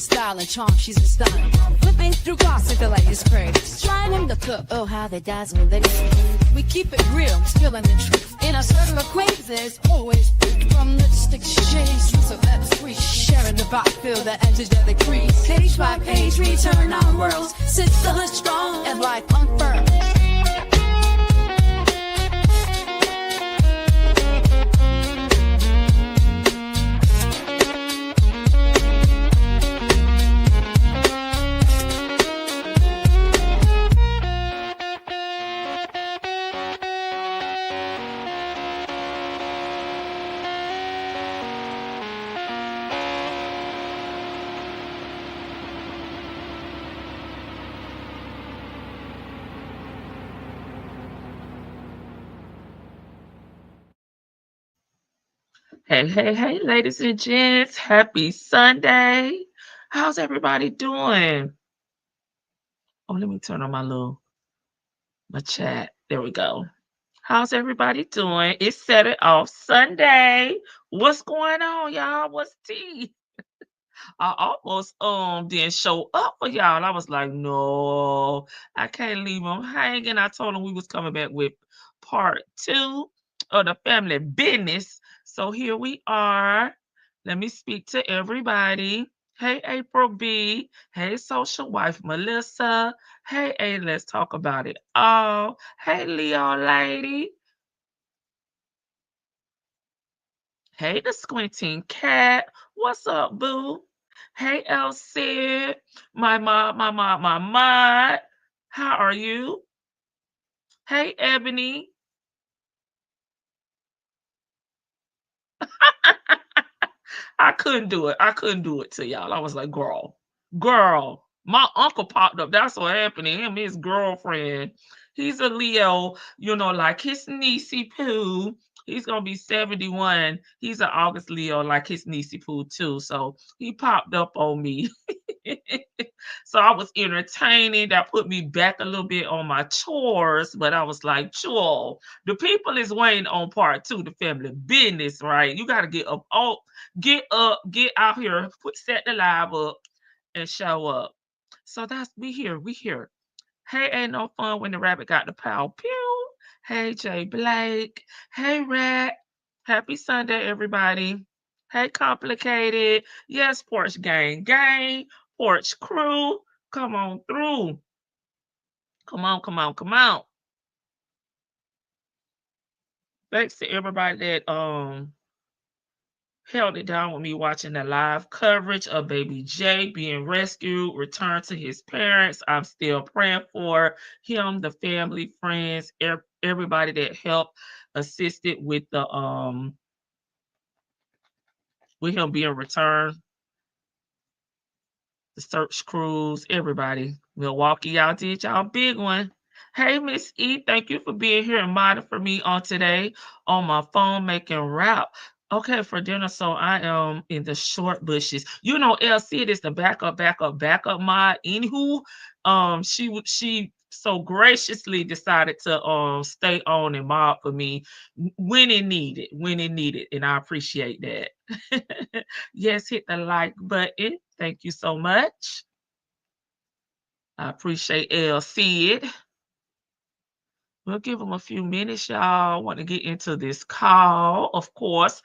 a style and charm, she's a stunner. Flipping through gossip, the latest craze. Trying him to cook, oh how they dazzle they We keep it real, spilling the truth. In our circle of queens, there's always food. From lipstick shades, so that's sweet. Sharing the vibe, feel the edges of the crease. Page by page, we turn our worlds. Sit still and strong, and life unfurled. Hey, hey, hey, ladies and gents. Happy Sunday. How's everybody doing? Oh, let me turn on my chat. There we go. How's everybody doing? It's Set It Off Sunday. What's going on, y'all? What's tea? I almost didn't show up for y'all. I was like, no, I can't leave them hanging. I told them we was coming back with part 2 of the family business. So here we are. Let me speak to everybody. Hey, April B. Hey, social wife Melissa. Hey, A, let's talk about it all. Hey, Leo lady. Hey, the squinting cat. What's up, boo? Hey, El Sid. My mod. How are you? Hey, Ebony. I couldn't do it. I couldn't do it to y'all. I was like, girl. My uncle popped up. That's what happened to him. His girlfriend. He's a Leo, like his niecey Pooh. He's going to be 71. He's an August Leo, like his niecey Pooh, too. So he popped up on me. So I was entertaining. That put me back a little bit on my chores. But I was like, sure, the people is waiting on part 2, the family business, right? You got to get up, get out here, set the live up and show up. So we here. Hey, ain't no fun when the rabbit got the pow pew. Hey, Jay Blake. Hey, Rat. Happy Sunday, everybody. Hey, Complicated. Yes, Porch Gang. Porch Crew. Come on through. Come on. Thanks to everybody that held it down with me watching the live coverage of baby Jay being rescued, returned to his parents. I'm still praying for him, the family, friends, everybody that helped, assisted with him being returned. The search crews, everybody. Milwaukee, y'all did y'all big one. Hey, Miss E, thank you for being here and modding for me on today on my phone making rap. Okay, for dinner, so I am in the short bushes. LC is the backup mod. Anywho, she so graciously decided to stay on and mod for me when it needed, and I appreciate that. Yes, hit the like button. Thank you so much. I appreciate LC. We'll give them a few minutes, y'all. I want to get into this call, of course.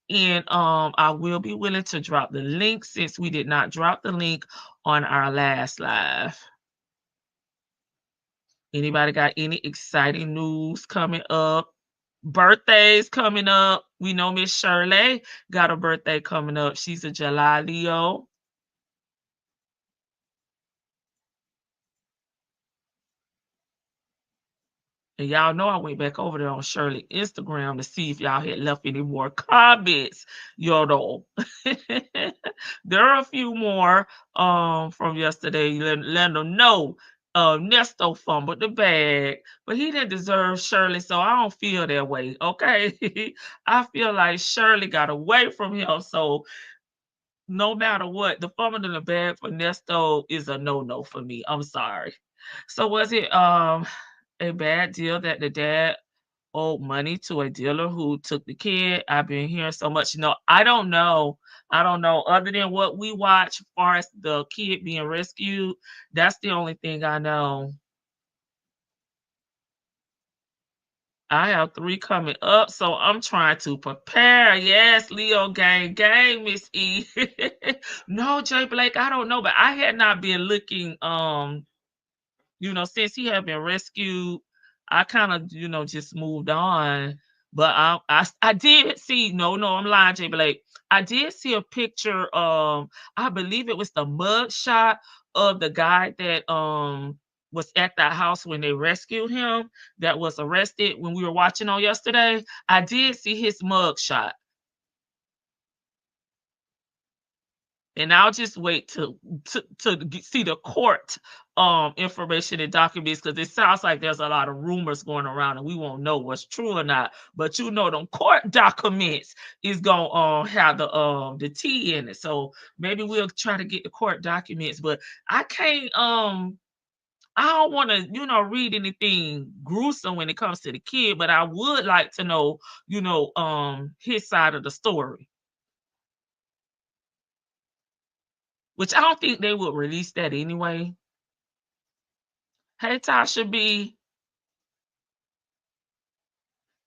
And I will be willing to drop the link since we did not drop the link on our last live. Anybody got any exciting news coming up? Birthdays coming up. We know Miss Shirley got a birthday coming up. She's a July Leo. And y'all know I went back over there on Shirley Instagram to see if y'all had left any more comments. There are a few more from yesterday. Let them know. Ernesto fumbled the bag, but he didn't deserve Shirley, so I don't feel that way. Okay. I feel like Shirley got away from him. So no matter what, the fumbling in the bag for Ernesto is a no-no for me. I'm sorry. So was it a bad deal that the dad owed money to a dealer who took the kid? I've been hearing so much. I don't know. I don't know. Other than what we watch, as far as the kid being rescued, that's the only thing I know. I have 3 coming up, so I'm trying to prepare. Yes, Leo gang, Miss E. No, Jay Blake, I don't know, but I had not been looking, since he had been rescued, I kind of, just moved on. But I did see, no, I'm lying, Jay Blake. I did see a picture, I believe it was the mug shot of the guy that was at that house when they rescued him, that was arrested when we were watching on yesterday. I did see his mug shot. And I'll just wait to see the court information and documents, because it sounds like there's a lot of rumors going around and we won't know what's true or not. But them court documents is gonna have the T in it. So maybe we'll try to get the court documents. But I can't I don't want to, read anything gruesome when it comes to the kid, but I would like to know, his side of the story. Which I don't think they would release that anyway. Hey, Tasha B.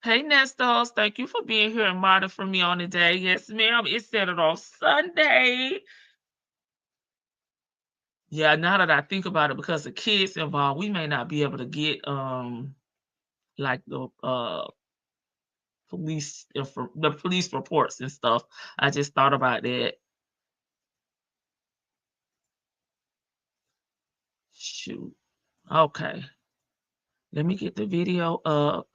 Hey, Nestos. Thank you for being here and modding for me on the day. Yes, ma'am. It's set it on Sunday. Yeah, now that I think about it, because the kids involved, we may not be able to get like the police reports and stuff. I just thought about that. Shoot. Okay. Let me get the video up.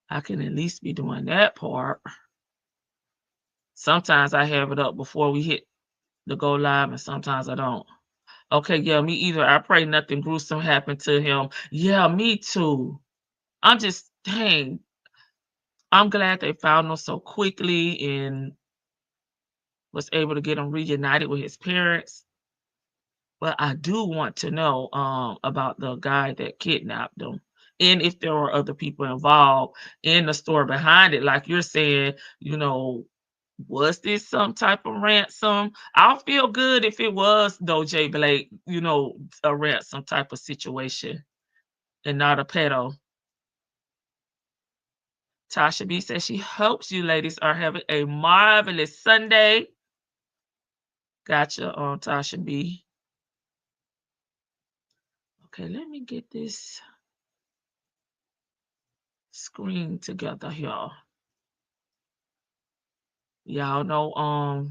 I can at least be doing that part. Sometimes I have it up before we hit the go live, and sometimes I don't. Okay, yeah, me either. I pray nothing gruesome happened to him. Yeah, me too. Dang. I'm glad they found him so quickly and was able to get him reunited with his parents. But I do want to know about the guy that kidnapped him, and if there were other people involved in the story behind it. Like you're saying, was this some type of ransom? I'll feel good if it was, though, Jay Blake, a ransom type of situation and not a pedo. Tasha B says she hopes you ladies are having a marvelous Sunday. Gotcha, Tasha B. Okay, let me get this screen together here. Y'all know,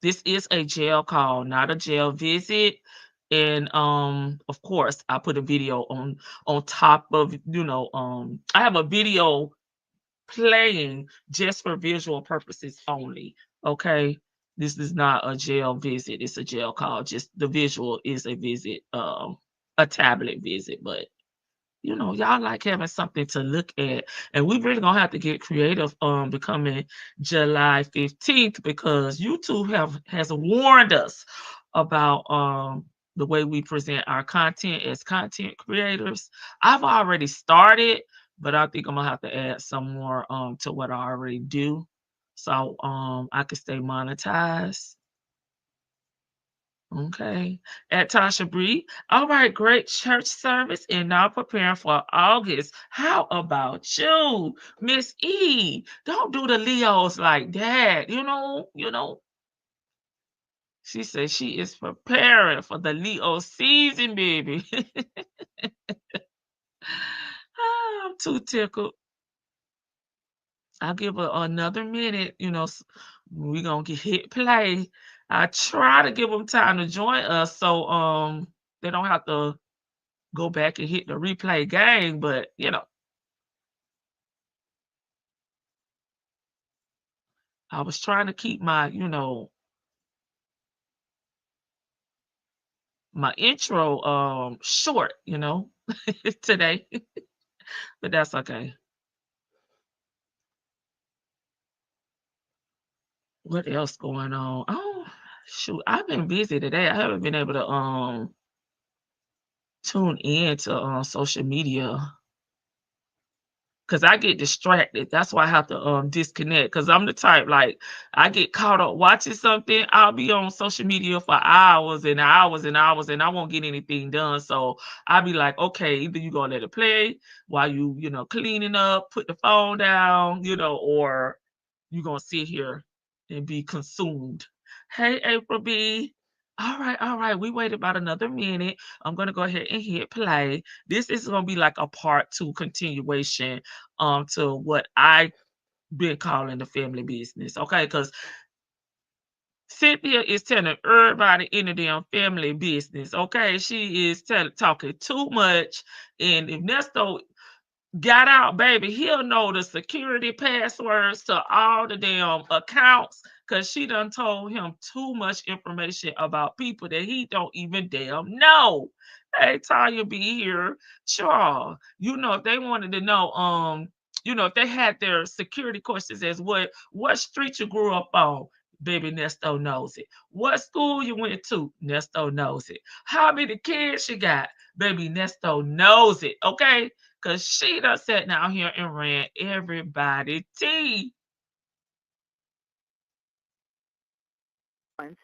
this is a jail call, not a jail visit. And of course, I put a video on top of, I have a video playing just for visual purposes only. Okay. This is not a jail visit, it's a jail call. Just the visual is a visit, a tablet visit, but y'all like having something to look at. And we really gonna have to get creative becoming July 15th, because YouTube has warned us about the way we present our content as content creators. I've already started, but I think I'm gonna have to add some more to what I already do, so I can stay monetized. Okay. At Tasha Bree. All right, great church service and now preparing for August. How about you, Miss E? Don't do the Leos like that. She says she is preparing for the Leo season, baby. I'm too tickled. I'll give her another minute. We're gonna hit play. I try to give them time to join us, so they don't have to go back and hit the replay game. But I was trying to keep my my intro short, today. But that's okay. What else going on? Oh, shoot, I've been busy today. I haven't been able to tune in to social media. because I get distracted. That's why I have to disconnect. Because I'm the type, like, I get caught up watching something. I'll be on social media for hours and hours and hours, and I won't get anything done. So I'll be like, okay, either you gonna let it play while you know, cleaning up, put the phone down, you know, or you gonna sit here and be consumed. Hey, April B. All right. We waited about another minute. I'm gonna go ahead and hit play. This is gonna be like a part 2 continuation to what I been calling the family business. Okay, because Cynthia is telling everybody in the damn family business. Okay, she is talking too much, and if Nesto got out, baby, he'll know the security passwords to all the damn accounts because she done told him too much information about people that he don't even damn know. Hey, Tanya be here. Sure. You know, if they wanted to know, you know, if they had their security questions as what street you grew up on, baby, Nesto knows it. What school you went to, Nesto knows it. How many kids you got, baby, Nesto knows it. Okay, because she done sat down here and ran everybody tea.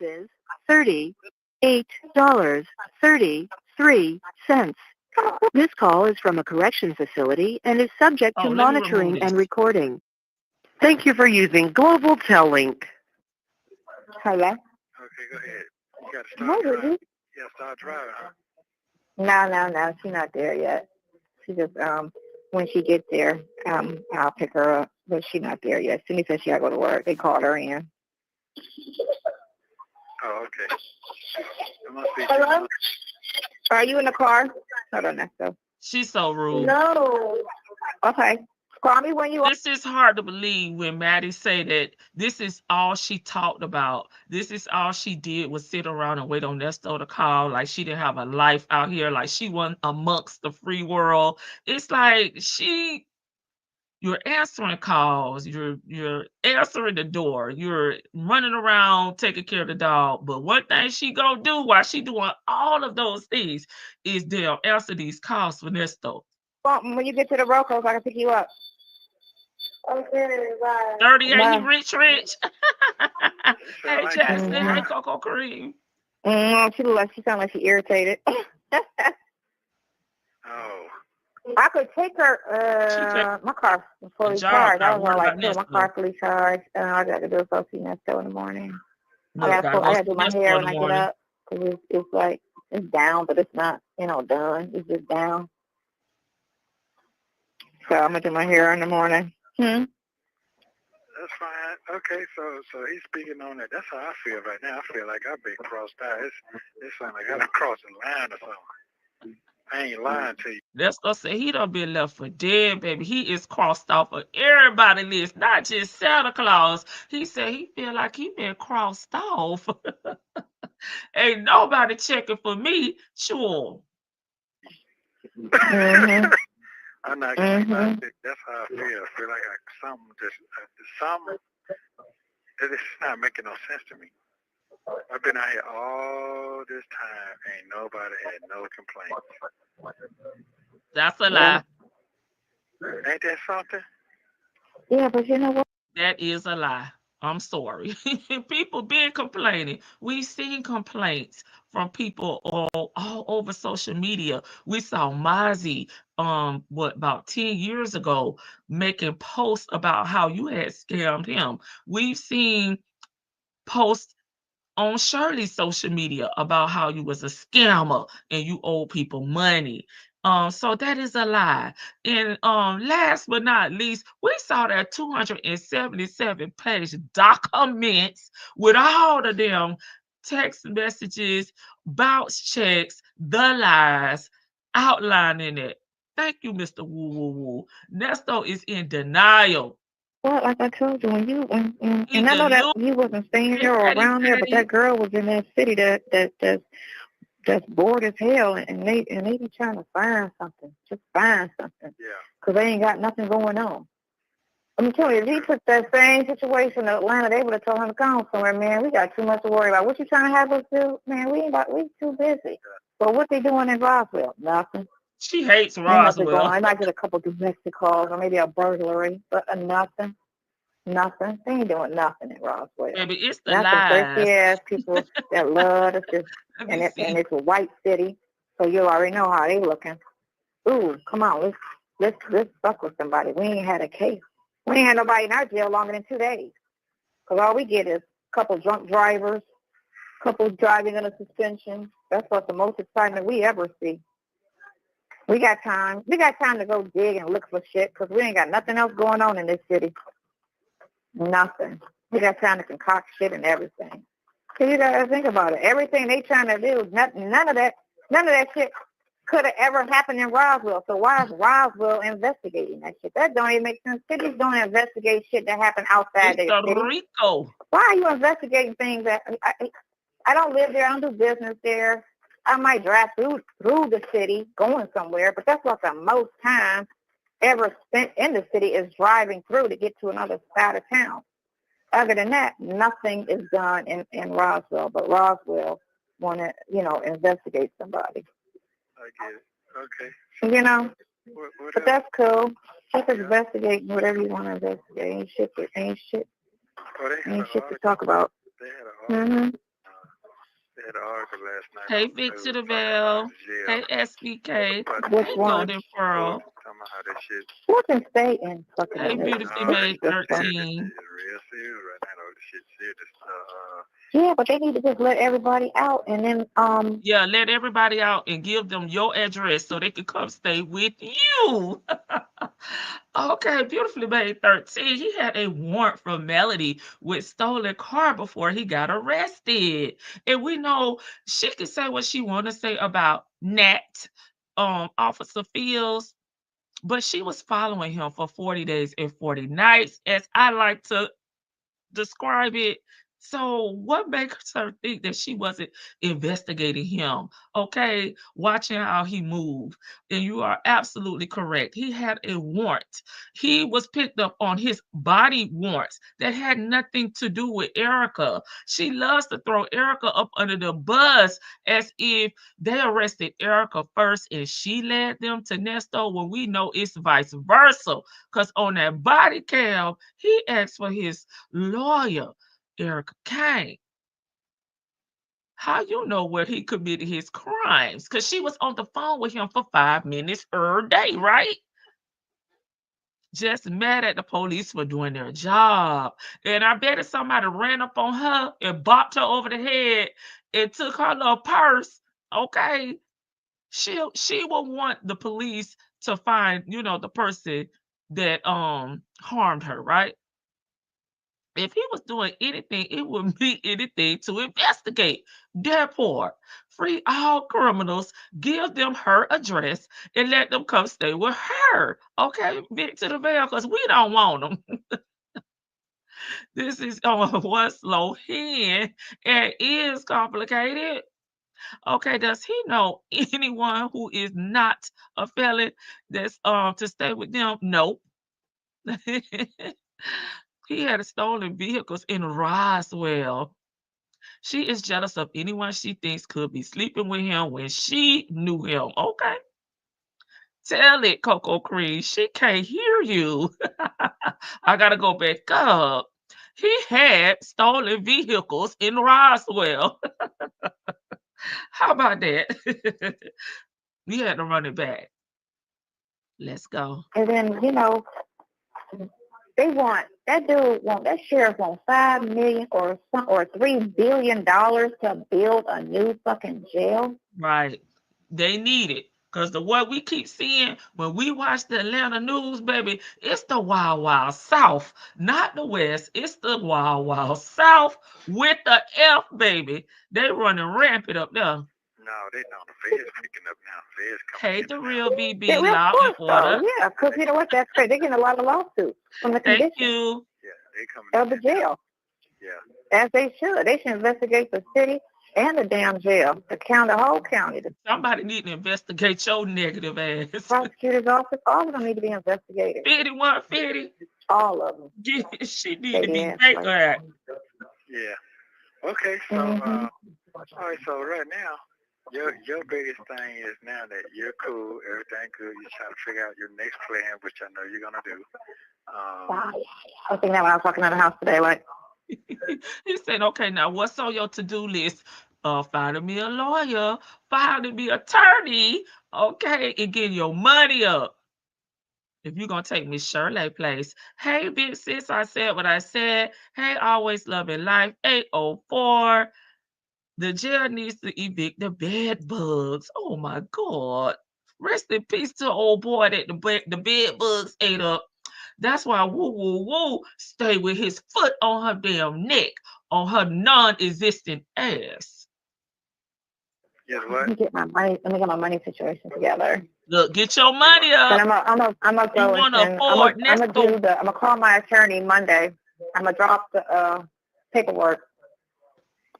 Is $38.33. This call is from a correction facility and is subject to Oh, let me remove monitoring and this. recording. Thank you for using Global Tel-Link. Hello? Okay, go ahead. You got to start No, driving. baby. You got to start driving, huh? No. She's not there yet. She just, when she gets there, I'll pick her up. But she's not there yet. Cindy said she got to go to work. They called her in. Oh, okay. It must be. Hello? Are you in the car? Hold on, Nesto. She's so rude. No. Okay. Call me when you are. This is hard to believe when Maddie say that this is all she talked about. This is all she did was sit around and wait on Nesto to call. Like she didn't have a life out here. Like she wasn't amongst the free world. It's like you're answering calls, you're answering the door, you're running around taking care of the dog. But one thing she gonna do while she doing all of those things is they'll answer these calls for Nesto. When you get to the road coast, I can pick you up. Okay, bye. 38 Bye. Rich. Hey, like Jasmine. that. Hey, Coco Cream. She look like she sound like she irritated. Oh. I could take her. My car's fully charged. I was all like, my car's fully charged. I got to do a social Nesto in the morning. I got to do my hair when I get up because it's like it's down, but it's not, done. It's just down. So I'm gonna do my hair in the morning. That's fine. Okay, so he's speaking on that. That's how I feel right now. I feel like I've been crossed out. It's like I done crossed the line or something. I ain't lying to you. Let's go say he done been left for dead, baby. He is crossed off of everybody's list, not just Santa Claus. He said he feel like he been crossed off. Ain't nobody checking for me. Sure. Mm-hmm. I'm not gonna lie. That's how I feel. I feel like something it's not making no sense to me. I've been out here all this time. Ain't nobody had no complaints. That's a lie. Ain't that something? Yeah, but you know what? That is a lie. I'm sorry. People been complaining. We've seen complaints from people all over social media. We saw Mozzie, about 10 years ago, making posts about how you had scammed him. We've seen posts on Shirley's social media about how you was a scammer and you owe people money. So that is a lie. And last but not least, we saw that 277-page documents with all the damn text messages, bounce checks, the lies outlining it. Thank you, Mr. Woo Woo Woo. Nesto is in denial. Well, like I told you, and I know that you wasn't staying there or around there, but that girl was in that city that's bored as hell, and they be trying to find something, just find something. Yeah. Because they ain't got nothing going on. I'm telling you, if he took that same situation to Atlanta, they would have told him to come somewhere, man. We got too much to worry about. What you trying to have us do? Man, we too busy. Well, what they doing in Roswell? Nothing. She hates They might get a couple domestic calls or maybe a burglary, but nothing. Nothing. They ain't doing nothing in Roswell. Baby, it's the That's lies. some thirsty ass people that love us, and it's a white city, so you already know how they looking. Ooh, come on, let's fuck with somebody. We ain't had a case. We ain't had nobody in our jail longer than 2 days. Cause all we get is a couple drunk drivers, couple driving in a suspension. That's what's the most excitement we ever see. We got time. We got time to go dig and look for shit because we ain't got nothing else going on in this city. Nothing. We got time to concoct shit and everything. So you gotta think about it. Everything they trying to do, none of that shit could have ever happened in Roswell. So why is Roswell investigating that shit? That don't even make sense. Cities don't investigate shit that happened outside their city. Rico. Why are you investigating things that I don't live there? I don't do business there. I might drive through the city going somewhere, but that's what the most time ever spent in the city is driving through to get to another side of town. Other than that, nothing is done in Roswell, but Roswell want to, investigate somebody. I get it. Okay. What but that's cool. Keep investigating whatever you want to investigate. Ain't shit to talk about. They had an article. They had an article last night. Hey, Victor DeVille. Hey, SBK. Which hey, one? Golden Pearl. Talking about how that shit. Who can stay in fucking Hey, Beautifully Made 13. It's real serious right now. The shit's serious. Yeah, but they need to just let everybody out and then Yeah, let everybody out and give them your address so they can come stay with you. Okay, Beautifully Made 13. He had a warrant for Melody with stolen car before he got arrested. And we know she can say what she want to say about Nat, Officer Fields, but she was following him for 40 days and 40 nights, as I like to describe it. So what makes her think that she wasn't investigating him? Okay, watching how he moved. And you are absolutely correct. He had a warrant. He was picked up on his body warrants that had nothing to do with Erica. She loves to throw Erica up under the bus as if they arrested Erica first and she led them to Nesto, when we know it's vice versa. Because on that body cam, he asked for his lawyer, Erica Kane. How you know where he committed his crimes? Because she was on the phone with him for 5 minutes per day, right? Just mad at the police for doing their job. And I bet if somebody ran up on her and bopped her over the head and took her little purse, okay, she will want the police to find, the person that harmed her, right? If he was doing anything, it wouldn't be anything to investigate. Therefore, free all criminals, give them her address, and let them come stay with her. Okay, Victor DeVille, because we don't want them. This is one slow hand and is complicated. Okay, does he know anyone who is not a felon that's to stay with them? Nope. He had stolen vehicles in Roswell. She is jealous of anyone she thinks could be sleeping with him when she knew him. Okay. Tell it, Coco Cream. She can't hear you. I gotta go back up. He had stolen vehicles in Roswell. How about that? We had to run it back. Let's go. And then, that sheriff want $5 million or $3 billion to build a new fucking jail. Right. They need it. Because what we keep seeing when we watch the Atlanta news, baby, it's the Wild Wild South, not the West. It's the Wild Wild South with the F, baby. They running rampant up there. No, they know the feds picking up now. Feds coming. Hey, the real BB, loud and order. Yeah, because you know what? That's crazy. They're getting a lot of lawsuits from the condition. Thank you. Yeah, they coming of the jail. Yeah. As they should. They should investigate the city and the damn jail, the whole county. Somebody need to investigate your negative ass. Prosecutor's office, all of them need to be investigated. 5150. All of them. Yeah, she need to be great at. Yeah. Okay, so all right, so right now, Your biggest thing is now that you're cool, everything good. You're trying to figure out your next plan, which I know you're gonna do. I was thinking that when I was walking out of the house today, like. He said, okay, now what's on your to-do list? Finding me a lawyer, finding me an attorney, okay, and getting your money up. If you're going to take Miss Shirley place. Hey, big sis, I said what I said. Hey, always loving life, 804. The jail needs to evict the bed bugs. Oh, my God. Rest in peace to old boy that the bed bugs ate up. That's why woo stay with his foot on her damn neck, on her non-existent ass. Yes, what? Let me get my money situation together. Look, get your money up. But I'm gonna go and I'm gonna call my attorney Monday. I'm gonna drop the paperwork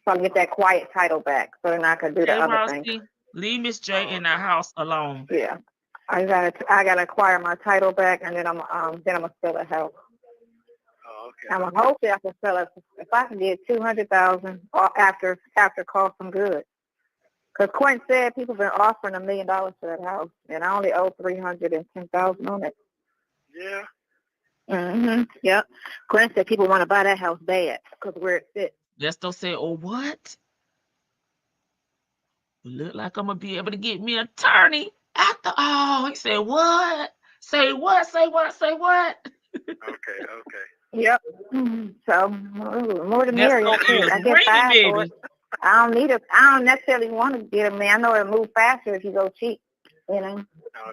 so I can get that quiet title back, so then I can do the other thing. Leave Miss J in the house alone. Yeah, I gotta acquire my title back, and then I'm gonna sell the house. Oh, okay. I'm hoping I can sell it if I can get $200,000 after cost. I'm good. Because Quinn said people have been offering $1 million for that house, and I only owe $310,000 on it. Yeah. Yep. Quinn said people want to buy that house bad because where it sits. Nesto said, "Oh, what? Look like I'm gonna be able to get me an attorney after all." He said, "What? Say what? Say what? Say what?" Okay. Yep. So more than merrier. I get five for it. I don't necessarily want to get a man. I know it'll move faster if you go cheap. You know. No,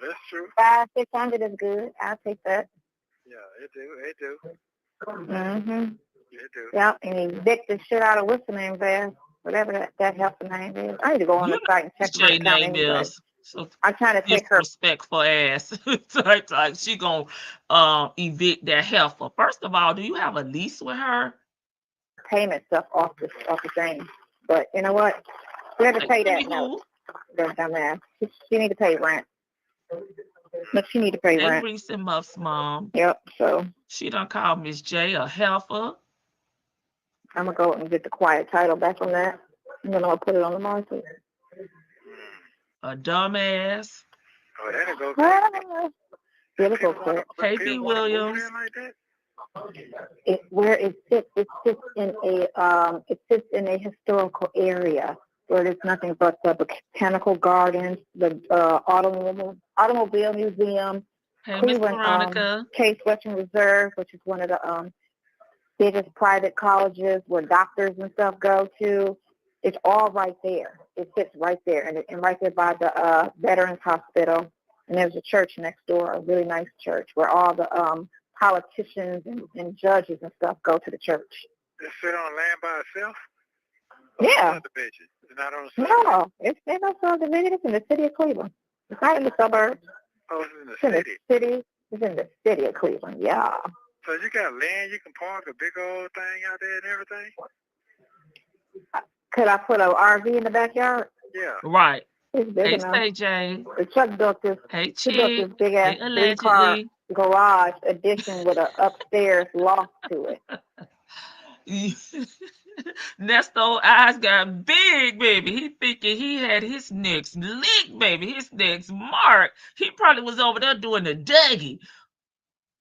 that's true. 500-600 is good. I'll take that. Yeah, it do. It do. Yep, and evict the shit out of what's the name there, whatever that helper name is. I need to go on the site and check her account anyway. So I'm trying to take her disrespectful ass. like she gonna evict that heifer. First of all, do you have a lease with her? Payment stuff off the thing. But you know what? We have to pay that note. Dumbass. She need to pay rent. But she need to pay rent. Recent months, Mom. Yep. So she done called Miss J a heifer. I'm gonna go and get the quiet title back on that, and then I'll put it on the market. A dumbass. Oh, that'll go quick. It'll go quick. Hey, B. Williams. Where it sits in a historical area where there's nothing but the botanical gardens, the automobile museum, hey, Cleveland Case Western Reserve, which is one of the biggest private colleges where doctors and stuff go to. It's all right there. It sits right there, and right there by the Veterans Hospital. And there's a church next door, a really nice church, where all the politicians and judges and stuff go to the church. It sit on land by itself? Yeah. It's not on the no, it's not subdivision. It's in the city of Cleveland. It's not in the suburbs. Oh, it's in the city? It's in the city of Cleveland, yeah. So you got land, you can park a big old thing out there and everything? Could I put an RV in the backyard? Yeah. Right. It's big enough. Hey, Jay. The Chuck built this, big ass 3-car garage addition with an upstairs loft to it. Nesto eyes got big, baby. He thinking he had his next lick, baby. His next mark. He probably was over there doing the Dougie.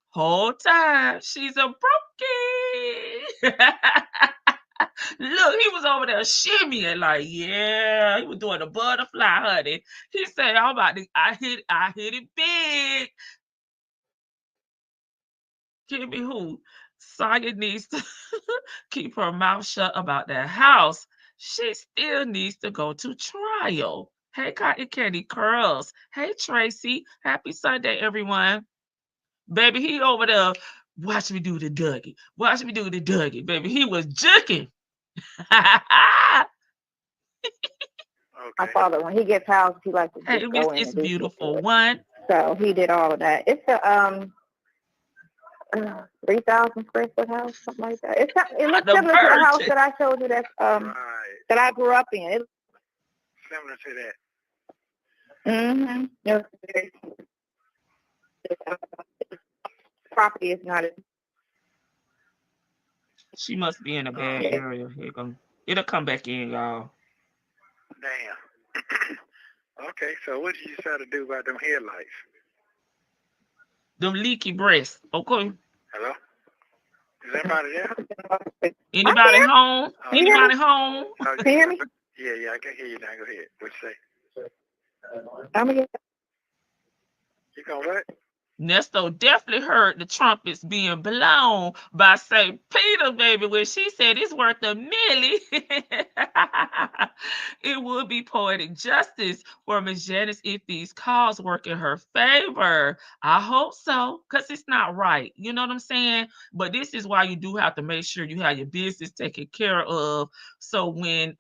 Whole time she's a brokey. Look, he was over there shimmying like, yeah, he was doing a butterfly, honey. He said, I hit it big. Give me who? Saya needs to keep her mouth shut about that house. She still needs to go to trial. Hey, Cotton Candy Curls. Hey, Tracy. Happy Sunday, everyone. Baby, he over there. Watch me do the Dougie. Watch me do the Dougie, baby. He was juking. I saw that when he gets housed, he likes to just go in. It's beautiful. One. So he did all of that. It's a 3,000 square foot house, something like that. It looks similar to the house that I showed you that I grew up in. It's similar to that. Property is not. She must be in a bad area. It'll come back in, y'all. Damn. Okay, so what did you decide to do about them headlights? Them leaky breasts. Okay. Hello? Is anybody there? Anybody home? Anybody home? Can you hear me? Yeah, I can hear you now. Go ahead. What you say? I'm gonna get. You gonna what? Nesto definitely heard the trumpets being blown by St. Peter, baby, when she said it's worth a milli. It would be poetic justice for Miss Janice if these calls work in her favor. I hope so, because it's not right. You know what I'm saying? But this is why you do have to make sure you have your business taken care of. So when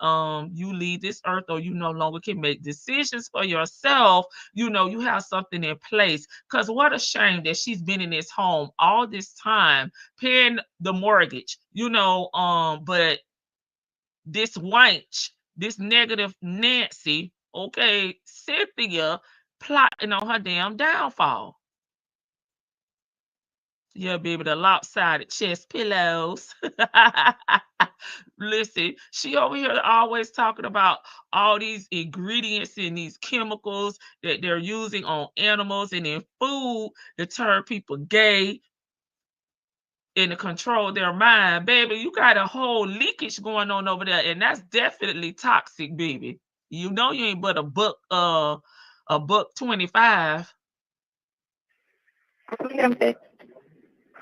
you leave this earth or you no longer can make decisions for yourself, you know, you have something in place. Because what a shame that she's been in this home all this time paying the mortgage, you know, but this wench, this negative Nancy, okay, Cynthia plotting on her damn downfall. Yeah, baby, the lopsided chest pillows. Listen, she over here always talking about all these ingredients and these chemicals that they're using on animals and in food to turn people gay and to control their mind. Baby, you got a whole leakage going on over there, and that's definitely toxic, baby. You know you ain't but a $1.25.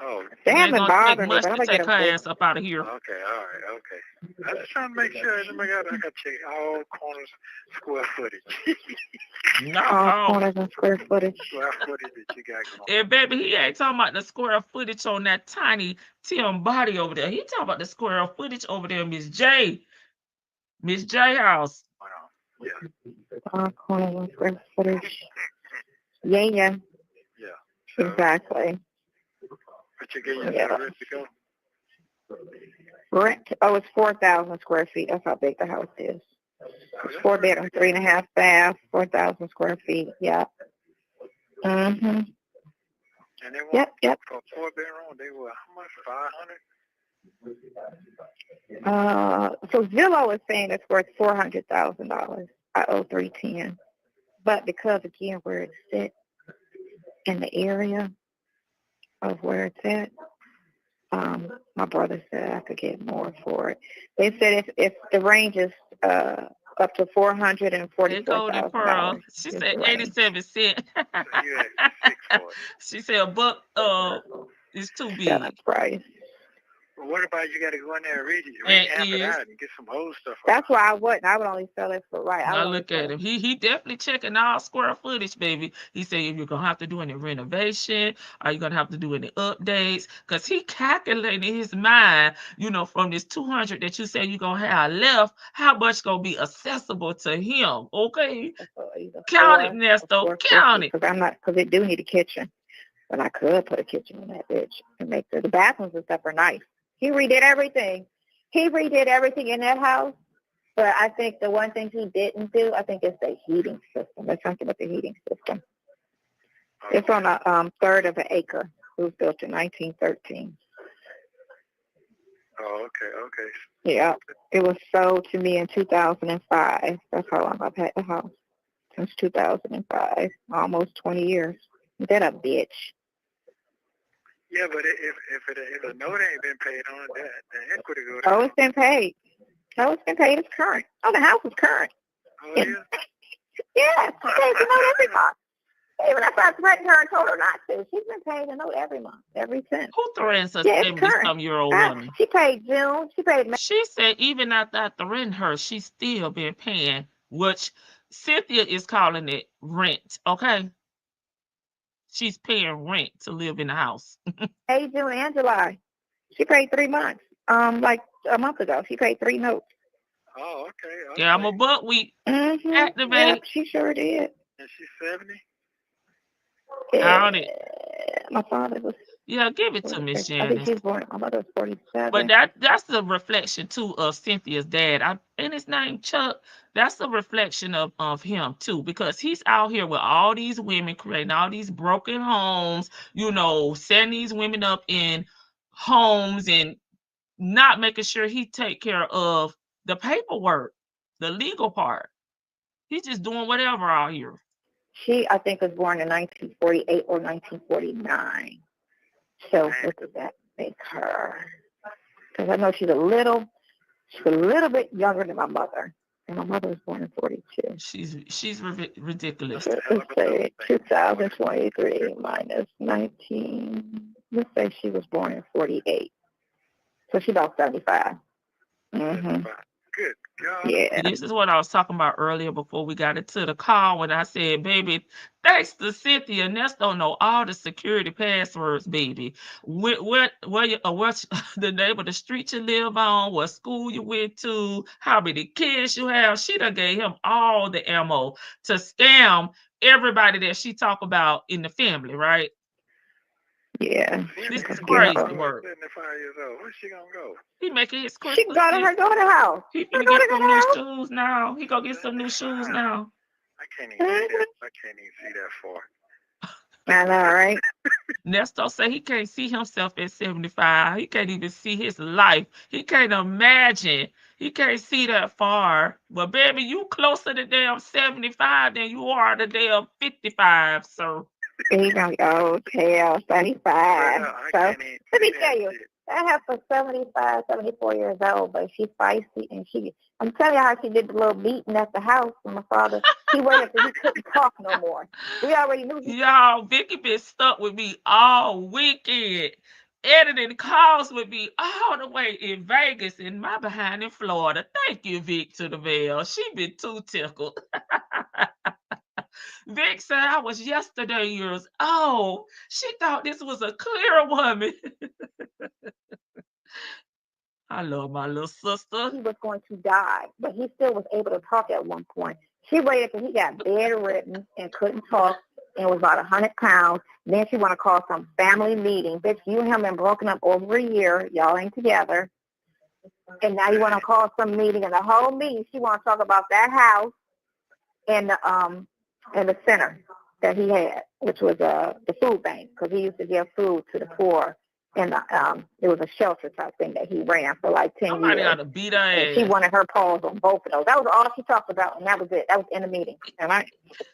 Oh, They haven't bothered me, Much but I'm to gonna get take them her fixed. ass up out of here. okay, all right, okay. I was just trying to make sure. I got to check all corners, square footage. All corners and square footage. Square footage that you got going. And baby, he ain't talking about the square footage on that tiny Tim body over there. He talking about the square footage over there, Miss J house. Yeah. All corners and square footage. Yeah. So, Exactly. but you get yourself ready to go? Rent. Oh, it's 4,000 square feet. That's how big the house is. 4 bedroom, 3.5 bath, 4,000 square feet. Yeah. Mhm. And they want Yep. for a 4 bedroom. They were how much? 500. So Zillow is saying it's worth $400,000. I owe $310. But because again where it's set in the area of where it's at, my brother said I could get more for it. They said if the range is up to $444,000. She said 87 cents. So you had 6 for it. She said a buck is too big. That's price. Well, what about you got to go in there and read it out and get some old stuff? That's why I wouldn't. I would only sell it for Now look at him. He definitely checking all square footage, baby. He said if you're gonna have to do any renovation, are you gonna have to do any updates? Because he calculating in his mind, you know, from this 200 that you say you're gonna have left, how much gonna be accessible to him? Okay, count it, Nesto. Count it. Because they do need a kitchen, but I could put a kitchen in that bitch and make the bathrooms and stuff are nice. He redid everything. He redid everything in that house. But I think the one thing he didn't do, I think, is the heating system. There's something with the heating system. It's on a third of an acre. It was built in 1913. Oh, okay. Yeah. It was sold to me in 2005. That's how long I've had the house. Since 2005. Almost 20 years. That a bitch. Yeah, but if a note ain't been paid on it, the equity go down. Oh, it's been paid. No, it's been paid. It's current. Oh, the house is current. Oh, yeah? Yes, she pays the note every month. Even if I threatened her and told her not to, she's been paying the note every month, every cent. Who threatens a Yeah, it's current. 70-some-year-old woman? She paid June. She paid May. She said even after I threatened her, she's still been paying, which Cynthia is calling it rent, okay? She's paying rent to live in the house. May, June, and July. She paid 3 months. Like a month ago, she paid 3 notes. Oh, okay. Yeah, I'm a buckwheat. Mm-hmm. Activate. Yep, she sure did. And she's 70? Count it. My father was. Yeah, give it to Miss I think Janice. she's born. My mother was 47. But that's a reflection too of Cynthia's dad. And his name Chuck. That's a reflection of him too, because he's out here with all these women, creating all these broken homes, you know, setting these women up in homes and not making sure he take care of the paperwork, the legal part. He's just doing whatever out here. She, I think, was born in 1948 or 1949. So what does that make her? Because I know she's a little bit younger than my mother. And my mother was born in 42. She's ridiculous. Let's say 2023 minus 19. Let's say she was born in 48. So she's about 75. Mm-hmm. Good God. Yeah. This is what I was talking about earlier before we got into the call when I said, baby, thanks to Cynthia, Ernesto know all the security passwords, baby. What's the name of the street you live on, what school you went to, how many kids you have. She done gave him all the ammo to scam everybody that she talk about in the family, right? Yeah. This is crazy work. 75 years old. Where's she gonna go? He making his Christmas. She got to her daughter's house. He finna get some new shoes now. He gonna get some new shoes now. I can't even see that. I can't even see that far. I know, right? Nesto say he can't see himself at 75. He can't even see his life. He can't imagine. He can't see that far. But baby, you closer to damn 75 than you are to damn 55, sir. He's going to go tell 75. So let me tell you, I have for 75, 74 years old, but she's feisty and I'm telling you how she did the little beating at the house when my father, he waited until he couldn't talk no more. We already knew. Y'all, Vicky been stuck with me all weekend. Editing calls with me all the way in Vegas and my behind in Florida. Thank you, Vic, to the veil. She been too tickled. Vic said I was yesterday years old. She thought this was a clear woman. I love my little sister. He was going to die, but he still was able to talk at one point. She waited till he got bedridden and couldn't talk and was about 100 pounds. Then she want to call some family meeting. Bitch, you and him been broken up over a year. Y'all ain't together. And now you want to call some meeting, and the whole meeting she want to talk about that house and the center that he had, which was the food bank, because he used to give food to the poor. And it was a shelter type thing that he ran for like 10 Somebody years. ought to beat her ass. And she wanted her paws on both of those. That was all she talked about, and that was it. That was in the meeting. And I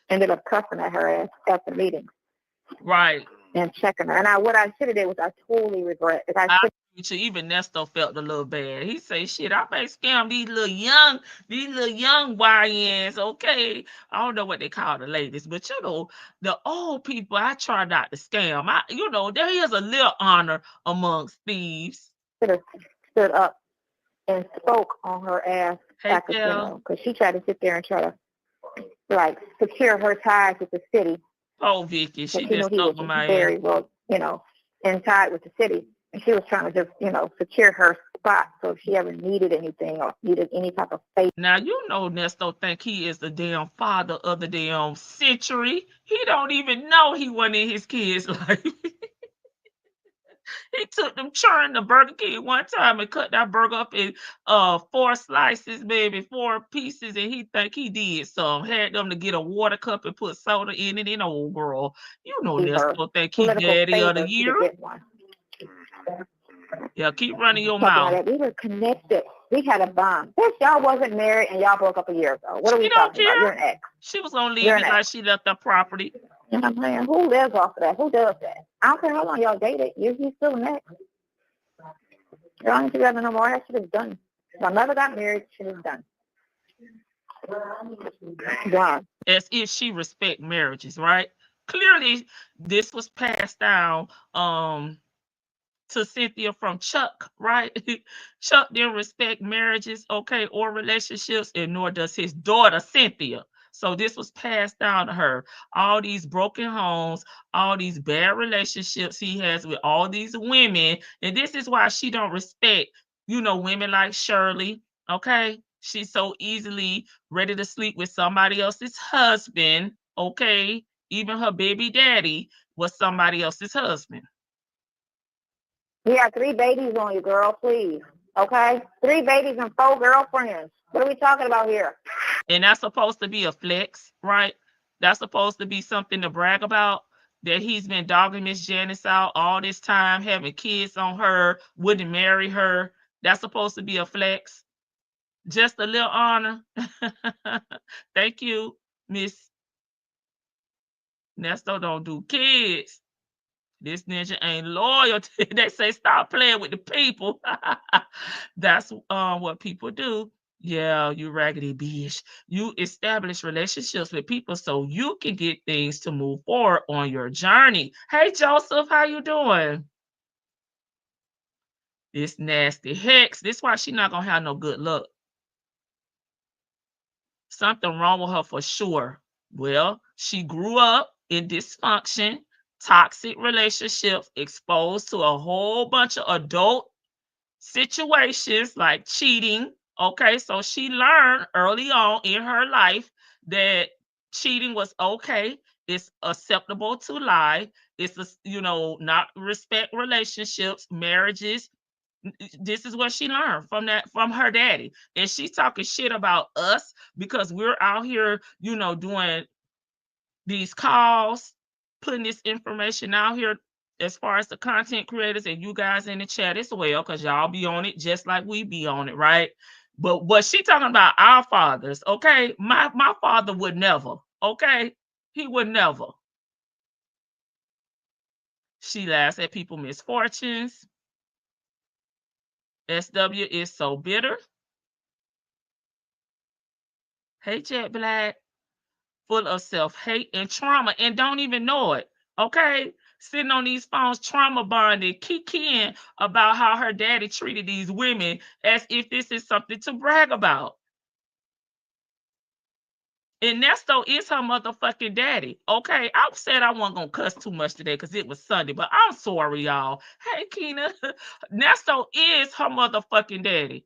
ended up cussing at her ass at the meeting. Right. And checking her. And what I should have did was I totally regret it. Even Nesto felt a little bad. He say, shit, I may scam these little young YNs, okay? I don't know what they call the ladies, but you know, the old people, I try not to scam. There is a little honor amongst thieves. Should have stood up and spoke on her ass because she tried to sit there and try to like secure her ties with the city. Oh, Vicky, she just stuck with my very well, and tied with the city. And she was trying to just, secure her spot so if she ever needed anything or needed any type of faith. Now, Nesto think he is the damn father of the damn century. He don't even know he wasn't in his kid's life. He took them churn the Burger King one time and cut that burger up in 4 slices, baby, 4 pieces, and he think he did some. Had them to get a water cup and put soda in it. And old girl, Nesto think he daddy of the year. Yeah, keep running your mouth. We were connected. We had a bond. Bitch, y'all wasn't married and y'all broke up a year ago. What are we talking about? You're an ex. She was gonna leave it like she left her property. And I'm saying, who lives off of that? Who does that? I don't care how long y'all dated. You're still an ex. Y'all ain't together no more. That shit is done. My mother got married. Shit is done. Done. As if she respect marriages, right? Clearly, this was passed down to Cynthia from Chuck, right? Chuck didn't respect marriages, okay, or relationships, and nor does his daughter, Cynthia. So this was passed down to her. All these broken homes, all these bad relationships he has with all these women. And this is why she don't respect, women like Shirley, okay? She's so easily ready to sleep with somebody else's husband, okay? Even her baby daddy was somebody else's husband. You got 3 babies on you, girl, please. Okay? 3 babies and 4 girlfriends. What are we talking about here? And that's supposed to be a flex, right? That's supposed to be something to brag about, that he's been dogging Miss Janice out all this time, having kids on her, wouldn't marry her. That's supposed to be a flex. Just a little honor. Thank you, Miss Ernesto. Don't do kids. This ninja ain't loyal. They say stop playing with the people. That's what people do. Yeah, you raggedy bitch. You establish relationships with people so you can get things to move forward on your journey. Hey, Joseph, how you doing? This nasty Hex. This is why she not gonna have no good luck. Something wrong with her for sure. Well, she grew up in dysfunction, toxic relationships, exposed to a whole bunch of adult situations like cheating. Okay, so she learned early on in her life that cheating was okay. It's acceptable to lie. It's not respect relationships, marriages. This is what she learned from her daddy, and she's talking shit about us because we're out here doing these calls, putting this information out here as far as the content creators and you guys in the chat as well, because y'all be on it just like we be on it, right? But what she talking about our fathers, okay? My father would never, okay? He would never. She laughs at people's misfortunes. SW is so bitter. Hey, Jet Black. Full of self-hate and trauma and don't even know it. Okay? Sitting on these phones, trauma bonded, kikiing about how her daddy treated these women as if this is something to brag about. Ernesto is her motherfucking daddy. Okay, I said I wasn't gonna cuss too much today because it was Sunday, but I'm sorry, y'all. Hey, Keena. Ernesto is her motherfucking daddy.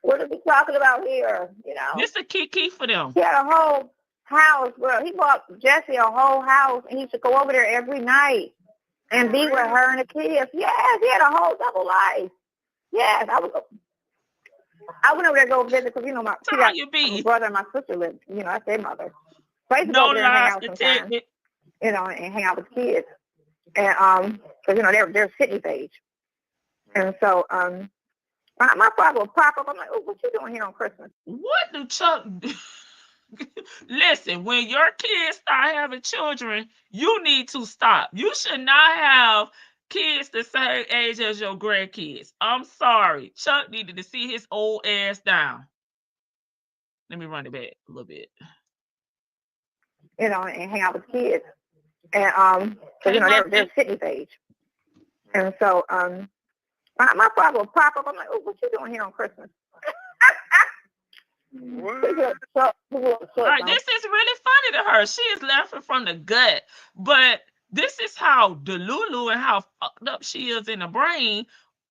What are we talking about here? This is a kiki for them. He had a whole house. Well, he bought Jesse a whole house, and he used to go over there every night and be with her and the kids. Yes, he had a whole double life. Yes, I went over there to go visit because my brother and my sister lived. That's their mother. So I used to go over there and hang out sometimes. And hang out with kids, and because they're Sydney's age, and so my father would pop up. I'm like, oh, what you doing here on Christmas? What do Chuck do? Listen, when your kids start having children, you need to stop. You should not have kids the same age as your grandkids. I'm sorry. Chuck needed to see his old ass down. Let me run it back a little bit. And hang out with kids. And because they're Sydney's age. And so my father would pop up. I'm like, oh, what you doing here on Christmas? All right, this is really funny to her. She is laughing from the gut, but this is how delulu and how fucked up she is in the brain.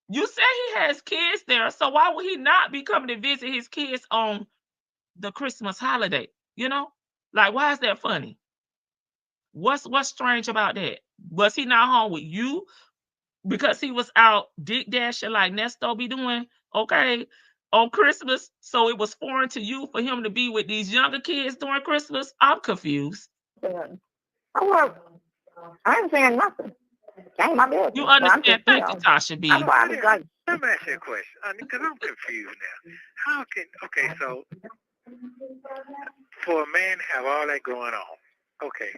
You say he has kids there, so why would he not be coming to visit his kids on the Christmas holiday? Like, why is that funny? What's strange about that? Was he not home with you because he was out dick dashing like Nesto be doing? Okay. On Christmas, so it was foreign to you for him to be with these younger kids during Christmas? I'm confused. I ain't saying nothing. That ain't my business. You understand? Thank you, Tasha B. Let me ask you a question, because I'm confused now. So for a man to have all that going on, okay,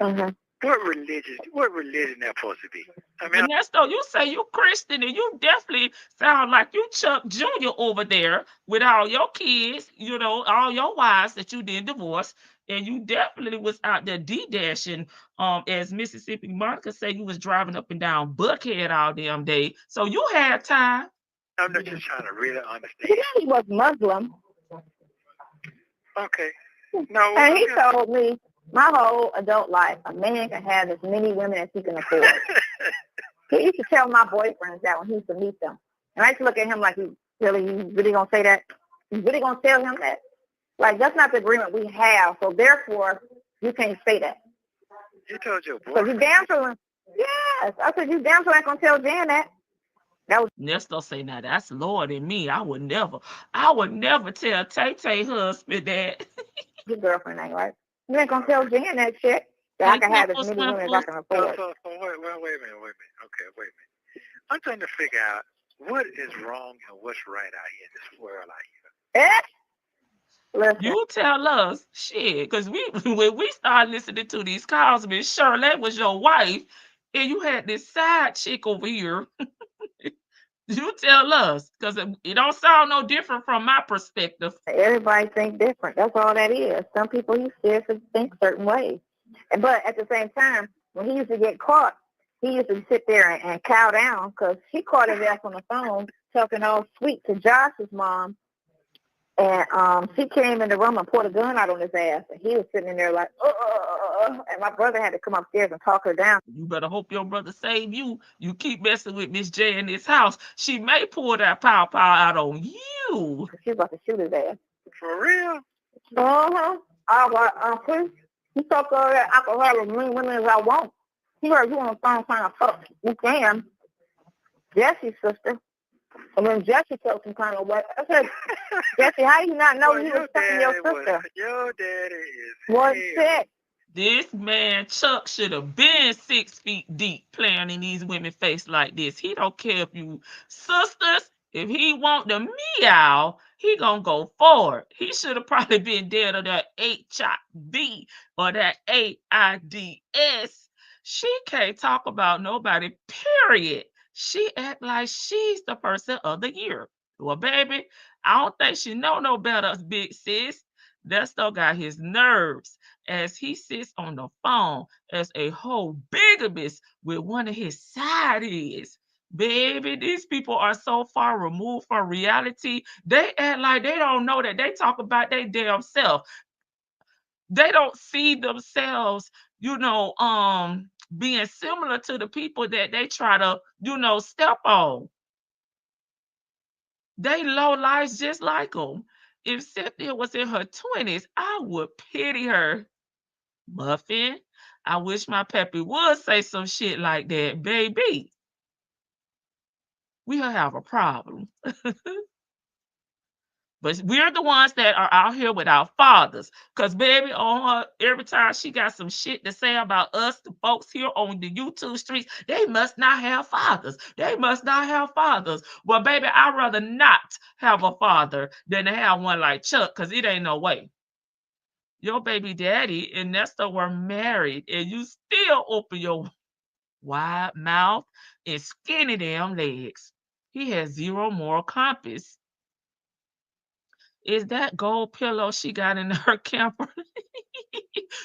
what religion that supposed to be? I mean, Ernesto, you say you Christian, and you definitely sound like you Chuck Jr. over there with all your kids, all your wives that you didn't divorce, and you definitely was out there D-dashing, as Mississippi Monica said, you was driving up and down Buckhead all damn day, so you had time. I'm just trying to really understand. He was Muslim. Okay. No. And he told me, my whole adult life, a man can have as many women as he can afford. He used to tell my boyfriends that when he used to meet them. And I used to look at him like, you really going to say that? You really going to tell him that? Like, that's not the agreement we have. So, therefore, you can't say that. You told your boyfriend? So, you damn sure, yes. I said, you damn sure ain't going to tell Jan that. Nesto say, now that's Lower than me. I would never tell Tay husband that. Your girlfriend ain't right. You ain't gonna tell Jan that shit. That I can have as many women as I can afford. So wait a minute. Okay, wait a minute. I'm trying to figure out what is wrong and what's right out here in this world out here? Listen. You tell us, shit, because when we started listening to these calls, Miss Shirley, that was your wife, and you had this side chick over here. You tell us, because it don't sound no different from my perspective. Everybody think different. That's all that is. Some people used to think certain ways. But at the same time, when he used to get caught, he used to sit there and cow down because he caught his ass on the phone talking all sweet to Josh's mom. And she came in the room and pulled a gun out on his ass. And he was sitting in there like, and my brother had to come upstairs and talk her down. You better hope your brother save you. You keep messing with Miss J in this house. She may pull that pow out on you. She's about to shoot his ass. For real? Uh-huh. I was like, please, you talk all that I can have as many women as I want. He heard you on the phone trying to fuck. You can. Jesse's sister. And then Jesse felt some kind of way. I said, Jesse, how do you not know he was fucking your sister? Your daddy is One sick. This man Chuck should have been 6 feet deep playing in these women's face like this. He don't care if you sisters. If he want the meow, he gonna go forward. He should have probably been dead of that HIV or that AIDS. She can't talk about nobody, period. She act like she's the person of the year. Well, baby, I don't think she know no better, big sis. That still got his nerves as he sits on the phone as a whole bigamist with one of his sideys. Baby, these people are so far removed from reality. They act like they don't know that they talk about their damn self. They don't see themselves, being similar to the people that they try to, step on. They low lives just like them. If Cynthia was in her 20s, I would pity her. Muffin, I wish my Peppy would say some shit like that, baby. We'll have a problem. But we're the ones that are out here without fathers. Because, baby, on her, every time she got some shit to say about us, the folks here on the YouTube streets, they must not have fathers. They must not have fathers. Well, baby, I'd rather not have a father than to have one like Chuck, because it ain't no way. Your baby daddy and Ernesto were married, and you still open your wide mouth and skinny damn legs. He has zero moral compass. Is that gold pillow she got in her camper?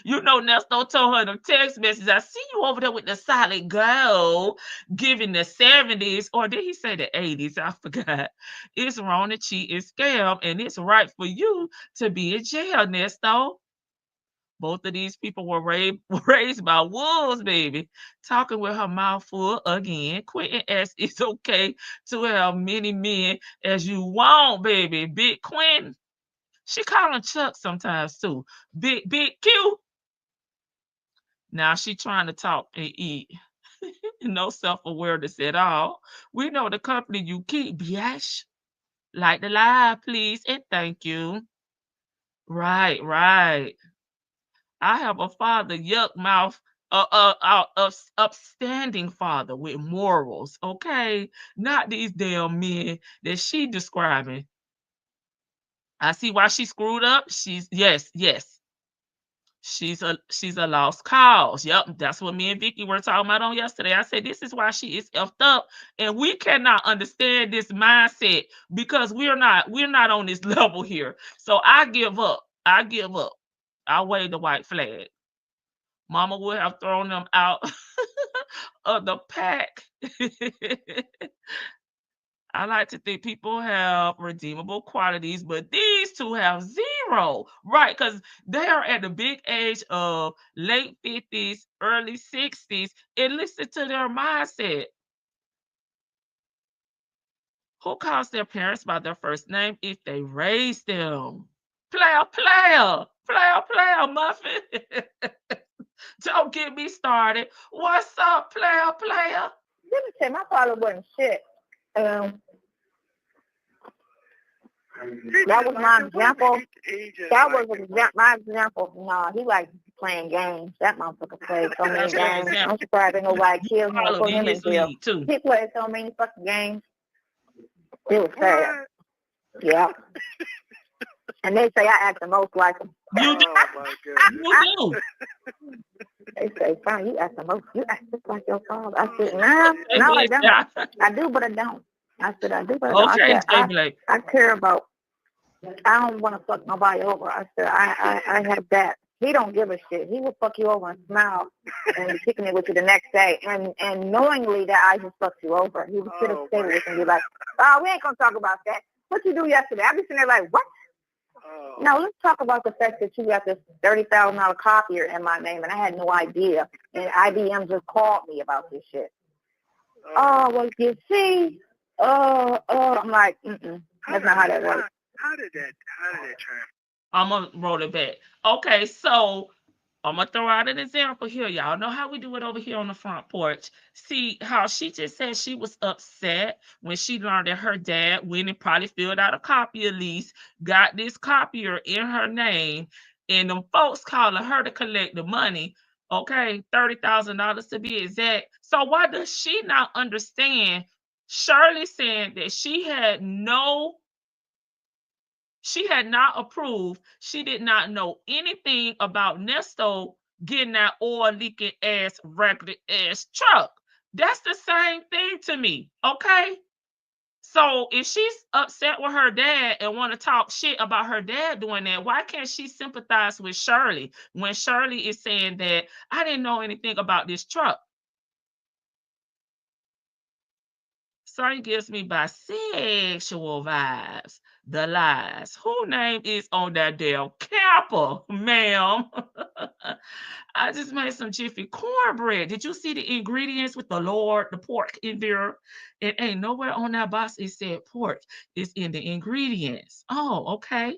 Nesto told her in a text message, I see you over there with the solid gold, giving the 70s, or did he say the 80s? I forgot. It's wrong to cheat and scam, and it's right for you to be in jail, Nesto. Both of these people were raised by wolves, baby. Talking with her mouth full again. Quentin asks, it's okay to have many men as you want, baby. Big Quentin. She call him Chuck sometimes, too. Big Q. Now she trying to talk and eat. No self-awareness at all. We know the company you keep, biatch. Like the live, please, and thank you. Right. I have a father, yuck mouth, upstanding father with morals, okay? Not these damn men that she describing. I see why she screwed up. Yes. She's a lost cause. Yep, that's what me and Vicky were talking about on yesterday. I said this is why she is effed up, and we cannot understand this mindset because we're not on this level here. So I give up. I wave the white flag. Mama would have thrown them out of the pack. I like to think people have redeemable qualities, but these two have zero, right? Because they are at the big age of late 50s, early 60s, and listen to their mindset. Who calls their parents by their first name if they raise them? Player, Muffin. Don't get me started. What's up, player? Let me say, my father wasn't shit. That was my example. That was my example. No, he liked playing games. That motherfucker played so many games. I'm surprised nobody killed him or put him in jail. He played so many fucking games. It was sad. Yeah. And they say I act the most like him. You do. Oh my God. You do. They say, son, you act the most. You act just like your father. I said, no, I don't. I do, but I don't. I said, I do, but I don't. Okay, I said, I care about. I don't want to fuck nobody over. I said, I have that. He don't give a shit. He will fuck you over and smile and be kicking it with you the next day, and knowingly that I just fucked you over. He would sit at the table with and be like, oh, we ain't gonna talk about that. What you do yesterday? I be sitting there like, what? Oh. No, let's talk about the fact that you got this $30,000 copier in my name, and I had no idea. And IBM just called me about this shit. Oh, well, you see, I'm like, that's not how that works. How did that transfer? I'm gonna roll it back. Okay, so I'm gonna throw out an example here. Y'all know how we do it over here on the front porch. See how she just said she was upset when she learned that her dad went and probably filled out a copier lease, got this copier in her name, and them folks calling her to collect the money. Okay, $30,000 to be exact. So why does she not understand? Shirley saying that she had not approved. She did not know anything about Ernesto getting that oil leaking ass, raggedy ass truck. That's the same thing to me. Okay. So if she's upset with her dad and want to talk shit about her dad doing that, why can't she sympathize with Shirley when Shirley is saying that I didn't know anything about this truck? Son gives me bisexual vibes. The lies. Whose name is on that damn capper, ma'am? I just made some Jiffy cornbread. Did you see the ingredients with the pork in there? It ain't nowhere on that box it said pork. It's in the ingredients. Oh, okay.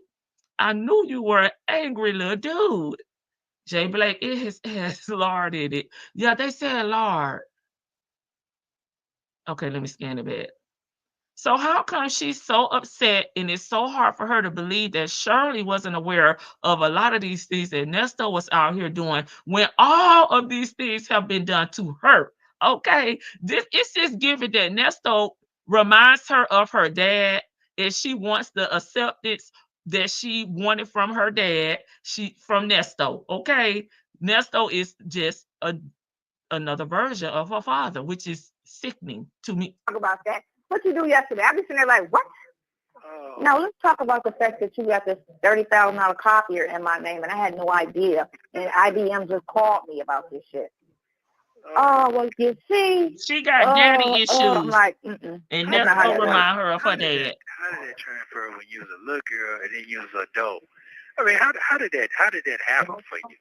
I knew you were an angry little dude. Jay Blake, it has lard in it. Yeah, they said lard. Okay, let me scan the bed. So how come she's so upset and it's so hard for her to believe that Shirley wasn't aware of a lot of these things that Ernesto was out here doing when all of these things have been done to her? Okay, it's just given that Ernesto reminds her of her dad and she wants the acceptance that she wanted from her dad, from Ernesto. Okay, Ernesto is just another version of her father, which is sickening to me. Talk about that. What you do yesterday? I be sitting there like, what? Oh. No, let's talk about the fact that you got this $30,000 copier in my name, and I had no idea. And IBM just called me about this shit. Oh, well, you see, she got daddy issues. I'm like, and that's what remind her of her dad. How did that transfer when you was a little girl and then you was an adult? I mean, how did that happen for you?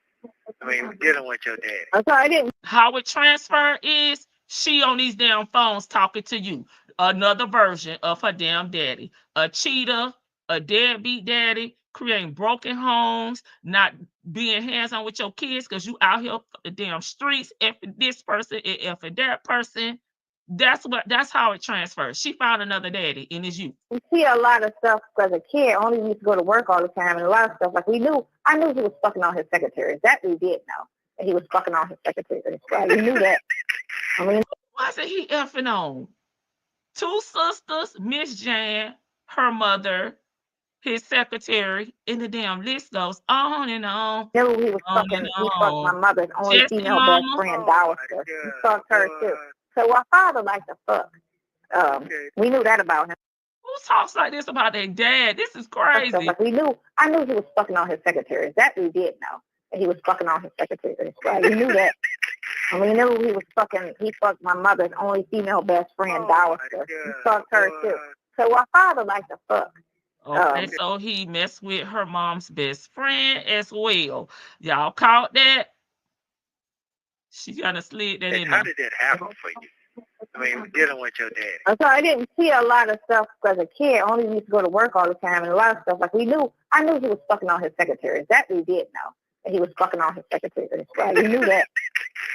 I mean, dealing with your dad. I'm sorry, I didn't. How it transfer is she on these damn phones talking to you. Another version of her damn daddy. A cheater, a deadbeat daddy, creating broken homes, not being hands-on with your kids because you out here the damn streets, effing this person and effing that person. That's how it transfers. She found another daddy, and it's you. We see a lot of stuff as a kid. Only used to go to work all the time, and a lot of stuff like I knew he was fucking on his secretaries. That we did know. That he was fucking on his secretaries. Right? We knew that. I mean, wasn't he effing on? Two sisters, Miss Jan, her mother, his secretary, and the damn list goes on and on. Knew he was fucking. He fucked my mother's only female best friend, Dowager. He fucked her too. So our father liked to fuck. We knew that about him. Who talks like this about their dad? This is crazy. Like I knew he was fucking on his secretaries. That we did know. That he was fucking on his secretaries. Right? We knew that. And we knew he was fucking. He fucked my mother's only female best friend, Dowager. He fucked her too. So our father liked to fuck. Okay, so he messed with her mom's best friend as well. Y'all caught that? She kind of slid that in. How did that happen for you? I mean, dealing with your dad. So I didn't see a lot of stuff as a kid. Only used to go to work all the time, and a lot of stuff like I knew he was fucking on his secretaries. That we did know. That he was fucking on his secretaries. Right? We knew that.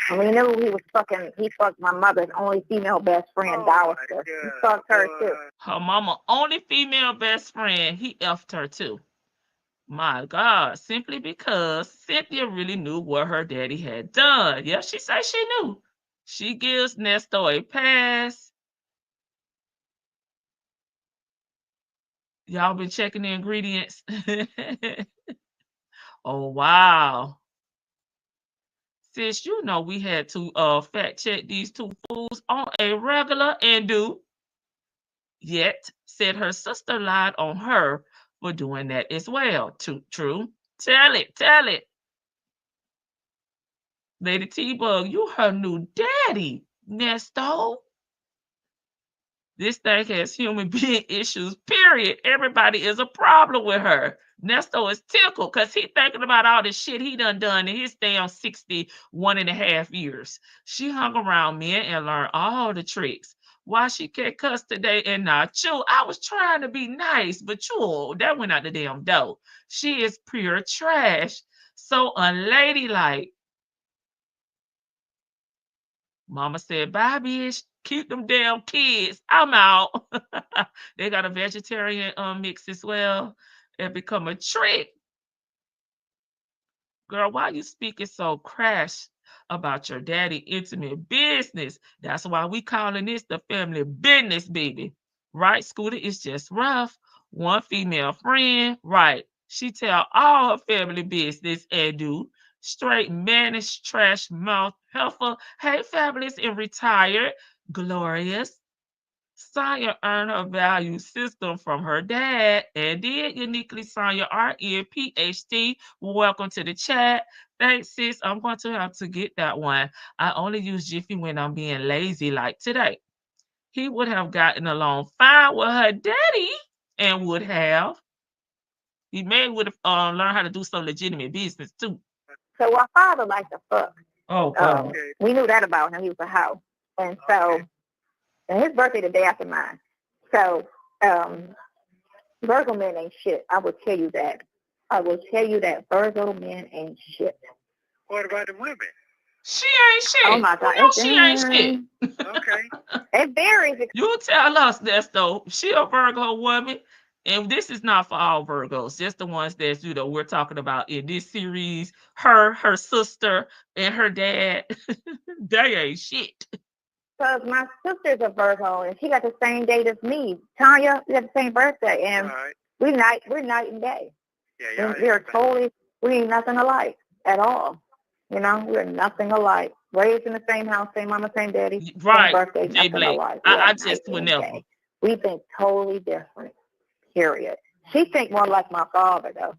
And we knew he was fucking. He fucked my mother's only female best friend, Dowager. He fucked her too. Her mama only female best friend. He effed her too. My God, simply because Cynthia really knew what her daddy had done. Yeah, she said she knew. She gives Ernesto a pass. Y'all been checking the ingredients? Oh, wow. Sis, you know we had to fact check these two fools on a regular and do. Yet, said her sister lied on her for doing that as well. True. Tell it. Lady T-Bug, you her new daddy, Nesto. This thing has human being issues, period. Everybody is a problem with her. Nesto is tickled because he thinking about all the shit he done in his damn 61.5 years. She hung around men and learned all the tricks. Why she can't cuss today and not you? I was trying to be nice, but you, that went out the damn door. She is pure trash. So unladylike. Mama said, bye, bitch. Keep them damn kids. I'm out. They got a vegetarian mix as well. It become a trick. Girl, why you speaking so crash about your daddy intimate business? That's why we calling this the family business, baby. Right, Scooter? It's just rough. One female friend, right. She tell all her family business and do. Straight managed trash mouth heifer. Hey, families in retired. Glorious. Sonya earned her value system from her dad and did uniquely. Sonya RN PhD. Welcome to the chat. Thanks, sis. I'm going to have to get that one. I only use Jiffy when I'm being lazy like today. He would have gotten along fine with her daddy and would have. He may would have learned how to do some legitimate business too. So our father liked to fuck. Oh, God. We knew that about him. He was a hoe. And so, and his birthday the day after mine. So, Virgo men ain't shit. I will tell you that. Virgo men ain't shit. What about the women? She ain't shit. Oh my God. No, she ain't shit. Okay. It varies. You tell us that though. She a Virgo woman. And this is not for all Virgos, just the ones that, you know, we're talking about in this series. Her sister, and her dad. They ain't shit. Because my sister's a Virgo, and she got the same date as me. Tanya, we got the same birthday, and we're night and day. Yeah, we ain't nothing alike at all. You know, we're nothing alike. Raised in the same house, same mama, same daddy, right. same birthday, nothing alike. I just would never. We think totally different. Period. She think more like my father, though.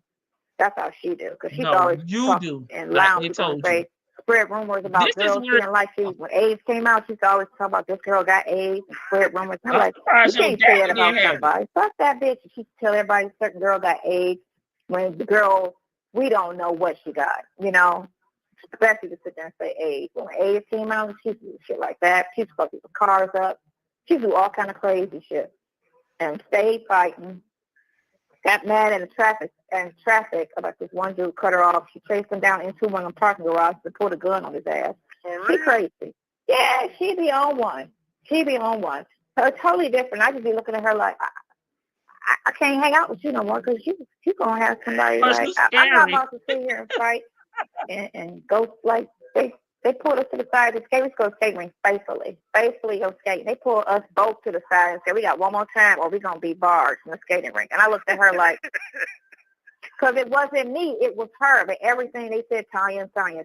That's how she do, because she's always talking and loud. She's gonna say, spread rumors about girls she didn't like. When AIDS came out, she used to always talk about this girl got AIDS and spread rumors. I'm like, you can't say that about somebody. Fuck that bitch. She tell everybody a certain girl got AIDS when the girl, we don't know what she got, you know, especially to sit there and say AIDS. When AIDS came out, she do shit like that. She used to fuck people's cars up. She do all kind of crazy shit and stayed fighting. Got mad in the traffic about this one dude cut her off. She chased him down into one of the parking garages and pulled a gun on his ass. She crazy. Yeah, she be on one. So it's totally different. I just be looking at her like, I can't hang out with you no more because you going to have somebody like, I'm not about to sit here and fight and go like, they pulled us to the side of the skate. We go skating rink faithfully go skating. They pulled us both to the side and said, we got one more time or we're going to be barred from the skating rink. And I looked at her like, because it wasn't me, it was her. But everything they said, Tanya and Sonya.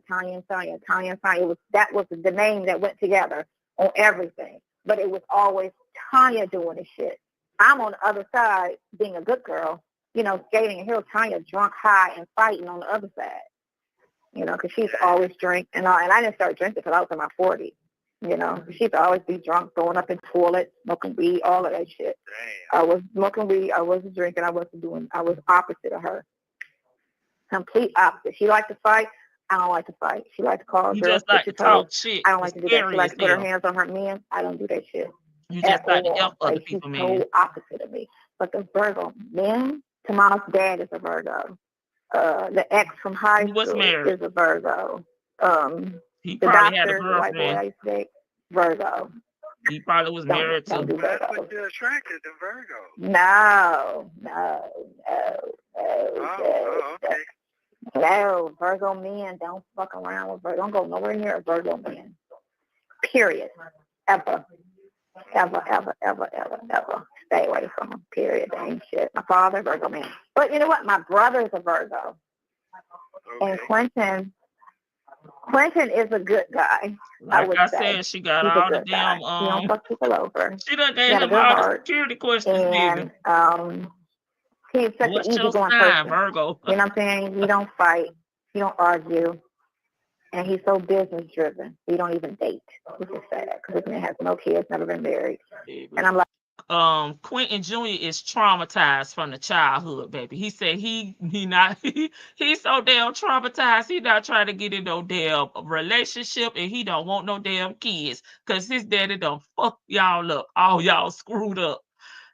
That was the name that went together on everything. But it was always Tanya doing the shit. I'm on the other side being a good girl, you know, skating, and here Tanya drunk, high, and fighting on the other side. You know, because she's always drink and all. And I didn't start drinking until I was in my 40s. You know, she used to always be drunk, throwing up in toilets, smoking weed, all of that shit. Damn. I was smoking weed. I wasn't drinking. I was opposite of her. Complete opposite. She liked to fight. I don't like to fight. She liked to call girls. Just like to talk shit. I don't like to do that. She likes to put her hands on her men. I don't do that shit. You just like to help other people, man. She's so opposite of me. But the Virgo men, Tamara's dad is a Virgo. The ex from high school is a Virgo. He the probably doctor, had a girlfriend. White boy I used to date, Virgo. He probably was married to. But you're attracted to Virgo. No. Okay. No, Virgo men don't fuck around with Virgo. Don't go nowhere near a Virgo man. Period. Ever. stay away from them, period. They ain't shit. My father, Virgo man. But you know what? My brother's a Virgo. Okay. And Quentin is a good guy. Like I said, she got all the damn, he don't fuck people over. She done gave him all the security questions, and he's such an easygoing person. Virgo? You know what I'm saying? He don't fight. He don't argue. And he's so business driven. He don't even date, which is sad because this man has no kids, never been married. Baby. And I'm like, Quentin Jr. is traumatized from the childhood, baby. He said he's so damn traumatized. He not trying to get in no damn relationship, and he don't want no damn kids because his daddy done fuck y'all up. All y'all screwed up.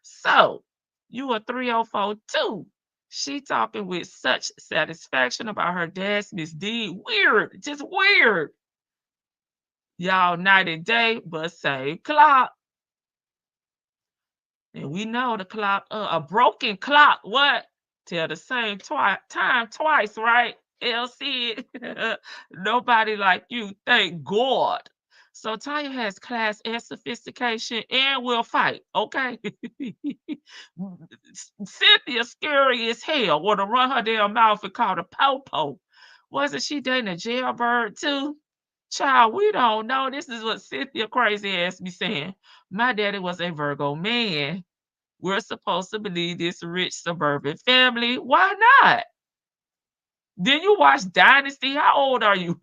So you a 304 too. She talking with such satisfaction about her dad's misdeed. Weird, just weird. Y'all night and day, but same clock. And we know the clock, a broken clock, what? Tell the same time twice, right? LC, nobody like you, thank God. So Tanya has class and sophistication and will fight, okay? Cynthia scary as hell, want to run her damn mouth and call the po-po. Wasn't she dating a jailbird too? Child, we don't know. This is what Cynthia crazy ass be saying. My daddy was a Virgo man. We're supposed to believe this rich suburban family. Why not? Did you watch Dynasty? How old are you?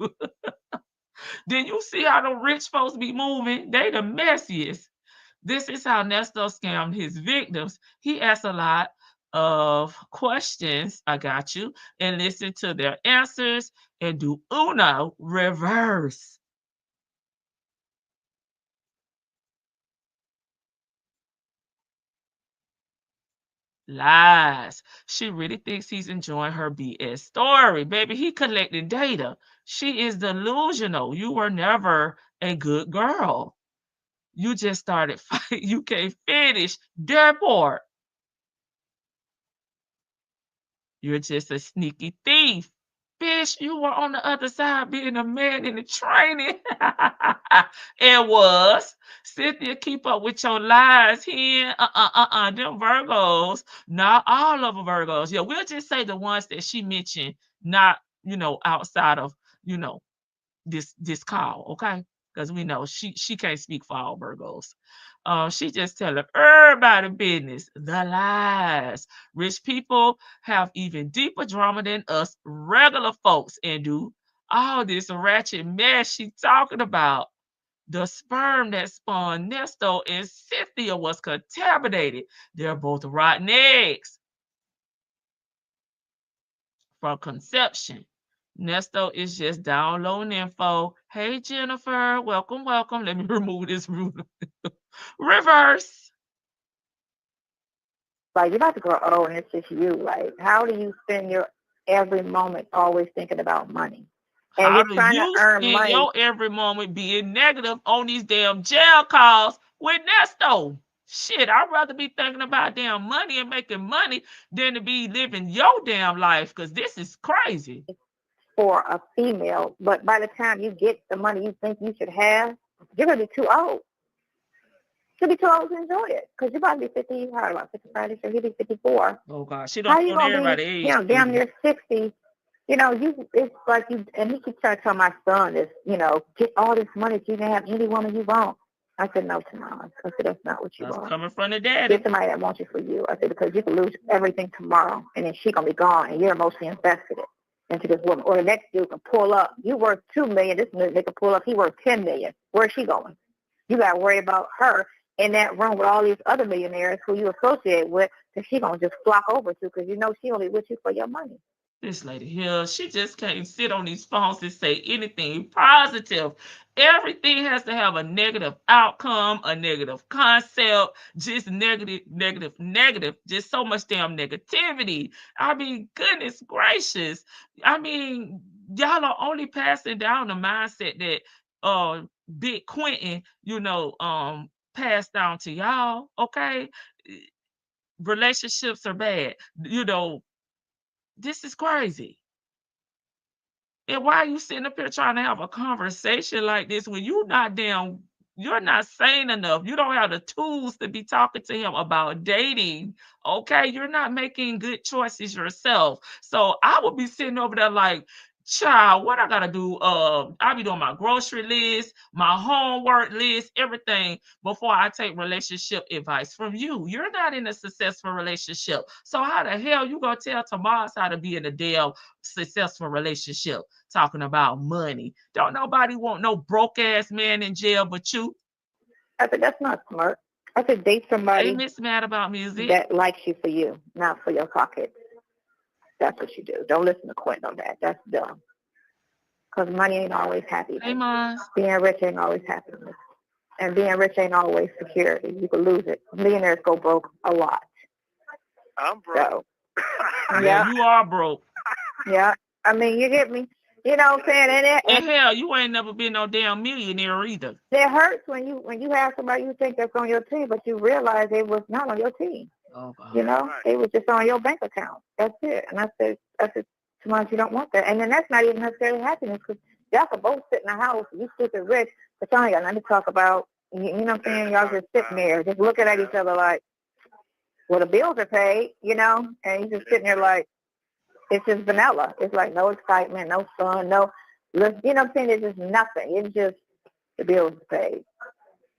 Did you see how the rich folks be moving? They the messiest. This is how Ernesto scammed his victims. He asked a lot of questions, I got you, and listen to their answers and do Uno reverse. Lies. She really thinks he's enjoying her BS story. Baby, he collected data. She is delusional. You were never a good girl. You just started fighting. You can't finish. Therefore, you're just a sneaky thief. Bitch, you were on the other side being a man in the training. It was. Cynthia, keep up with your lies here. Them Virgos. Not all of them Virgos. Yeah, we'll just say the ones that she mentioned, not, outside of, this call, okay? Because we know she can't speak for all Virgos. She just telling everybody business, the lies. Rich people have even deeper drama than us regular folks and do all this ratchet mess she talking about. The sperm that spawned Nesto and Cynthia was contaminated. They're both rotten eggs from conception. Nesto is just downloading info. Hey, Jennifer, welcome. Let me remove this ruler. Reverse. Like, you're about to grow old, and it's just you. Like, how do you spend your every moment always thinking about money? And how you're trying to earn money. Your every moment being negative on these damn jail calls with Nesto. Shit, I'd rather be thinking about damn money and making money than to be living your damn life, because this is crazy. For a female, but by the time you get the money you think you should have, you're going to be too old. She'll be too old to enjoy it, because you're about to be 50, how about 55 this year, he'll be 54. Oh, God. She don't know everybody age. Damn near 60. It's like you, and he keeps trying to tell my son this, get all this money so you can have any woman you want. I said, no, Tamara. I said, that's not what you want. Coming from the daddy. Get somebody that wants you for you. I said, because you can lose everything tomorrow, and then she's going to be gone, and you're emotionally invested into this woman. Or the next dude can pull up. You worth $2 million. This nigga can pull up. He worth $10 million. Where's she going? You got to worry about her in that room with all these other millionaires who you associate with, that she's going to just flock over to, because she only with you for your money. This lady here, she just can't sit on these phones and say anything positive. Everything has to have a negative outcome, a negative concept, just negative, just so much damn negativity. I mean, goodness gracious. I mean, y'all are only passing down the mindset that Big Quentin, passed down to y'all, okay? Relationships are bad, This is crazy. And why are you sitting up here trying to have a conversation like this when you not damn You're not sane enough. You don't have the tools to be talking to him about dating. Okay, you're not making good choices yourself. So I would be sitting over there like, child, what I gotta do? I'll be doing my grocery list, my homework list, everything before I take relationship advice from you. You're not in a successful relationship. So how the hell you gonna tell Tomas how to be in a damn successful relationship? Talking about money. Don't nobody want no broke ass man in jail but you. I said, that's not smart. I said, date somebody Hey, Miss Mad About Music. that likes you for you, not for your pocket. That's what you do. Don't listen to Quentin on that. That's dumb. Because money ain't always happiness. Hey, Mons. Being rich ain't always happiness. And being rich ain't always security. You can lose it. Millionaires go broke a lot. I'm broke. So, Yeah, you are broke. Yeah. I mean, you get me? You know what I'm saying? And hell, you ain't never been no damn millionaire either. It hurts when you have somebody you think that's on your team, but you realize they was not on your team. Oh, God. You know, they was just on your bank account. That's it. And I said, too much, you don't want that. And then that's not even necessarily happiness, because y'all can both sit in the house, you stupid rich, but y'all ain't got nothing to talk about. You know what I'm saying? Y'all just sitting there, just looking at each other like, well, the bills are paid, you know, and you just sitting there like, it's just vanilla. It's like no excitement, no fun, no, you know what I'm saying? It's just nothing. It's just the bills are paid,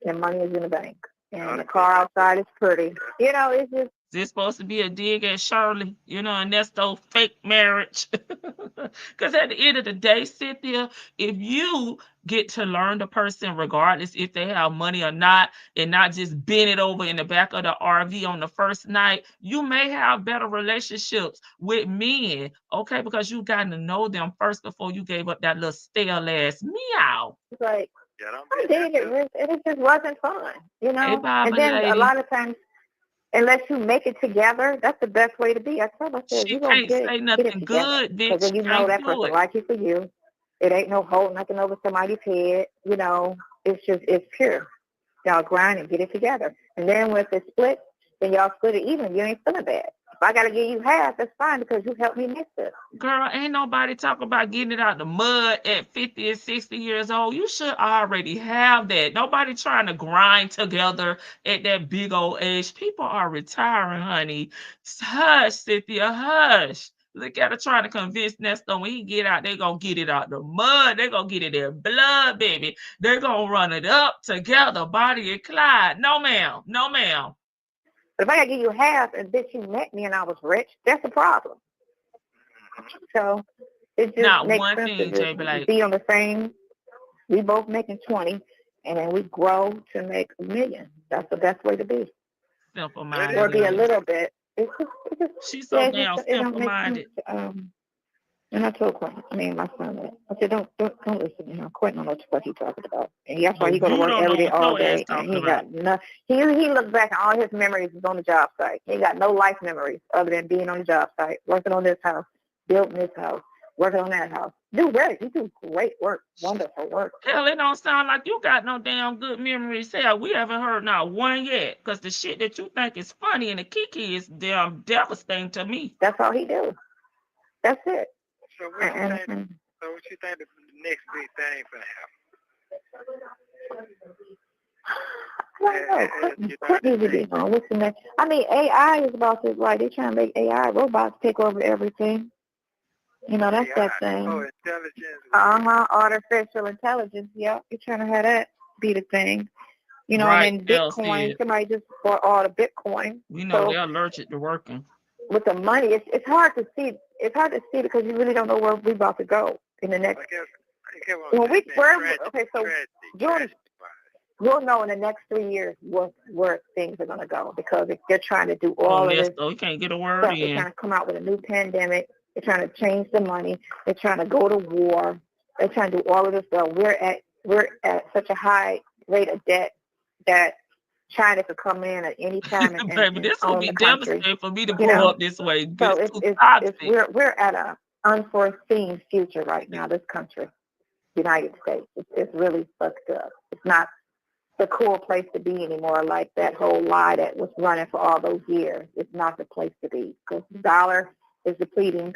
and money is in the bank, and the car outside is pretty. You know, it's just. Is this supposed to be a dig at Shirley? You know, Ernesto fake marriage. Because at the end of the day, Cynthia, if you get to learn the person regardless if they have money or not, and not just bend it over in the back of the RV on the first night, you may have better relationships with men, okay? Because you got to know them first before you gave up that little stale ass meow. It's like, I did it, and it just wasn't fun, you know? Hey, Baba, and then lady. A lot of times, unless you make it together, that's the best way to be. I said, she can't say nothing good, bitch. Because then you know that person likes you for you. It ain't no holding nothing over somebody's head. You know, it's pure. Y'all grind and get it together. And then when it's split, then y'all split it even. You ain't feeling bad. If I got to give you half, that's fine, because you helped me mix it. Girl, ain't nobody talking about getting it out the mud at 50 and 60 years old. You should already have that. Nobody trying to grind together at that big old age. People are retiring, honey. Hush, Cynthia, hush. Look at her trying to convince Nesto when he get out, they going to get it out the mud. They going to get it in blood, baby. They're going to run it up together, Bonnie and Clyde. No, ma'am. No, ma'am. But if I got to give you half and bitch, you met me and I was rich, that's a problem. So it just not makes one sense thing, to Jay, like, be on the same. We both making 20, and then we grow to make $1 million. That's the best way to be. Simple minded. Or be a little bit. It's just she's so damn simple minded. And I told Quentin, my son that. I said, don't listen to him. Quentin don't know what he's talking about. And that's why he go to work every day, all day. And he got nothing. He looks back and all his memories is on the job site. He got no life memories other than being on the job site, working on this house, building this house, working on that house. Do great. You do great work. Wonderful work. Hell, it don't sound like you got no damn good memories. Hell, we haven't heard not one yet. Because the shit that you think is funny and the kiki is damn devastating to me. That's all he do. That's it. So what you think the next big thing for him? I don't know. Quentin needs to be on. What's the next? AI is about to, like, they're trying to make AI robots take over everything. You know, that's that thing. Oh, intelligence. Artificial intelligence. Yeah, you're trying to have that be the thing. You know, right, and then Bitcoin. Somebody just bought all the Bitcoin. We know they're allergic to working. With the money, it's hard to see. It's hard to see because you really don't know where we're about to go in the next. Jordan, you'll know in the next 3 years where things are going to go, because they're trying to do all of this. You can't get a word stuff. in. They're trying to come out with a new pandemic. They're trying to change the money. They're trying to go to war. They're trying to do all of this stuff. We're at such a high rate of debt that China could come in at any time and baby, this will be devastating for me to grow up this way. So we're at an unforeseen future right now. This country, United States, it's really fucked up. It's not the cool place to be anymore. Like that whole lie that was running for all those years. It's not the place to be, because the dollar is depleting.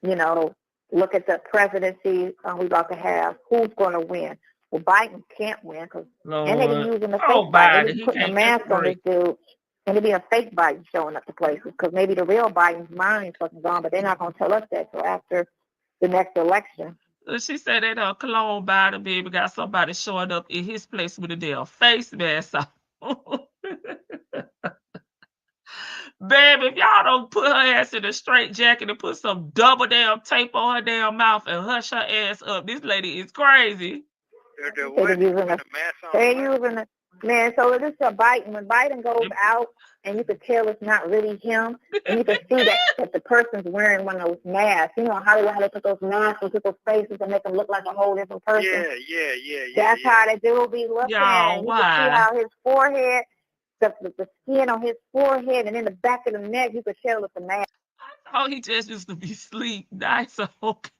You know, look at the presidency we're about to have. Who's going to win? Well, Biden can't win because and they be using the fake Biden. Biden. They be putting a mask on this dude. And it'll be a fake Biden showing up to places because maybe the real Biden's mind fucking gone, but they're not going to tell us that till after the next election. She said that clone Biden baby got somebody showing up in his place with a damn face mask on. Baby, if y'all don't put her ass in a straight jacket and put some double damn tape on her damn mouth and hush her ass up, this lady is crazy. They're using the man. So this is a Biden. When Biden goes out, and you could tell it's not really him, and you can see that the person's wearing one of those masks. You know how they put those masks on people's faces and make them look like a whole different person. Yeah. That's how the dude be looking. Y'all, you can see how his forehead, the skin on his forehead, and in the back of the neck, you could tell it's a mask. Oh, he just used to be asleep. That's okay.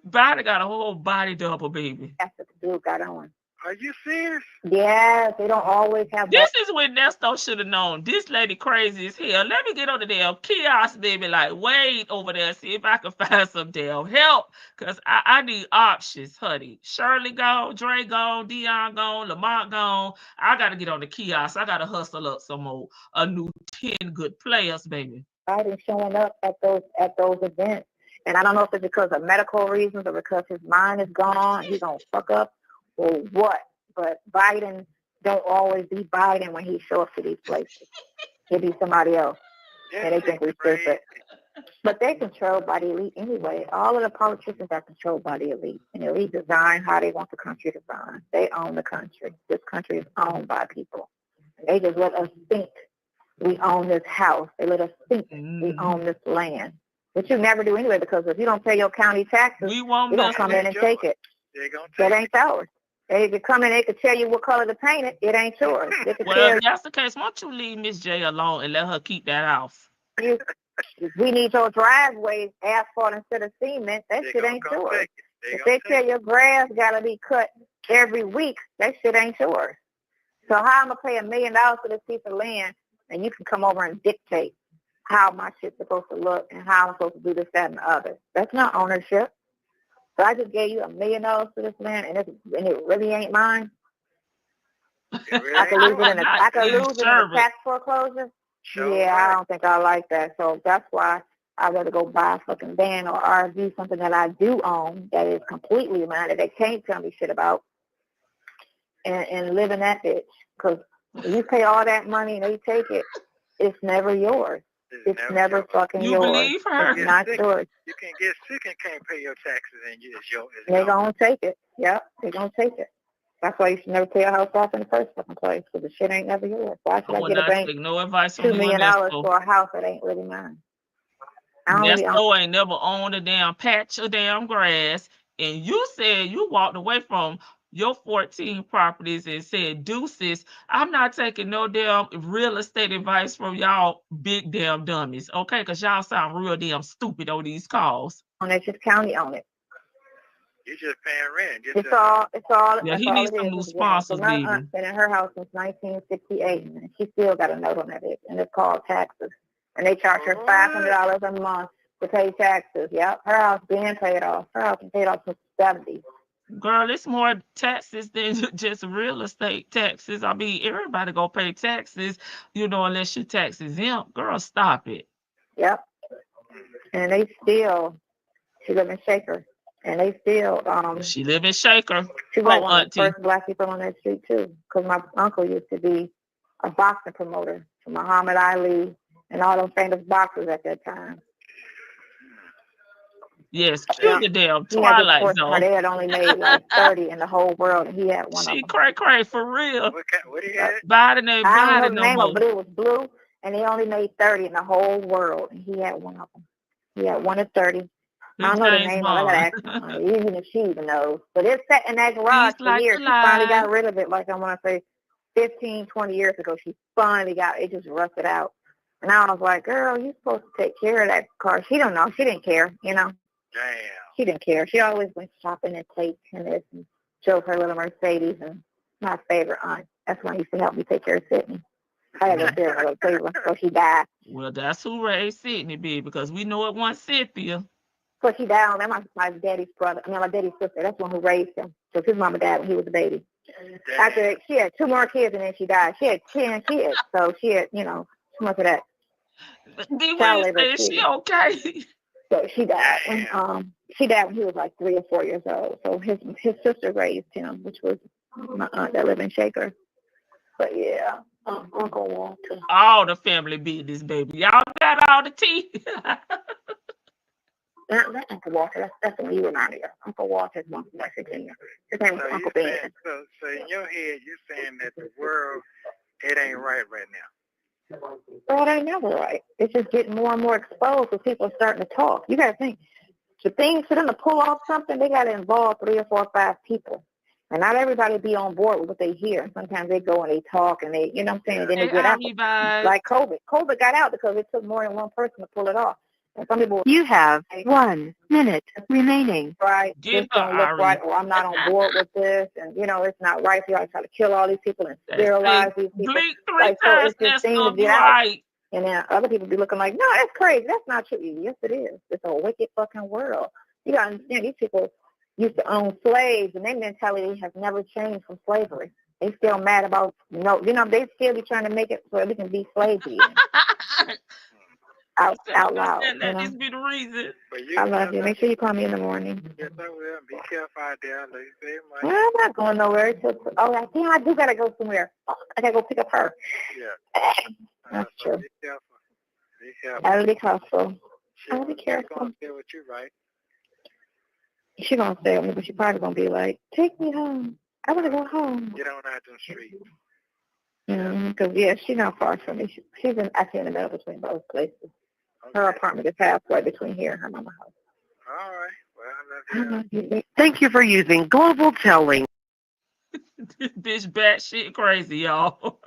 Biden got a whole body double, baby. That's what the dude got on. Are you serious? Yes, they don't always have. This is when Ernesto should have known. This lady crazy as hell. Let me get on the damn kiosk, baby. Like, wait over there, see if I can find some damn help. Because I need options, honey. Shirley gone, Dre gone, Dion gone, Lamont gone. I got to get on the kiosk. I got to hustle up some more, a new 10 good players, baby. Biden showing up at those events. And I don't know if it's because of medical reasons or because his mind is gone, he's going to fuck up or what. But Biden don't always be Biden when he shows up to these places. He'll be somebody else. And they think we're stupid. But they're controlled by the elite anyway. All of the politicians are controlled by the elite. And the elite design how they want the country to run. They own the country. This country is owned by people. They just let us think we own this house. They let us think we own this land. Which you never do anyway, because if you don't pay your county taxes, you don't come in and take it. That ain't yours. They could come in, they could tell you what color to paint it. It ain't yours. Well, if that's the case, why don't you leave Miss J alone and let her keep that house? We need your driveway asphalt instead of cement. That shit ain't yours. If they tell your grass got to be cut every week, that shit ain't yours. So how I'm going to pay $1 million for this piece of land and you can come over and dictate how my shit's supposed to look and how I'm supposed to do this, that, and the other. That's not ownership. So I just gave you $1 million for this land, and it really ain't mine. I could lose it in a tax foreclosure. Sure. Yeah, I don't think I like that. So that's why I'd rather go buy a fucking van or RV, something that I do own that is completely mine that they can't tell me shit about, and live in that bitch. Because you pay all that money and they take it, it's never yours. It's never fucking yours. You believe her? It's not yours. You can get sick and can't pay your taxes, and it's yours. They're going to take it. Yep, they're going to take it. That's why you should never pay a house off in the first fucking place, because the shit ain't never yours. Why should I get a bank $2 million for a house that ain't really mine? Ernesto ain't never owned a damn patch of damn grass, and you said you walked away from your 14 properties and said, deuces, I'm not taking no damn real estate advice from y'all big damn dummies, okay? Because y'all sound real damn stupid on these calls. Natchez County own it. You just paying rent. It's all. Yeah, he needs some new sponsors, baby. My aunt's been in her house since 1968, and she still got a note on that bitch, and it's called taxes. And they charge her $500 a month to pay taxes. Yep, her house being paid off. Her house been paid off since the 70s. Girl, it's more taxes than just real estate taxes. I mean, everybody gonna pay taxes, unless you're tax exempt. Girl, stop it. Yep. And they still, she live in Shaker, and they still, she live in Shaker. She was one of the first black people on that street too, because my uncle used to be a boxing promoter for Muhammad Ali and all those famous boxers at that time. Yes, kill the damn Twilight Zone. They had only made like 30 in the whole world, and he had one of them. Cray for real. What he had? Biden ain't I don't know the no name more. of it, but it was blue, and they only made 30 in the whole world, and he had one of them. He had one of 30. I don't know the name of it. I gotta ask her. Even if she even knows. But it's sat in that garage for years. She finally got rid of it, like I want to say 15, 20 years ago. She finally got it. Just rusted out. And I was like, girl, you're supposed to take care of that car. She don't know. She didn't care, Damn. She didn't care. She always went shopping and take tennis and drove her little Mercedes. And my favorite aunt, that's when I used to help me take care of Sydney. I had a little Cleveland, so she died. Well, that's who raised Sydney, baby, because we know it wasn't Cynthia. But she died on my daddy's brother. I mean, my daddy's sister. That's the one who raised him. So his mama died when he was a baby. After she had 2 more kids and then she died. She had 10 kids. So she had, too much of that. Is she okay? So she died when he was like 3 or 4 years old. So his sister raised him, which was my aunt that lived in Shaker. But yeah, Uncle Walter. All the family business, baby. Y'all got all the tea. Not Uncle Walter. That's the one you were around here. Uncle Walter's one from West Virginia. His name was Uncle Ben. So in your head, you're saying that the world, it ain't right now. Well, it ain't never right. It's just getting more and more exposed because people are starting to talk. You got to think, the things for them to pull off something, they got to involve 3 or 4 or 5 people. And not everybody be on board with what they hear. Sometimes they go and they talk and they, what I'm saying, then they get out. Like COVID. COVID got out because it took more than one person to pull it off. And some people, you have 1 minute remaining. Right. This don't look right, or I'm not on board with this, and it's not right for y'all to try to kill all these people and sterilize these people. Blink 3 times, so it's just to get right. Out. And then other people be looking like, no, that's crazy. That's not true. Yes, it is. It's a wicked fucking world. You gotta understand, these people used to own slaves, and their mentality has never changed from slavery. They still mad about they still be trying to make it so we can be slaves again. out loud. That just be the reason. I love you. Make sure you call me in the morning. Yes, I will. Be careful out there. Well, I'm not going nowhere. I do gotta go somewhere. I gotta go pick up her. Yeah. That's true. Be careful. Be careful. I'll be careful. I'll be careful. She's gonna stay with you, right? She's gonna stay with me, but she's probably gonna be like, "Take me home. I want to go home." Get on out them streets. Because she's not far from me. She's actually in the middle between both places. Her apartment is halfway between here and her mama's house. All right. Well, I love you. Thank you for using Global Telling. This bitch batshit crazy, y'all.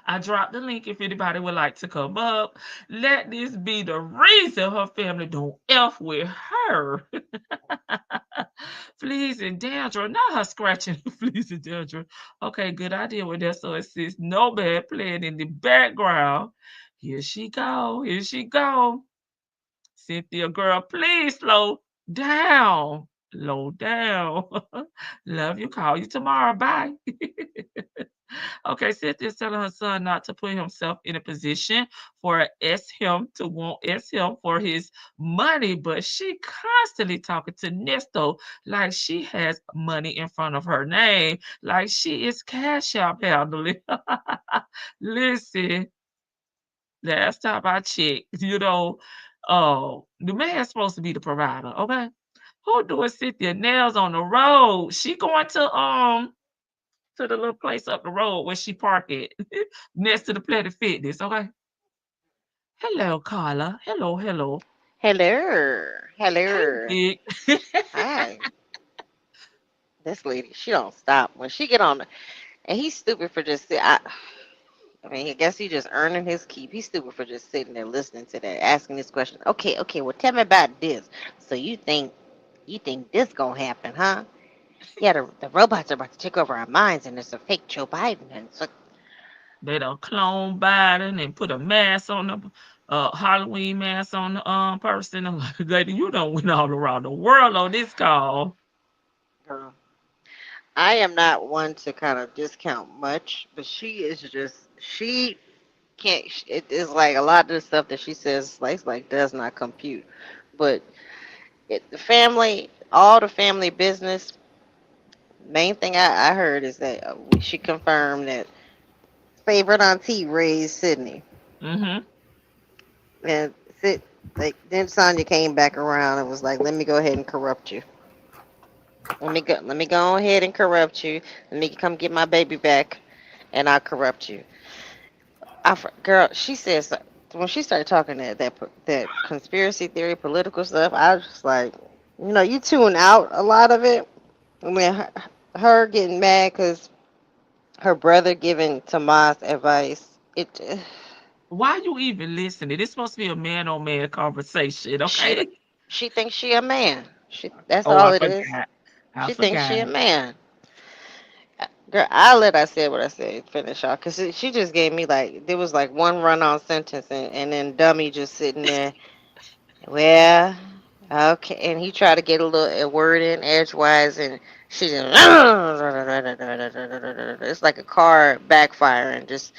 I dropped the link if anybody would like to come up. Let this be the reason her family don't F with her. Fleas and dandruff, not her scratching fleas and dandruff. Okay, good idea with that. So it says no bad playing in the background. Here she go. Here she go. Cynthia, girl, please slow down. Low down. Love you. Call you tomorrow. Bye. Okay, Cynthia's telling her son not to put himself in a position for him to want him for his money, but she constantly talking to Ernesto like she has money in front of her name, like she is cash out handling. Listen, last time I checked, the man's supposed to be the provider, okay? Who doing Cynthia nails on the road? She going to the little place up the road where she parked it next to the Planet Fitness, okay? Hello, Carla. Hello. Hello. Hey, Hi. This lady, she don't stop. When she get on, and he's stupid for just I mean, I guess he just earning his keep. He's stupid for just sitting there listening to that, asking this question. Okay, well, tell me about this. So you think this gonna happen, huh? Yeah, the robots are about to take over our minds, and it's a fake Joe Biden. And so they done clone Biden and put a mask on the Halloween mask on the person. I'm like, lady, you done went all around the world on this call. Girl, I am not one to kind of discount much, but she can't. It is like a lot of the stuff that she says, like does not compute. But all the family business. Main thing I heard is that she confirmed that favorite auntie raised Sydney. Mm-hmm. And then Sonya came back around and was like, "Let me go ahead and corrupt you. Let me go ahead and corrupt you. Let me come get my baby back, and I'll corrupt you." Girl, she says when she started talking that conspiracy theory, political stuff, I was just like, you tune out a lot of it. I mean, her getting mad because her brother giving Tomas advice. Why you even listening? It's supposed to be a man-on-man conversation, okay? She thinks she a man. That's all it is. She thinks she a man. Girl, I'll let I said what I said finish off because she just gave me there was one run-on sentence and then dummy just sitting there. Well, Okay, and he tried to get a word in edgewise, and she just it's like a car backfiring, just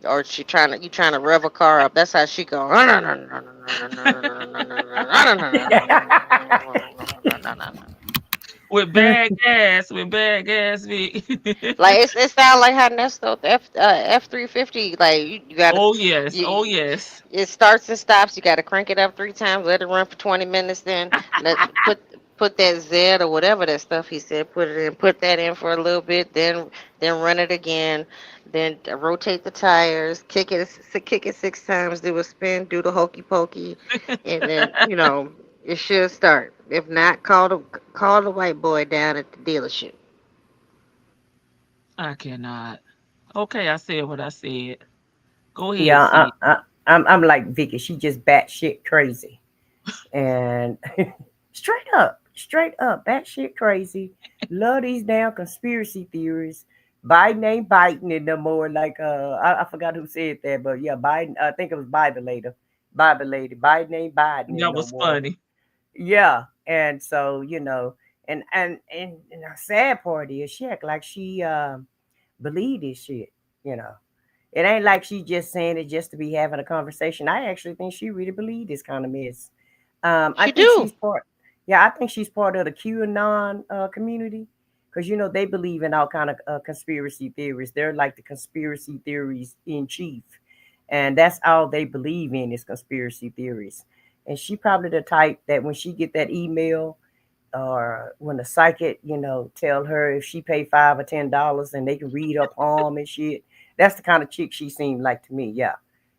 or you trying to rev a car up. That's how she go. With bad gas, Vic. Like it sounds like how Ernesto F-350. Like you gotta Oh yes, oh you, yes. it starts and stops. You gotta crank it up 3 times. Let it run for 20 minutes. Then let put that Z or whatever that stuff he said. Put it in. Put that in for a little bit. Then run it again. Then rotate the tires. Kick it 6 times. Do a spin. Do the hokey pokey, and then it should start. If not, call the white boy down at the dealership. I cannot. Okay, I said what I said. Go ahead, Yeah, see. I'm like Vicky. She just batshit crazy, and straight up, batshit crazy. Love these damn conspiracy theories. Biden ain't biting it no more. Like I forgot who said that, but yeah, Biden. I think it was Bible later. Bible lady. Biden ain't biting it That no was more. funny. Yeah, and so and the sad part is she act like she believe this shit. You know. It ain't like she just saying it just to be having a conversation. I actually think she really believe this kind of mess. I She think do. she's part. Yeah, I think she's part of the QAnon community because they believe in all kind of conspiracy theories. They're like the conspiracy theories in chief, and that's all they believe in is conspiracy theories. And she probably the type that when she get that email or when the psychic, tell her if she pay $5 or $10 and they can read her palm and shit. That's the kind of chick she seemed like to me. Yeah,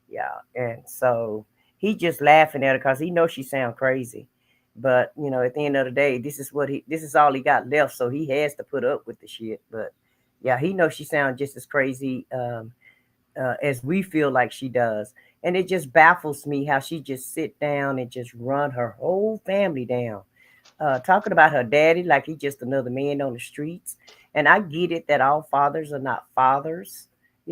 yeah. And so he just laughing at her because he knows she sound crazy. But at the end of the day, this is all he got left. So he has to put up with the shit. But yeah, he knows she sounds just as crazy as we feel like she does. And it just baffles me how she just sit down and just run her whole family down talking about her daddy like he's just another man on the streets. And I get it that all fathers are not fathers.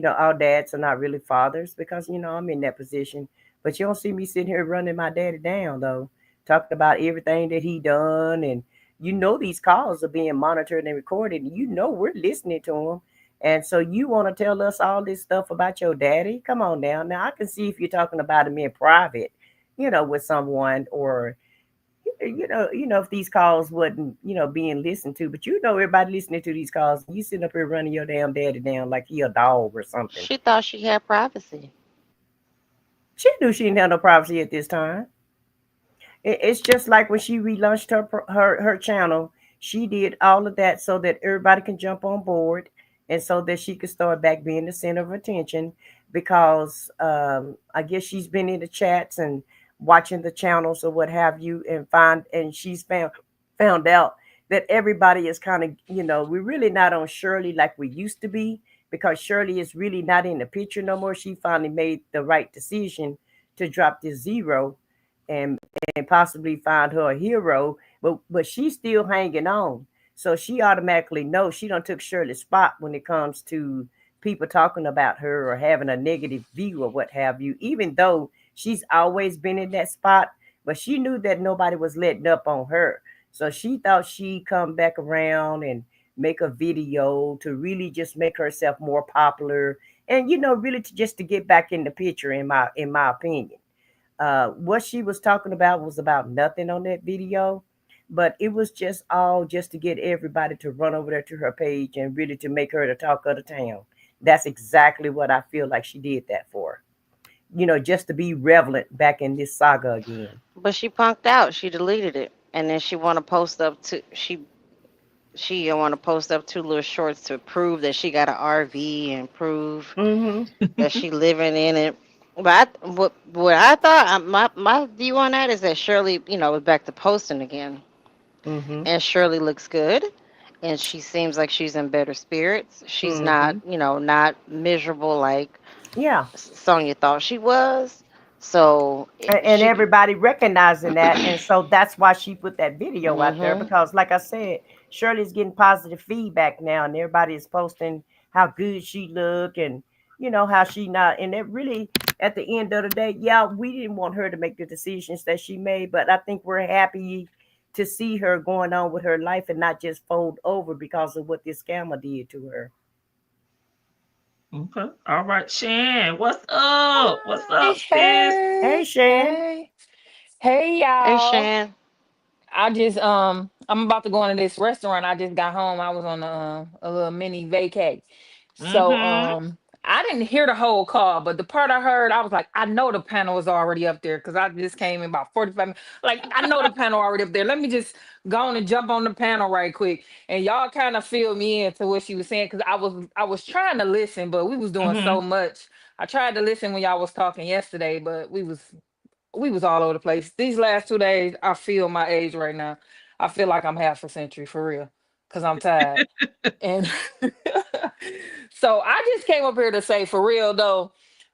All dads are not really fathers because, I'm in that position. But you don't see me sitting here running my daddy down, though, talking about everything that he done. And, these calls are being monitored and recorded. And we're listening to them. And so you want to tell us all this stuff about your daddy? Come on now. Now, I can see if you're talking about him in private, with someone or if these calls wasn't, being listened to, but everybody listening to these calls, you sitting up here running your damn daddy down like he a dog or something. She thought she had privacy. She knew she didn't have no privacy at this time. It's just like when she relaunched her channel, she did all of that so that everybody can jump on board and so that she could start back being the center of attention because I guess she's been in the chats and watching the channels or what have you and she's found out that everybody is kind of, we're really not on Shirley like we used to be because Shirley is really not in the picture no more. She finally made the right decision to drop this zero and possibly find her a hero, but she's still hanging on. So she automatically knows she done took Shirley's spot when it comes to people talking about her or having a negative view or what have you, even though she's always been in that spot, but she knew that nobody was letting up on her. So she thought she'd come back around and make a video to really just make herself more popular and, really just to get back in the picture in my opinion. What she was talking about was about nothing on that video, but it was just all just to get everybody to run over there to her page and really to make her the talk of the town. That's exactly what I feel like she did that for. Just to be relevant back in this saga again. But she punked out. She deleted it, and then she want to post up to she want to post up 2 little shorts to prove that she got an RV and prove that she living in it. But what I thought my view on that is that Shirley, was back to posting again, and Shirley looks good, and she seems like she's in better spirits. She's not, not miserable like Sonya thought she was. So and everybody recognizing that, and so that's why she put that video out there because, like I said, Shirley's getting positive feedback now, and everybody is posting how good she look and you know, how she not, and it really, at the end of the day, yeah, we didn't want her to make the decisions that she made, but I think we're happy to see her going on with her life and not just fold over because of what this scammer did to her. Okay. All right, Shan, what's up? What's Hey, up, sis? Hey, hey, Shan. hey, hey, Hey, y'all. Shan. I just I'm about to go into this restaurant. I just got home. I was on a little mini vacay. So Mm-hmm. I didn't hear the whole call, but the part I heard, I was like, I know the panel was already up there because I just came in about 45 minutes. Like, I know the panel already up there. Let me just go on and jump on the panel right quick. And y'all kind of filled me into what she was saying because I was trying to listen, but we was doing Mm-hmm. so much. I tried to listen when y'all was talking yesterday, but we was all over the place. These last 2 days, I feel my age right now. I feel like I'm half a century for real, cause I'm tired. And so I just came up here to say, for real though,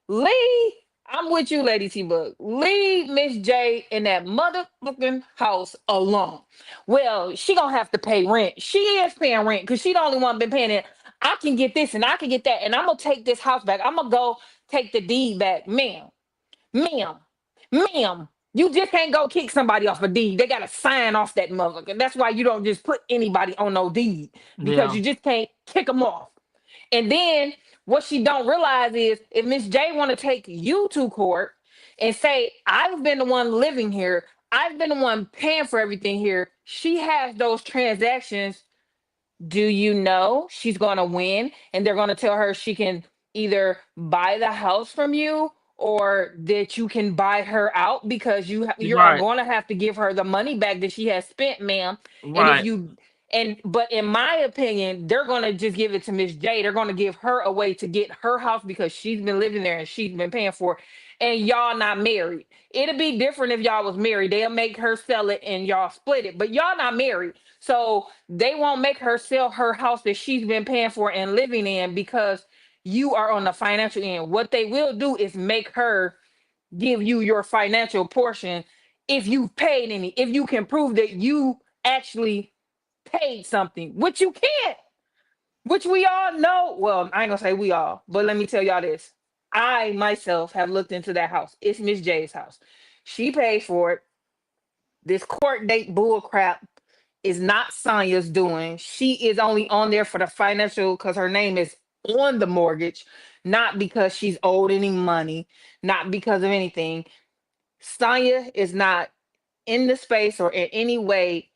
Lee, I'm with you, Lady T Bug. Leave Miss J in that motherfucking house alone. Well, she gonna have to pay rent. She is paying rent because she the only one been paying it. I can get this and I can get that, and I'm gonna take this house back. I'm gonna go take the deed back, ma'am. Ma'am, ma'am, you just can't go kick somebody off a deed. They gotta sign off that motherfucker. That's why you don't just put anybody on no deed because Yeah. you just can't kick them off. And then what she don't realize is if Miss J want to take you to court and say I've been the one living here, I've been the one paying for everything here. She has those transactions. Do you know she's going to win and they're going to tell her she can either buy the house from you or that you can buy her out because you are Right. going to have to give her the money back that she has spent, ma'am. And if Right. you but in my opinion, they're going to just give it to Miss J. They're going to give her a way to get her house because she's been living there and she's been paying for it. And y'all not married. It'd be different if y'all was married. They'll make her sell it and y'all split it. But y'all not married. So they won't make her sell her house that she's been paying for and living in because you are on the financial end. What they will do is make her give you your financial portion if you paid any, if you can prove that you actually paid something, which you can't, which we all know. Well, I ain't gonna say we all, but let me tell y'all this. I myself have looked into that house. It's Miss J's house. She paid for it. This court date bull crap is not Sonya's doing. She is only on there for the financial because her name is on the mortgage, not because she's owed any money, not because of anything. Sonya is not in the space or in any way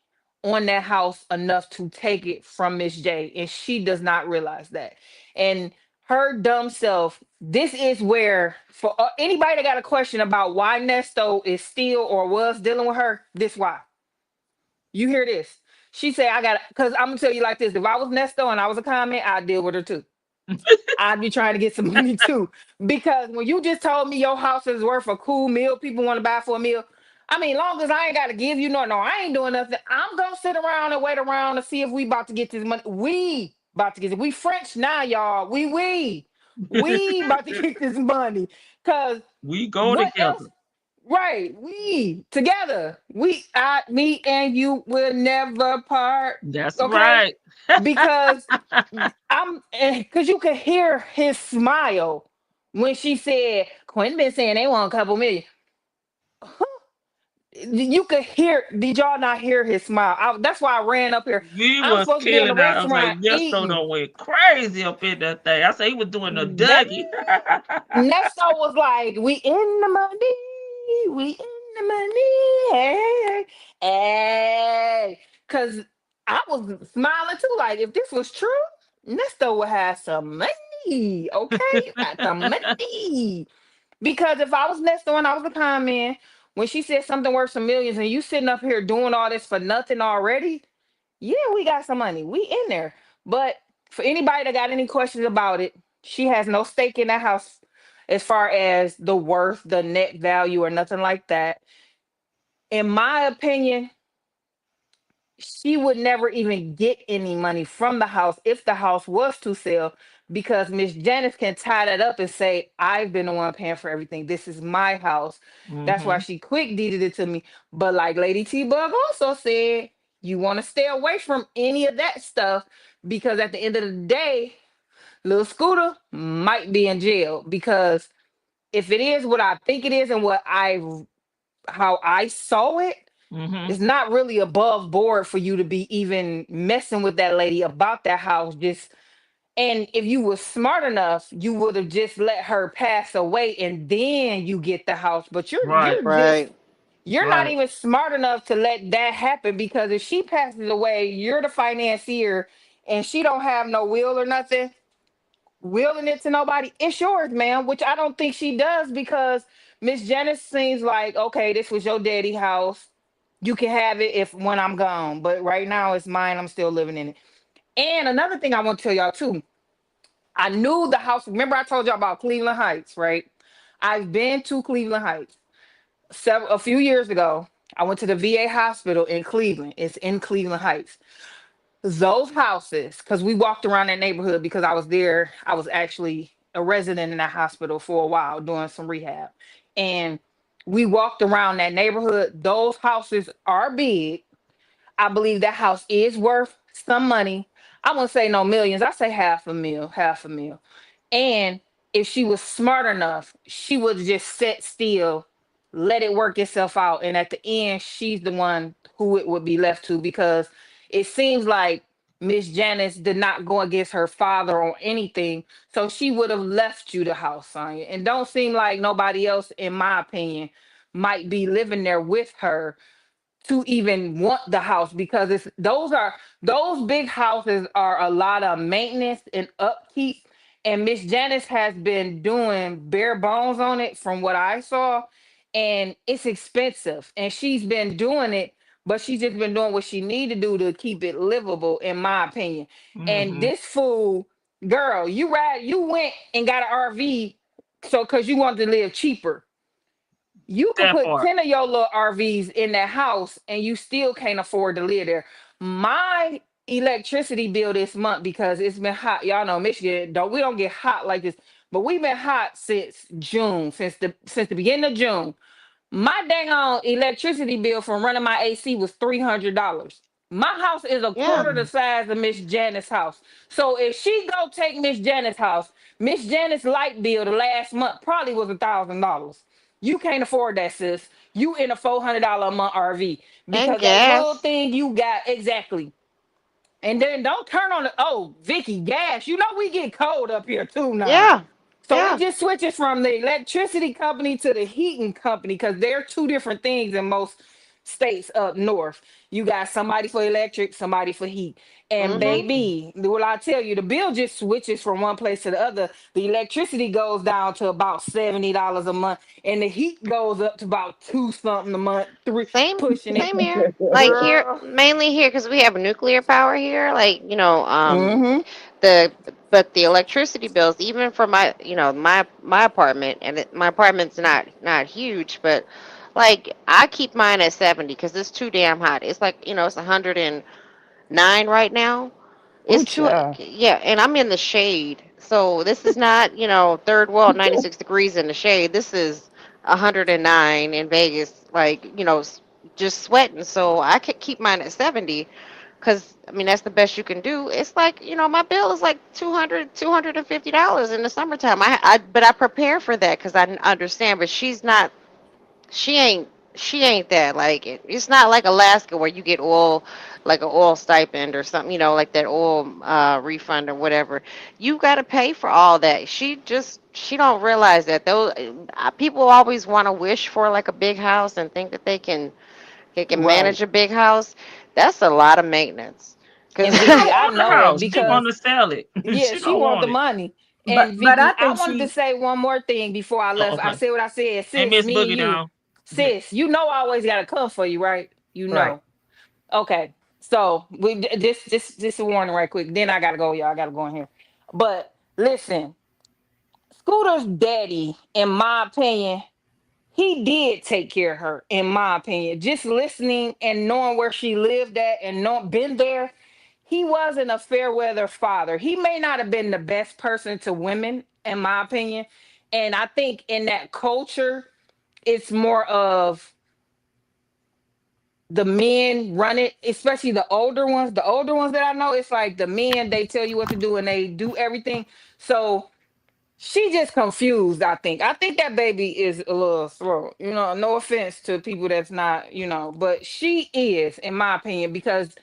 on that house enough to take it from Miss J, and she does not realize that. And her dumb self. This is where for anybody that got a question about why Nesto is still or was dealing with her. This why. You hear this? She said, "I got because I'm gonna tell you like this. If I was Nesto and I was a comment, I'd deal with her too. I'd be trying to get some money too. Because when you just told me your house is worth a cool meal, people want to buy for a meal. I mean, long as I ain't got to give you no, I ain't doing nothing. I'm gonna sit around and wait around to see if we about to get this money. We about to get it. We French now, y'all. We about to get this money. Cause We go what else? together. Right, we together. Me and you will never part. That's Okay, right. because because you could hear his smile when she said Quinn been saying they want a couple million. Huh? You could hear. Did y'all not hear his smile? That's why I ran up here. We I'm was supposed to be in the killing out. I was like, restaurant Nesto eating. done went crazy up in that thing. I said he was doing the That Dougie. Nesto was like, "We in the money, we in the money, hey, hey." Cause I was smiling too. Like if this was true, Nesto would have some money. Okay, got some money. Because if I was Nesto and I was a comment, when she said something worth some millions, and you sitting up here doing all this for nothing already, yeah, we got some money. We in there. But for anybody that got any questions about it, she has no stake in that house as far as the worth, the net value, or nothing like that. In my opinion, she would never even get any money from the house if the house was to sell because Miss Janice can tie that up and say, I've been the one paying for everything. This is my house. That's why Hmm. she quick deeded it to me. But like Lady T Bug also said, you want to stay away from any of that stuff because at the end of the day, Little Scooter might be in jail because if it is what I think it is and how I saw it, Mm-hmm. it's not really above board for you to be even messing with that lady about that house. Just and if you were smart enough, you would have just let her pass away and then you get the house. But Right. Right. you're not Right. even smart enough to let that happen because if she passes away, you're the financier and she don't have no will or nothing, willing it to nobody, it's yours, man. Which I don't think she does because Miss Janice seems like, okay, this was your daddy house. You can have it if when I'm gone, but right now it's mine. I'm still living in it. And another thing I want to tell y'all too, I knew the house. Remember, I told y'all about Cleveland Heights, right? I've been to Cleveland Heights a few years ago. I went to the VA hospital in Cleveland. It's in Cleveland Heights. Those houses, because we walked around that neighborhood because I was there. I was actually a resident in that hospital for a while doing some rehab. And we walked around that neighborhood. Those houses are big. I believe that house is worth some money. I won't say no millions. I say half a mil, half a mil. And if she was smart enough, she would just sit still, let it work itself out. And at the end, she's the one who it would be left to because it seems like Miss Janice did not go against her father or anything. So she would have left you the house, Sonya. And don't seem like nobody else, in my opinion, might be living there with her to even want the house because those big houses are a lot of maintenance and upkeep, and Miss Janice has been doing bare bones on it from what I saw, and it's expensive and she's been doing it, but she's just been doing what she need to do to keep it livable in my opinion. And Mm-hmm. this fool, girl, you went and got an RV so because you wanted to live cheaper. You could That put part. 10 of your little RVs in that house and you still can't afford to live there. My electricity bill this month, because it's been hot. Y'all know Michigan, we don't get hot like this, but we've been hot since June, since the beginning of June. My dang on electricity bill from running my AC was $300. My house is a Yeah. quarter the size of Miss Janice's house. So if she go take Miss Janice's house, Miss Janice's light bill the last month probably was $1,000. You can't afford that, sis. You in a $400 a month RV And because that little gas. thing you got exactly. And then don't turn on the Vicky gas. You know we get cold up here too now. Yeah. So it Yeah. just switches from the electricity company to the heating company because they're two different things in most states up north. You got somebody for electric, somebody for heat. And Mhm. baby, what I tell you, the bill just switches from one place to the other. The electricity goes down to about $70 a month, and the heat goes up to about two something a month, three Same. pushing it. Same here. Like here, Girl. mainly here, because we have nuclear power here. Like Mm-hmm. the but the electricity bills, even for my my apartment, and my apartment's not huge, but like I keep mine at 70 because it's too damn hot. It's like it's 109 right now. Ooh, It's too, child. yeah, and I'm in the shade. So this is not, third world, 96 degrees in the shade. This is 109 in Vegas, like, just sweating. So I could keep mine at 70 because, I mean, that's the best you can do. It's like, my bill is like $250 in the summertime. But I prepare for that because I understand, but she ain't she ain't that like it's not like Alaska where you get oil like an oil stipend or something, like that oil refund or whatever. You got to pay for all that. She don't realize that those people always want to wish for like a big house and think that they can Right. manage a big house. That's a lot of maintenance. Cause And She don't Vicky, I want the know it house. She because want to sell it. yeah, She she don't want the want it. money. But And but I Vicky, I think wanted to she say one more thing before I Oh, left. I okay. said what I said, And sis, Miss me and Boogie you. down. Yeah. Sis, you know I always gotta come for you, right? You right. know. Okay. So we this a warning right quick. Then I gotta go, y'all. I gotta go in here. But listen, Scooter's daddy, in my opinion, he did take care of her, in my opinion. Just listening and knowing where she lived at and not been there, he wasn't a fair weather father. He may not have been the best person to women, in my opinion. And I think in that culture, it's more of the men run it, especially the older ones. The older ones that I know, it's like the men, they tell you what to do and they do everything. So she just confused, I think. I think that baby is a little slow. You know, no offense to people that's not, you know, but she is, in my opinion, because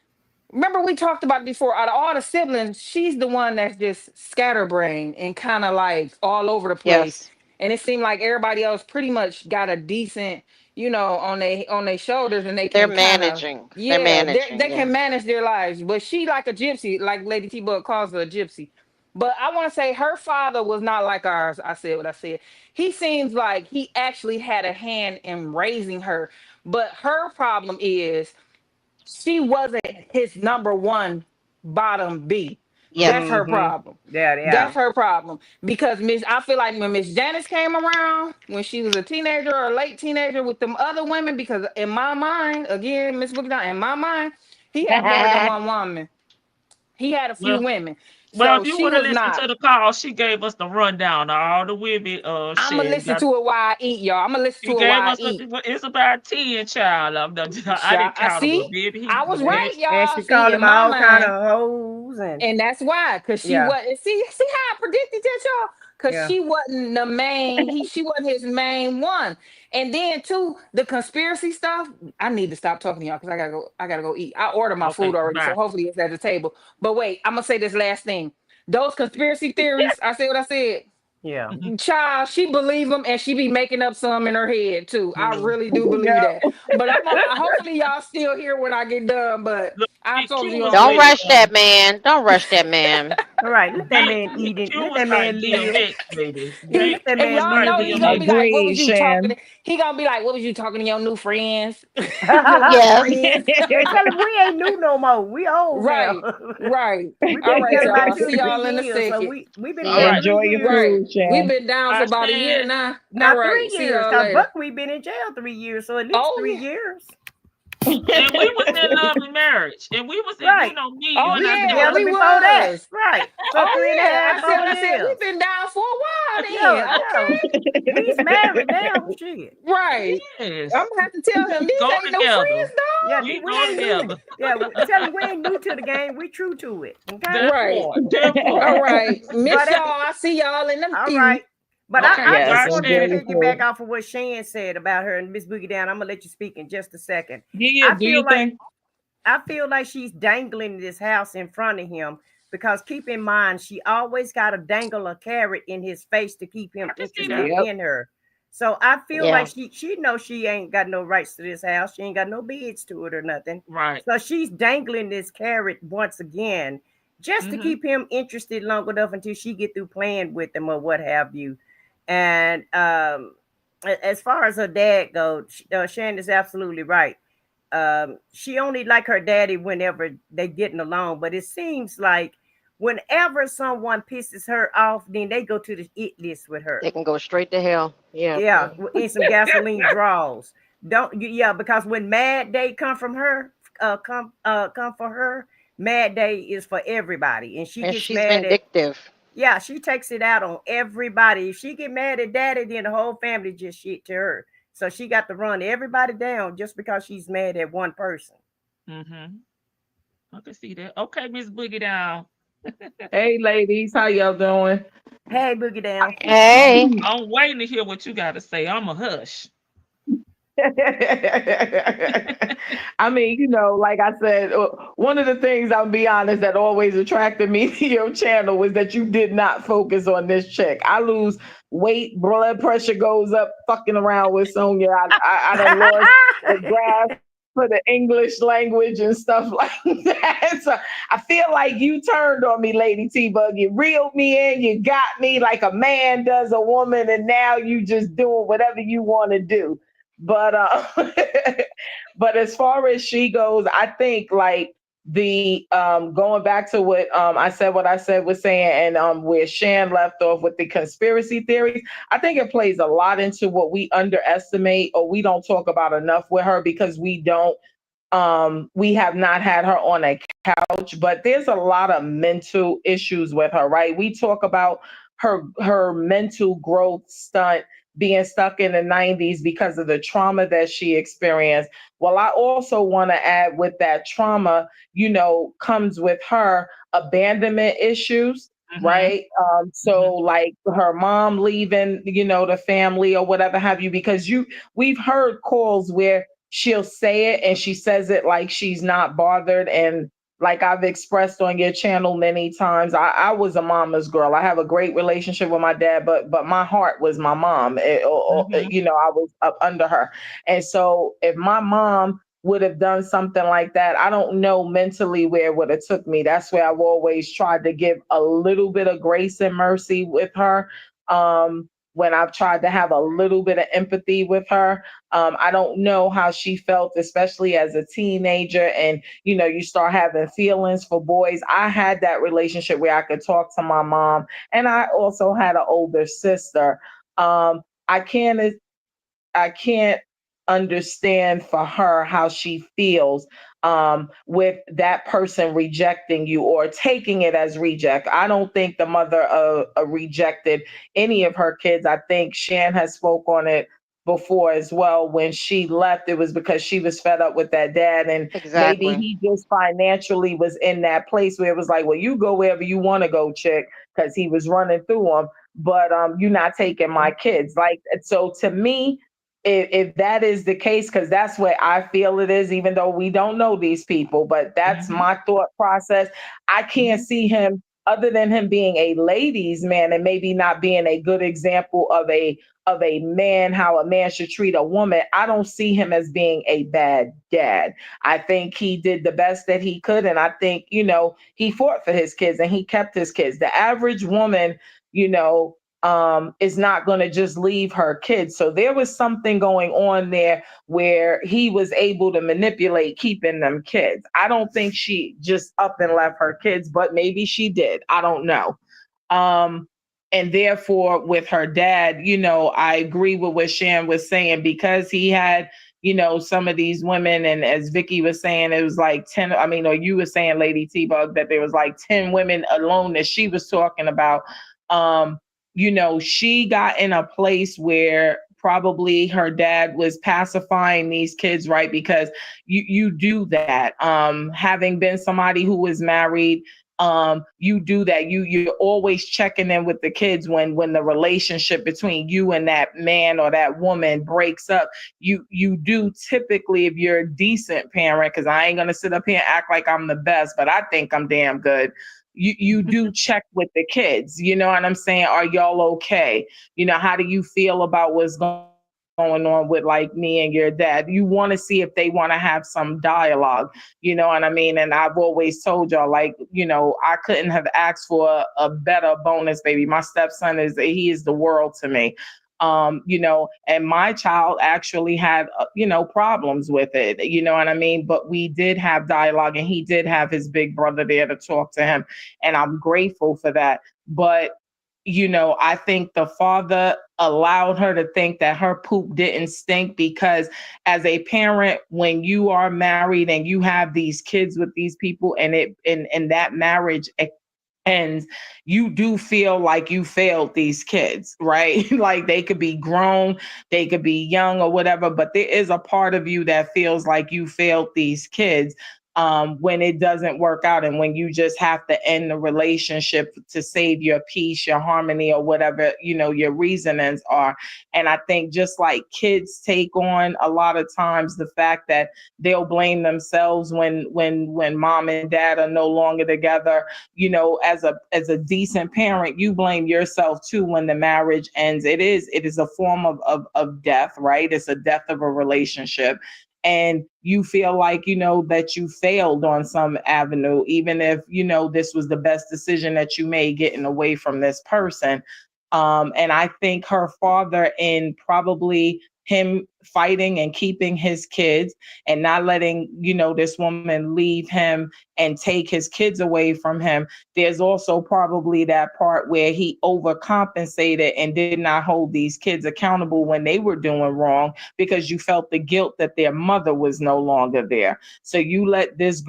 remember we talked about it before. Out of all the siblings, she's the one that's just scatterbrained and kind of like all over the place. Yes. And it seemed like everybody else pretty much got a decent, you know, on their shoulders, and they They're can kind of, managing. They're yeah, they managing. can Yes. manage their lives. But she like a gypsy, like Lady T Bug calls her a gypsy. But I want to say her father was not like ours. I said what I said. He seems like he actually had a hand in raising her. But her problem is she wasn't his number one bottom B. Yep. That's her problem. Yeah. That's her problem. Because I feel like when Miss Janice came around, when she was a teenager or a late teenager with them other women, because in my mind, again, Miss Boogie Down, in my mind, he had more than one woman. He had a few women. Well, So if you she would have was listened to not. the call, she gave us the rundown of all the women. I'm gonna Shit, listen to it while I eat, y'all. I'm gonna listen she to it gave while I us eat. it's about 10, child. I didn't I count them, see. but baby, I was And, right, and y'all. she See, called in him my all kind mind. of hoes And that's why, because she yeah. wasn't. See how I predicted that, y'all? Because Yeah. she wasn't the main. She wasn't his main one. And then too, the conspiracy stuff. I need to stop talking to y'all because I gotta go. I gotta go eat. I ordered my okay, food already, so bye. hopefully it's at the table. But wait, I'm gonna say this last thing. Those conspiracy theories. I said what I said. Yeah. Child, she believe them, and she be making up some in her head too. I really do believe Yeah. that. But hopefully y'all still here when I get done. But Look, I told Q you was all Don't like, this. rush that man. Don't rush that man. All right. Let that man eat it. Q Let was that like man live. DMX, baby. He Let that and man y'all Like know live. he gonna be DMX. like, "What was Agreed, you talking?" Shan. He gonna be like, "What was you talking to your new friends? Your new Yes. friends?" And tell him we ain't new no more. We old now. Right, right. We've All been right, together about y'all. two, See three y'all in a years. So second. we've been See All ya. together right. Enjoy your 3 years. Right. food, We've Shan. been down for I about a year stand. now. All Not right. 3 See years, y'all because later. Buck we been in jail 3 years, so at least Oh 3 years. And we was in love and marriage. And we was in, Right. me, you Oh and We I was knew yeah, her. together we before that. was. Right. So three Oh and a yeah. half, I said four what I said. years. We've been down for a while Yeah, then. yeah. Okay. We's married now. Shit. Right. I'm Yes. gonna have to tell him We these go ain't no together. friends, dog. Yeah, We we go ain't new. together. Yeah, tell him we ain't new to the game. We true to it. Okay. That Right. part. That All part. right. Miss But y'all. I see y'all in them all few. right. But Okay. I Yes, just Bye, wanted to enjoy Shan. your piggyback food. off of what Shan said about her and Miss Boogie Down. I'm gonna let you speak in just a second. Yeah, I do feel your like thing. she's dangling this house in front of him because keep in mind she always got to dangle a carrot in his face to keep him I can see interested that. Yep. in her. So I feel like Yeah. she knows she ain't got no rights to this house. She ain't got no bids to it or nothing. Right. So she's dangling this carrot once again just to Mm-hmm. keep him interested long enough until she get through playing with him or what have you. And as far as her dad goes, Shannon is absolutely right. She only like her daddy whenever they getting along, but it seems like whenever someone pisses her off, then they go to the it list with her. They can go straight to hell. Yeah. Yeah, in some gasoline draws. Yeah, because when Mad Day come from her, come for her, Mad Day is for everybody, and she And gets she's mad at. vindictive. Yeah, she takes it out on everybody. If she get mad at daddy, then the whole family just shit to her. So she got to run everybody down just because she's mad at one person. Mm-hmm. I can see that. Okay, Miss Boogie Down. Hey, ladies, how y'all doing? Hey, Boogie Down. Hey. I'm waiting to hear what you got to say. I'm a hush. I mean, like I said, one of the things, I'll be honest, that always attracted me to your channel was that you did not focus on this chick. I lose weight, blood pressure goes up, fucking around with Sonia. I done lost the grasp for the English language and stuff like that. So I feel like you turned on me, Lady T-Bug. You reeled me in, you got me like a man does a woman, and now you just doing whatever you want to do. But but as far as she goes, I think like the going back to what I said was saying, and where Shan left off with the conspiracy theories, I think it plays a lot into what we underestimate or we don't talk about enough with her because we have not had her on a couch, but there's a lot of mental issues with her, right? We talk about her mental growth stunt being stuck in the 90s because of the trauma that she experienced. Well, I also want to add with that trauma, comes with her abandonment issues. Right. So like her mom leaving, the family or whatever have you, because we've heard calls where she'll say it and she says it like she's not bothered. And like I've expressed on your channel many times, I was a mama's girl. I have a great relationship with my dad, but my heart was my mom. I was up under her. And so if my mom would have done something like that, I don't know mentally where it would have took me. That's where I've always tried to give a little bit of grace and mercy with her. When I've tried to have a little bit of empathy with her. I don't know how she felt, especially as a teenager, and you start having feelings for boys. I had that relationship where I could talk to my mom, and I also had an older sister. I can't understand for her how she feels with that person rejecting you or taking it as reject. I don't think the mother rejected any of her kids. I think Shan has spoke on it before as well. When she left, it was because she was fed up with that dad, and maybe he just financially was in that place where it was like, well, you go wherever you want to go, chick, because he was running through them, but you're not taking my kids. Like, so to me, if that is the case, because that's what I feel it is, even though we don't know these people, but that's my thought process. I can't see him, other than him being a ladies' man and maybe not being a good example of a man, how a man should treat a woman. I don't see him as being a bad dad. I think he did the best that he could, and I think he fought for his kids and he kept his kids. The average woman, is not going to just leave her kids. So there was something going on there where he was able to manipulate keeping them kids. I don't think she just up and left her kids, but maybe she did. I don't know. And therefore, with her dad, I agree with what Shan was saying, because he had, some of these women, and as Vicky was saying, it was like 10, or you were saying, Lady T-Bug, that there was like 10 women alone that she was talking about. She got in a place where probably her dad was pacifying these kids, right? Because you do that. Having been somebody who was married, you do that. You're always checking in with the kids when the relationship between you and that man or that woman breaks up. You do typically, if you're a decent parent, because I ain't gonna sit up here and act like I'm the best, but I think I'm damn good. You do check with the kids, you know what I'm saying? Are y'all okay? How do you feel about what's going on with like me and your dad? You want to see if they want to have some dialogue, you know what I mean? And I've always told y'all, like, I couldn't have asked for a better bonus baby. My stepson he is the world to me. And my child actually had, problems with it, you know what I mean? But we did have dialogue, and he did have his big brother there to talk to him. And I'm grateful for that. But, I think the father allowed her to think that her poop didn't stink, because as a parent, when you are married and you have these kids with these people, and that marriage ends, you do feel like you failed these kids, right? Like they could be grown, they could be young or whatever, but there is a part of you that feels like you failed these kids when it doesn't work out, and when you just have to end the relationship to save your peace, your harmony, or whatever, your reasonings are. And I think just like kids take on a lot of times the fact that they'll blame themselves when mom and dad are no longer together, as a decent parent, you blame yourself too when the marriage ends. It is a form of death, right? It's a death of a relationship. And you feel like, that you failed on some avenue, even if, this was the best decision that you made, getting away from this person. And I think her father, in probably him fighting and keeping his kids and not letting, this woman leave him and take his kids away from him, there's also probably that part where he overcompensated and did not hold these kids accountable when they were doing wrong, because you felt the guilt that their mother was no longer there. So you let this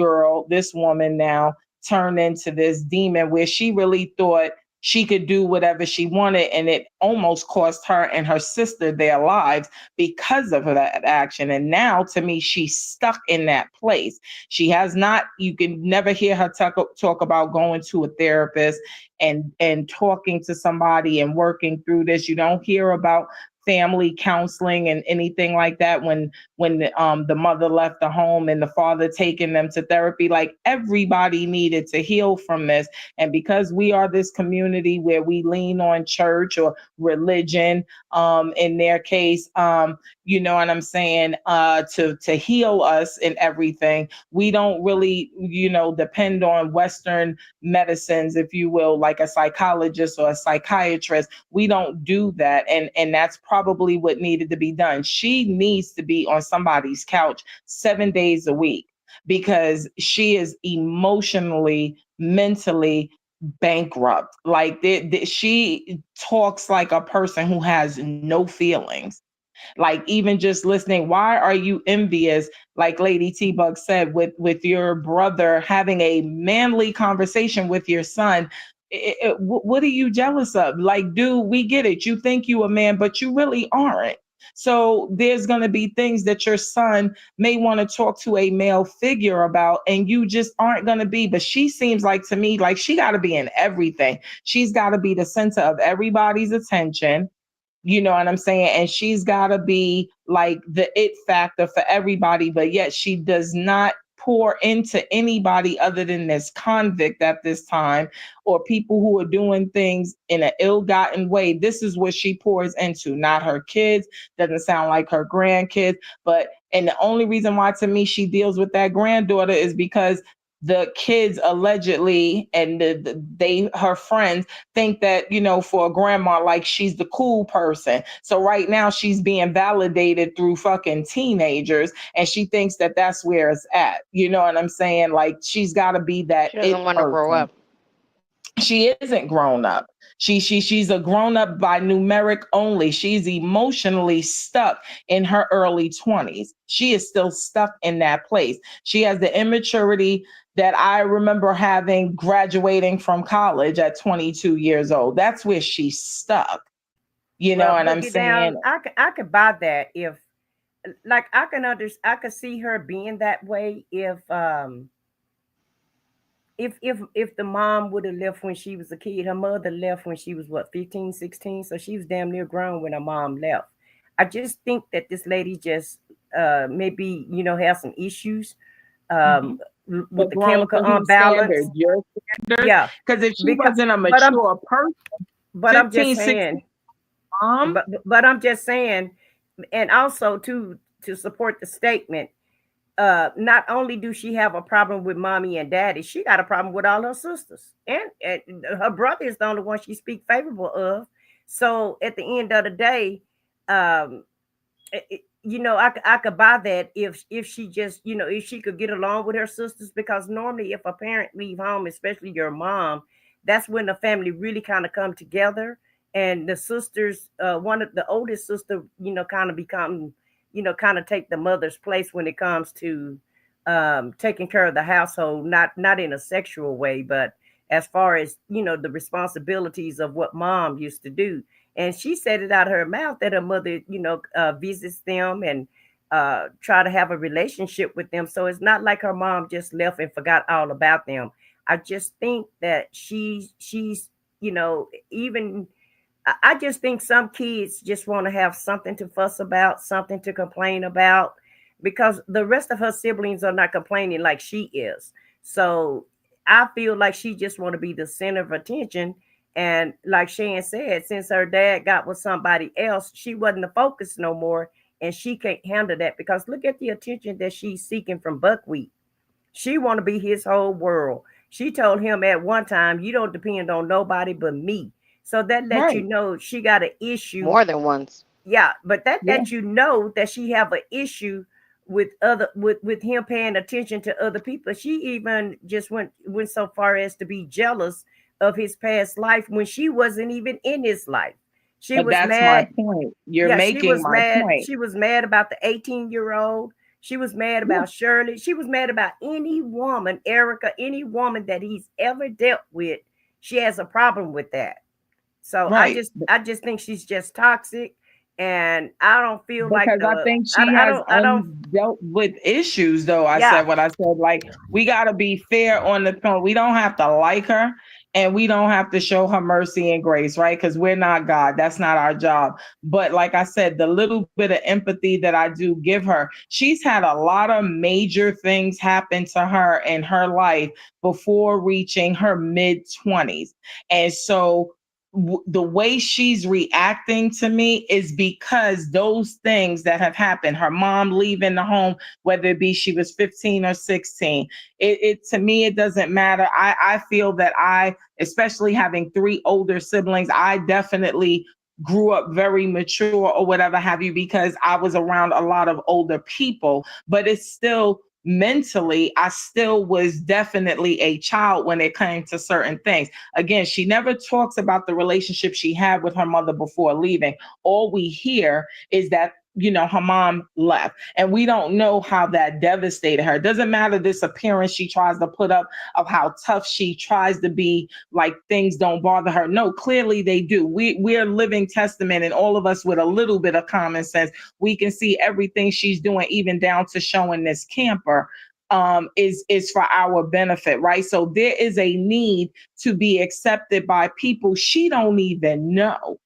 woman now turn into this demon, where she really thought she could do whatever she wanted, and it almost cost her and her sister their lives because of that action. And now, to me, she's stuck in that place. She has not, you can never hear her talk about going to a therapist and talking to somebody and working through this. You don't hear about family counseling and anything like that when the mother left the home and the father taking them to therapy. Like, everybody needed to heal from this. And because we are this community where we lean on church or religion, in their case, you know what I'm saying, to heal us and everything, we don't really, depend on Western medicines, if you will, like a psychologist or a psychiatrist. We don't do that. And that's probably what needed to be done. She needs to be on somebody's couch 7 days a week because she is emotionally, mentally bankrupt. Like, she talks like a person who has no feelings. Like, even just listening, why are you envious, like Lady T-Bug said, with your brother having a manly conversation with your son? What are you jealous of? Like, dude, we get it. You think you a man, but you really aren't. So there's going to be things that your son may want to talk to a male figure about, and you just aren't going to be. But she seems like, to me, like she got to be in everything. She's got to be the center of everybody's attention. You know what I'm saying? And she's got to be like the it factor for everybody, but yet she does not pour into anybody other than this convict at this time, or people who are doing things in an ill-gotten way. This is what she pours into, not her kids. Doesn't sound like her grandkids. And the only reason why, to me, she deals with that granddaughter is because the kids allegedly and her friends think that, for a grandma, like she's the cool person. So right now she's being validated through fucking teenagers, and she thinks that that's where it's at. You know what I'm saying? Like, she's got to be that. She doesn't want to grow up. She isn't grown up. She's a grown up by numeric only. She's emotionally stuck in her early 20s. She is still stuck in that place. She has the immaturity that I remember having graduating from college at 22 years old. That's where she's stuck. You know what I'm saying? I could buy that if, like, I could see her being that way if the mom would have left when she was a kid. Her mother left when she was 15, 16. So she was damn near grown when her mom left. I just think that this lady just maybe, has some issues with the chemical imbalance. Your standard. Yeah. Because if she wasn't a mature person, but I'm just saying, but I'm just saying, and also to support the statement, not only do she have a problem with mommy and daddy, she got a problem with all her sisters, and her brother is the only one she speaks favorable of. So at the end of the day, I could buy that if she just, if she could get along with her sisters, because normally if a parent leave home, especially your mom, that's when the family really kind of come together, and the sisters, one of the oldest sister, kind of become, kind of take the mother's place when it comes to taking care of the household, not in a sexual way, but as far as, the responsibilities of what mom used to do. And she said it out of her mouth that her mother, visits them and try to have a relationship with them. So it's not like her mom just left and forgot all about them. I just think that she's, even, I just think some kids just want to have something to fuss about, something to complain about, because the rest of her siblings are not complaining like she is. So I feel like she just want to be the center of attention. And like Shan said, since her dad got with somebody else, she wasn't the focus no more. And she can't handle that, because look at the attention that she's seeking from Buckwheat. She want to be his whole world. She told him at one time, you don't depend on nobody but me. So that lets you know she got an issue. More than once. Yeah, but that lets you know that she have an issue with him paying attention to other people. She even just went so far as to be jealous of his past life when she wasn't even in his life. She was mad. That's my point. You're making my point. She was mad about the 18-year-old. She was mad about Shirley. She was mad about any woman, Erica, any woman that he's ever dealt with. She has a problem with that. So Right. I just think she's just toxic, and I don't feel like Because I think she has undealt with issues, though. I said what I said. Like, we got to be fair on the tone. We don't have to like her, and we don't have to show her mercy and grace, right? Because we're not God. That's not our job. But like I said, the little bit of empathy that I do give her, she's had a lot of major things happen to her in her life before reaching her mid-20s. And so the way she's reacting to me is because those things that have happened, her mom leaving the home, whether it be she was 15 or 16, it to me, it doesn't matter. I feel that especially having 3 older siblings, I definitely grew up very mature or whatever have you, because I was around a lot of older people, but it's still mentally, I still was definitely a child when it came to certain things. Again, she never talks about the relationship she had with her mother before leaving. All we hear is that, her mom left, and we don't know how that devastated her. It doesn't matter this appearance she tries to put up of how tough she tries to be, like things don't bother her. No, clearly they do. We're living testament, and all of us with a little bit of common sense, we can see everything she's doing, even down to showing this camper, is for our benefit, right? So there is a need to be accepted by people she don't even know.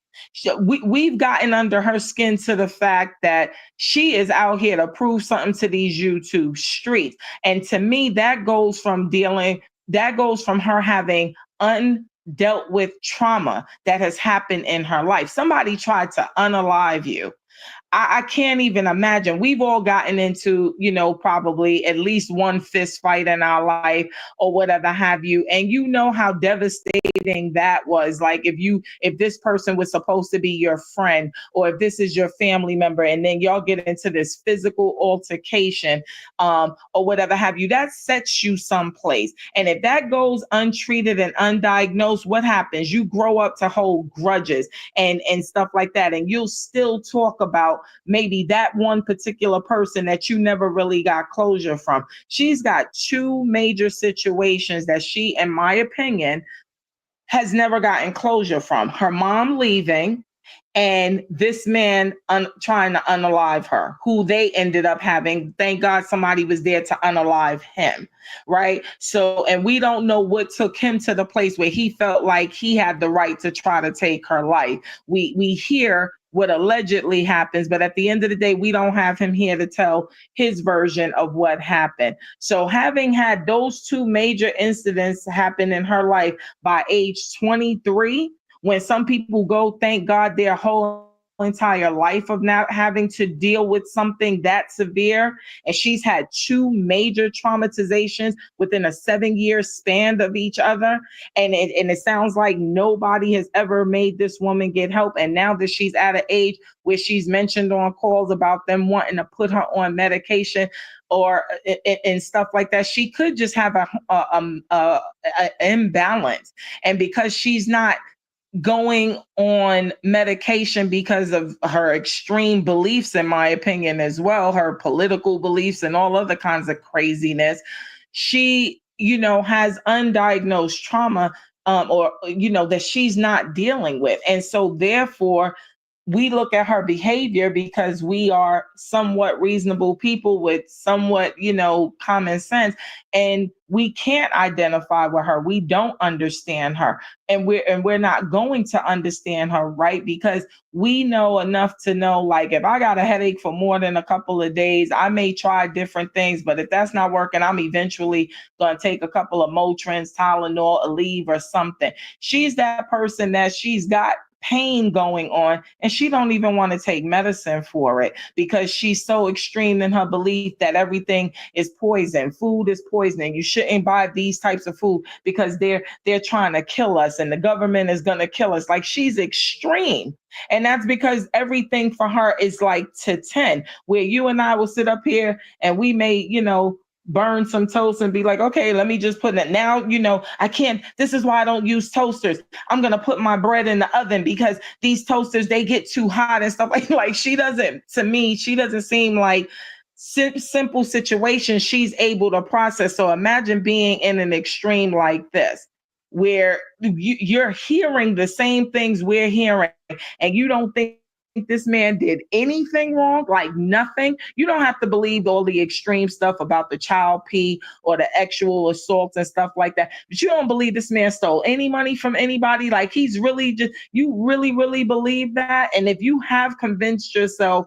We've gotten under her skin to the fact that she is out here to prove something to these YouTube streets. And to me, that goes from her having undealt with trauma that has happened in her life. Somebody tried to unalive you. I can't even imagine. We've all gotten into, probably at least one fist fight in our life or whatever have you. And you know how devastating that was. Like if this person was supposed to be your friend, or if this is your family member, and then y'all get into this physical altercation, or whatever have you, that sets you someplace. And if that goes untreated and undiagnosed, what happens? You grow up to hold grudges and stuff like that. And you'll still talk about maybe that one particular person that you never really got closure from. She's got 2 major situations that she, in my opinion, has never gotten closure from. Her mom leaving, and this man trying to unalive her, who they ended up having. Thank God somebody was there to unalive him, right? So, and we don't know what took him to the place where he felt like he had the right to try to take her life. We hear what allegedly happens, but at the end of the day, we don't have him here to tell his version of what happened. So having had those 2 major incidents happen in her life by age 23, when some people go, thank God, their whole entire life of not having to deal with something that severe, and she's had 2 major traumatizations within a 7-year span of each other, and it sounds like nobody has ever made this woman get help. And now that she's at an age where she's mentioned on calls about them wanting to put her on medication or and stuff like that, she could just have a imbalance. And because she's not going on medication because of her extreme beliefs, in my opinion, as well, her political beliefs and all other kinds of craziness, she, has undiagnosed trauma, or, that she's not dealing with. And so therefore, we look at her behavior, because we are somewhat reasonable people with somewhat, common sense, and we can't identify with her. We don't understand her, and we're not going to understand her, right? Because we know enough to know, like, if I got a headache for more than a couple of days, I may try different things, but if that's not working, I'm eventually going to take a couple of Motrins, Tylenol, Aleve, or something. She's that person that she's got pain going on, and she don't even want to take medicine for it, because she's so extreme in her belief that everything is poison. Food is poison. You shouldn't buy these types of food because they're trying to kill us, and the government is going to kill us. Like, she's extreme. And that's because everything for her is like to 10, where you and I will sit up here and we may, burn some toast and be like, okay, let me just put it now. I can't, this is why I don't use toasters. I'm going to put my bread in the oven because these toasters, they get too hot and stuff like she doesn't seem like simple situations she's able to process. So imagine being in an extreme like this. where you're hearing the same things we're hearing, and you don't think this man did anything wrong, like nothing. You don't have to believe all the extreme stuff about the child pee or the sexual assaults and stuff like that. But you don't believe this man stole any money from anybody. Like, he's really just, you really, really believe that. And if you have convinced yourself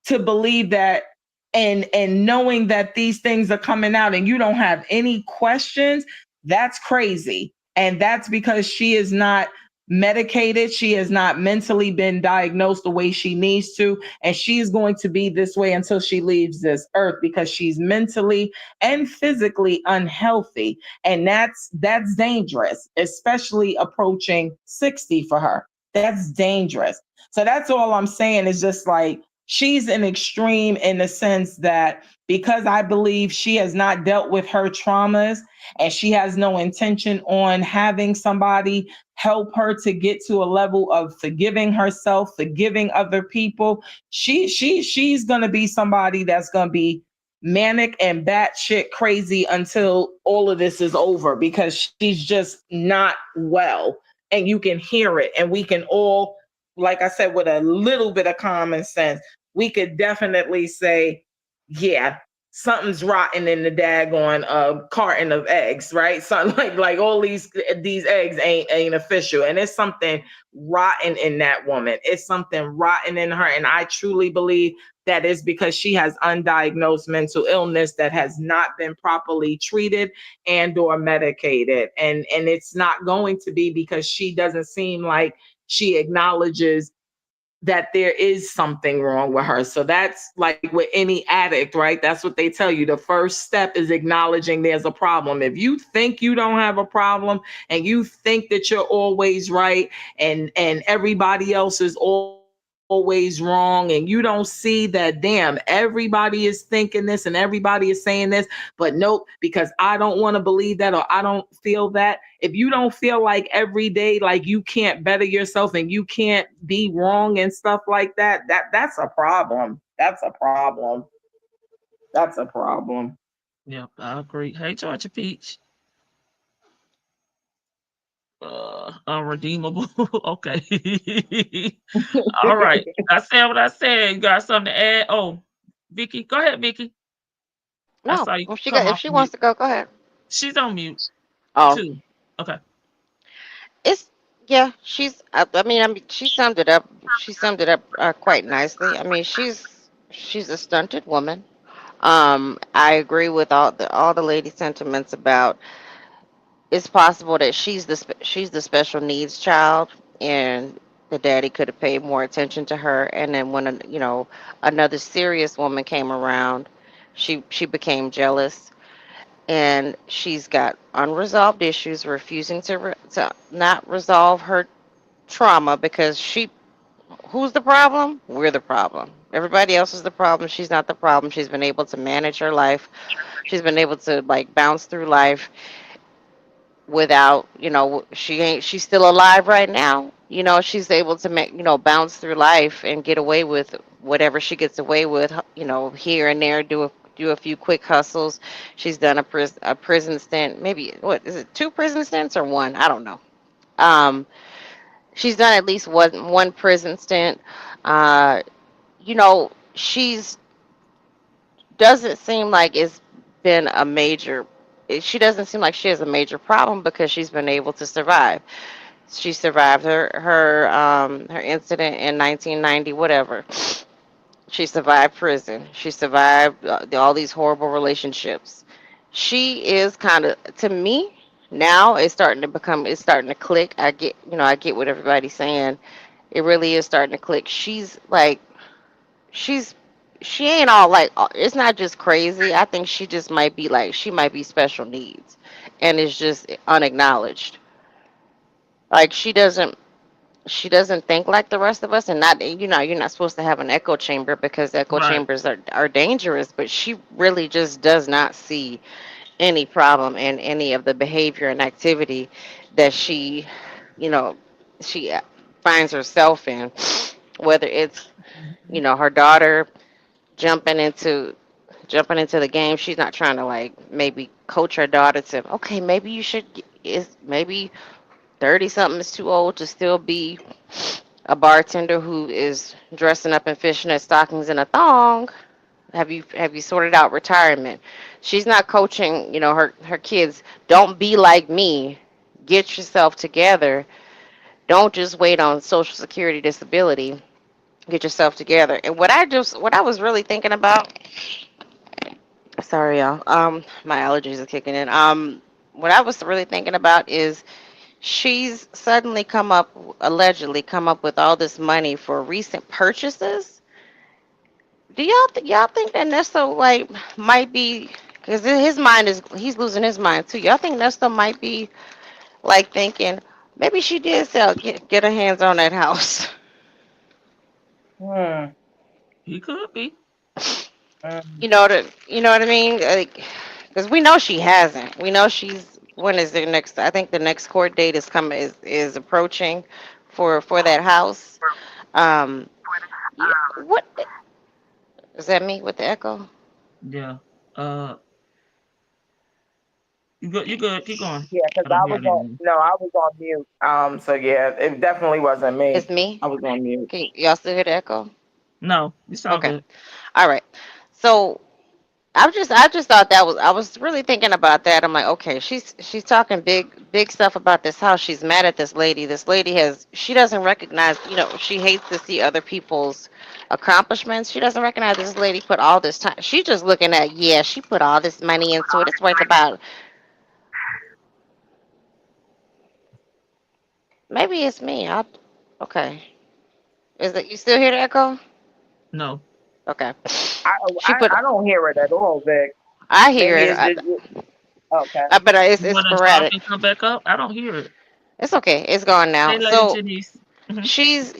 to believe that, and knowing that these things are coming out and you don't have any questions, that's crazy. And that's because she is not medicated. She has not mentally been diagnosed the way she needs to. And she is going to be this way until she leaves this earth, because she's mentally and physically unhealthy. And that's dangerous, especially approaching 60 for her. That's dangerous. So that's all I'm saying, is just like, she's an extreme in the sense that, because I believe she has not dealt with her traumas and she has no intention on having somebody help her to get to a level of forgiving herself, forgiving other people, she's going to be somebody that's going to be manic and batshit crazy until all of this is over, because she's just not well. And you can hear it, and we can all, like I said, with a little bit of common sense, we could definitely say, yeah, something's rotten in the daggone carton of eggs, right? Something like all these eggs ain't official, and it's something rotten in that woman. It's something rotten in her, and I truly believe that is because she has undiagnosed mental illness that has not been properly treated and or medicated, and it's not going to be, because she doesn't seem like she acknowledges that there is something wrong with her. So that's like with any addict, right? That's what they tell you. The first step is acknowledging there's a problem. If you think you don't have a problem and you think that you're always right, and everybody else is always wrong, and you don't see that, damn, everybody is thinking this and everybody is saying this, but nope, because I don't want to believe that, or I don't feel that. If you don't feel like every day, like you can't better yourself and you can't be wrong and stuff like that, that's a problem. That's a problem. That's a problem. Yep, I agree. Hey, Georgia Peach. Unredeemable. Okay. All right. I said what I said. You got something to add? Oh, Vicky, go ahead, Vicky. No, if she wants to go ahead. She's on mute. Oh, too. Okay. It's yeah. I mean, she summed it up. She summed it up quite nicely. I mean, she's a stunted woman. I agree with all the lady sentiments about, it's possible that she's the special needs child, and the daddy could have paid more attention to her. And then when another serious woman came around, she became jealous, and she's got unresolved issues, refusing to not resolve her trauma, because who's the problem? We're the problem. Everybody else is the problem. She's not the problem. She's been able to manage her life. She's been able to like bounce through life without, she's still alive right now. She's able to bounce through life and get away with whatever she gets away with, here and there, do a few quick hustles. She's done a prison stint, maybe, what is it, 2 prison stints or 1? I don't know. She's done at least one prison stint. She's doesn't seem like it's been a major. She doesn't seem like she has a major problem, because she's been able to survive. She survived her incident in 1990, whatever. She survived prison. She survived all these horrible relationships. She is kind of, to me, now it's starting to click. I get what everybody's saying. It really is starting to click. She's she ain't all like, it's not just crazy. I think she just might be like, she might be special needs, and it's just unacknowledged. Like, she doesn't think like the rest of us, and not, you're not supposed to have an echo chamber, because echo Right. chambers are dangerous, but she really just does not see any problem in any of the behavior and activity that you know she finds herself in, whether it's her daughter jumping into jumping into the game. She's not trying to like maybe coach her daughter to, okay, maybe you should is maybe 30 something is too old to still be a bartender who is dressing up in fishnet stockings and a thong. Have you sorted out retirement? She's not coaching, her kids. Don't be like me. Get yourself together. Don't just wait on Social Security disability. Get yourself together. And what I was really thinking about, sorry y'all, my allergies are kicking in. What I was really thinking about is she's suddenly allegedly come up with all this money for recent purchases. Do y'all think that Nesto like might be, because he's losing his mind too. Y'all think Nesto might be like thinking maybe she did get her hands on that house. He could be. You know what I mean? Like, because we know she hasn't. We know she's. When is the next? I think the next court date is approaching for that house. Um, yeah, what is that me with the echo? Yeah. You good? You good? Keep going. Yeah, because I was on mute. So yeah, it definitely wasn't me. It's me. I was on mute. Y'all still hear the echo? No, you sound Okay. good. All right. So I just thought I was really thinking about that. I'm like, okay, she's talking big stuff about this house. She's mad at this lady. This lady she doesn't recognize, she hates to see other people's accomplishments. She doesn't recognize this lady put all this time. She's just looking at, yeah, she put all this money into it. It's worth about, maybe it's me. Okay. Is it, you still hear the echo? No. Okay. I don't hear it at all, Vic. I hear Maybe it. it's just, okay. But it's You want to sporadic. stop and come back up? I don't hear it. It's okay. It's gone now. Hey, Lady So Janice. she's,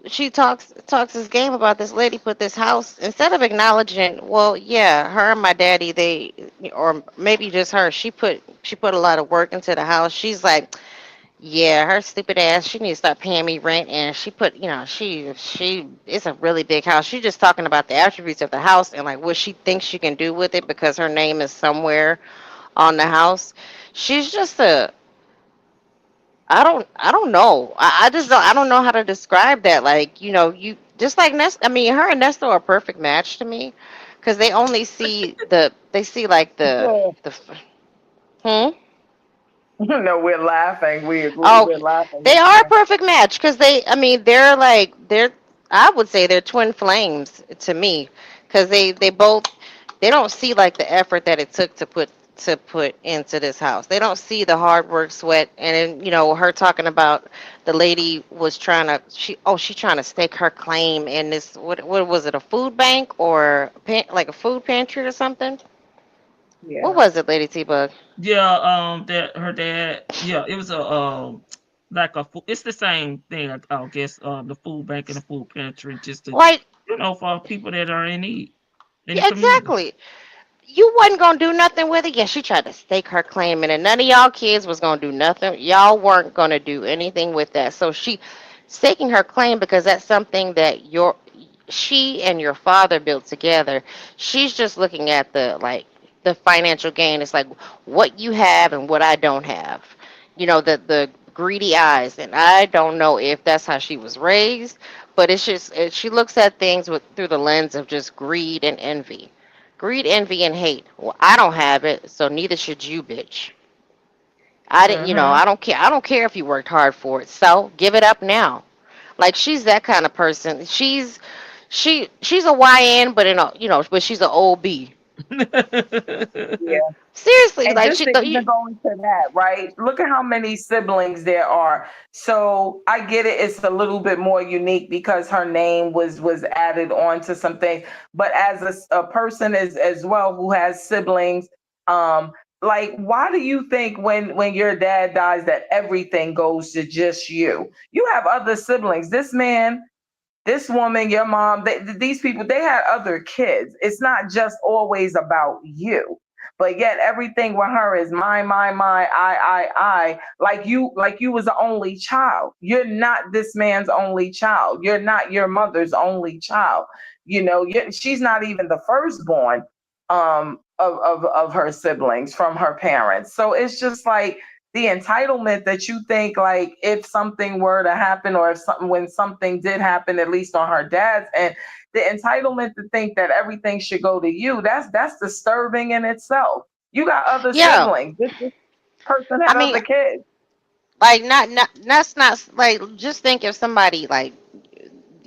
she talks this game about this lady put this house, instead of acknowledging, well, yeah, her and my daddy, or maybe just her, she put a lot of work into the house. She's like, yeah, her stupid ass, she needs to start paying me rent, and she put, she it's a really big house. She's just talking about the attributes of the house and like what she thinks she can do with it because her name is somewhere on the house. She's just I don't know. I just don't, I don't know how to describe that. Like, you just like Nest. I mean, her and Nesto are a perfect match to me, because they only see they see like the. Hmm. No, we're laughing. We agree. Oh, We're laughing. they are a perfect match because I mean, I would say they're twin flames to me, because they both, they don't see like the effort that it took to put into this house. They don't see the hard work, sweat, and then, her talking about the lady was she's trying to stake her claim in this, what was it, a food bank or like a food pantry or something? Yeah. What was it, Lady T-Bug? Yeah, that her dad. Yeah, it was like it's the same thing, I guess. The food bank and the food pantry, just to, Like, for people that are in need in the yeah, community. exactly. You wasn't gonna do nothing with it. Yeah, she tried to stake her claim, and none of y'all kids was gonna do nothing. Y'all weren't gonna do anything with that. So she staking her claim because that's something that she and your father built together. She's just looking at the financial gain. It's like what you have and what I don't have. The greedy eyes, and I don't know if that's how she was raised, but it's just she looks at things through the lens of just greed and envy. Greed, envy, and hate. Well, I don't have it, so neither should you, bitch. I didn't, I don't care. I don't care if you worked hard for it. So give it up now. Like, she's that kind of person. She's a YN, but but she's an OB. Yeah. Seriously, And like just to even go into that, right? Look at how many siblings there are. So I get it; it's a little bit more unique because her name was added on to some things. But as a person as well who has siblings, like, why do you think when your dad dies that everything goes to just you? You have other siblings. This man, this woman, your mom, these people, they had other kids. It's not just always about you. But yet everything with her is mine, I. Like you was the only child. You're not this man's only child. You're not your mother's only child. She's not even the firstborn of her siblings from her parents. So it's just like the entitlement that you think, like, if something were to happen, or if something, when something did happen, at least on her dad's, and the entitlement to think that everything should go to you, that's disturbing in itself. You got other siblings. This person had other kids. Like, that's not, like, just think if somebody, like,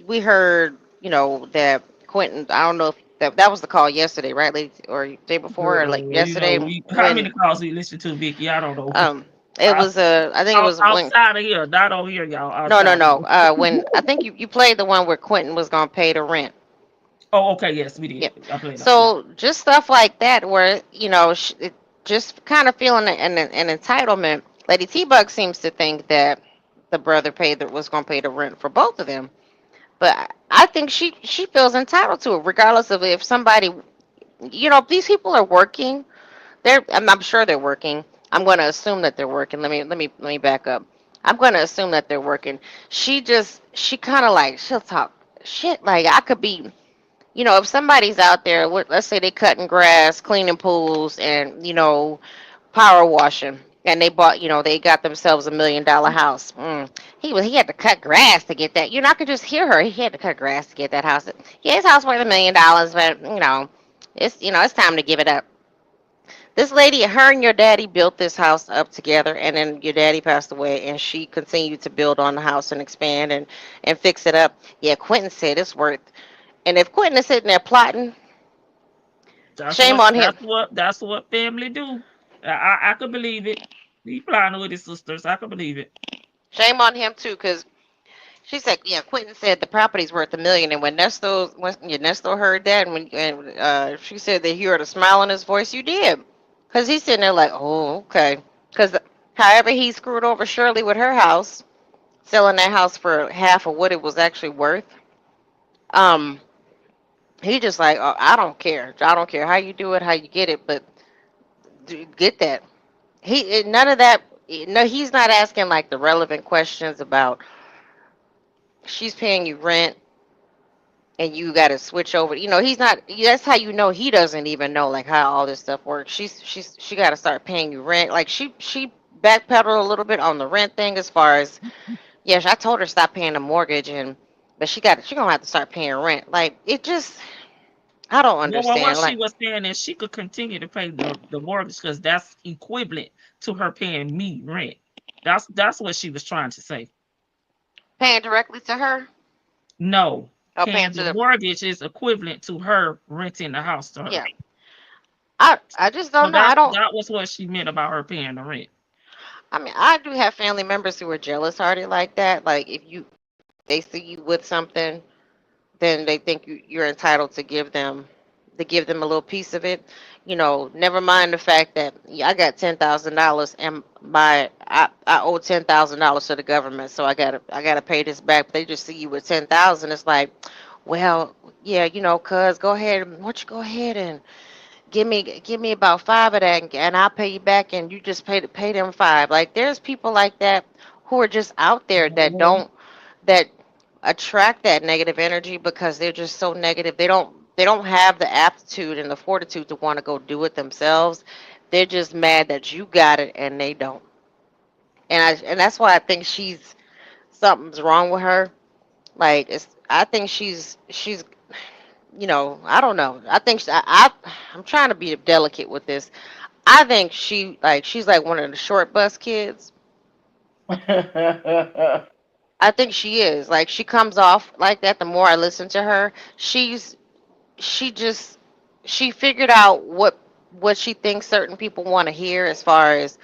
we heard, that Quentin, I don't know if that was the call yesterday, right, lady, or day before, or like yesterday. How many calls we listened to, Vicky? I don't know. It was I think it was outside of here, not on here, y'all. No. When I think you played the one where Quentin was gonna pay the rent. Oh, okay, yes, we did. Yep. I played so just stuff like that, where just kind of feeling an entitlement. Lady T-Bug seems to think that the brother was gonna pay the rent for both of them, but I think she feels entitled to it, regardless of if somebody, these people are working. I'm sure they're working. I'm going to assume that they're working. Let me back up. I'm going to assume that they're working. She kind of, like, she'll talk shit. Like, I could be, if somebody's out there, let's say they cutting grass, cleaning pools, and, power washing, and they bought, they got themselves $1 million house. He had to cut grass to get that. I could just hear her. He had to cut grass to get that house. Yeah, his house worth $1 million, but, it's time to give it up. This lady, her and your daddy built this house up together, and then your daddy passed away, and she continued to build on the house and expand and fix it up. Yeah, Quentin said it's worth. And if Quentin is sitting there plotting, shame on him. That's what family do. I could believe it. He plotting with his sisters. I could believe it. Shame on him too, because she said, yeah, Quentin said the property's worth $1 million, and when Ernesto heard that, and she said that he heard a smile on his voice, you did. Because he's sitting there like, oh, okay. Because however he screwed over Shirley with her house, selling that house for half of what it was actually worth, he just like, oh, I don't care. I don't care how you do it, how you get it, but get that. None of that. No, he's not asking, like, the relevant questions about she's paying you rent and you got to switch over. He's not. That's how he doesn't even know, like, how all this stuff works. She got to start paying you rent. Like, she backpedaled a little bit on the rent thing, as far as, yes, I told her stop paying the mortgage, but she gonna have to start paying rent. Like, it just, I don't understand. Well, what she was saying is she could continue to pay the mortgage, because that's equivalent to her paying me rent. That's what she was trying to say. Paying directly to her? No. Paying the mortgage is equivalent to her renting the house to her. Yeah. I just don't know. That was what she meant about her paying the rent. I mean, I do have family members who are jealous-hearted like that. Like, if they see you with something, then they think you're entitled to give them a little piece of it. Never mind the fact that I got $10,000 and I owe $10,000 to the government, so I gotta pay this back. But they just see you with $10,000. It's like, well, yeah, cuz go ahead and give me about 5 of that, and I'll pay you back, and you just pay them 5. Like, there's people like that who are just out there that attract that negative energy because they're just so negative. They don't have the aptitude and the fortitude to want to go do it themselves. They're just mad that you got it and they don't. And that's why I think something's wrong with her. Like, I think she's I don't know. I think I'm trying to be delicate with this. I think she's like one of the short bus kids. I think she is. Like, she comes off like that. The more I listen to her, she figured out what she thinks certain people want to hear, as far as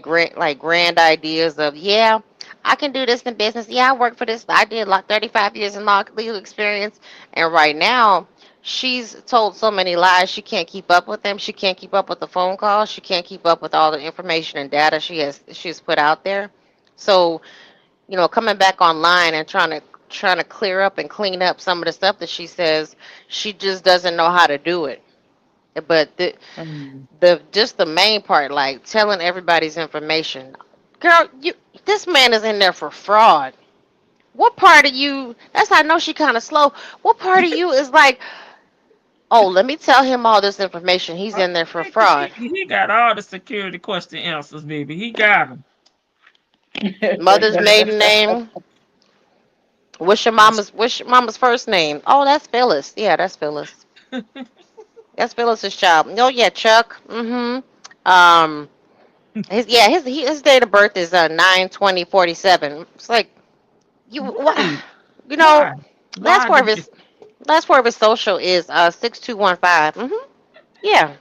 grand ideas of, yeah, I can do this in business. Yeah, I work for this. I did like 35 years in legal experience. And right now, she's told so many lies. She can't keep up with them. She can't keep up with the phone calls. She can't keep up with all the information and data she's put out there. So, coming back online and trying to clear up and clean up some of the stuff that she says, she just doesn't know how to do it. But the main part, like telling everybody's information, girl, this man is in there for fraud. What part of you? That's how I know she kind of slow. What part of you is like, Oh, let me tell him all this information. He's in there for fraud. He got all the security question answers, baby. He got them. Mother's maiden name. What's your mama's first name? Oh, that's Phyllis. Yeah, that's Phyllis. That's Phyllis's child. Oh yeah, Chuck. Mm-hmm. His date of birth is 9/20/47. It's like what Right. you know. Why did you? Last four of his social is 6215. Mm-hmm. Yeah.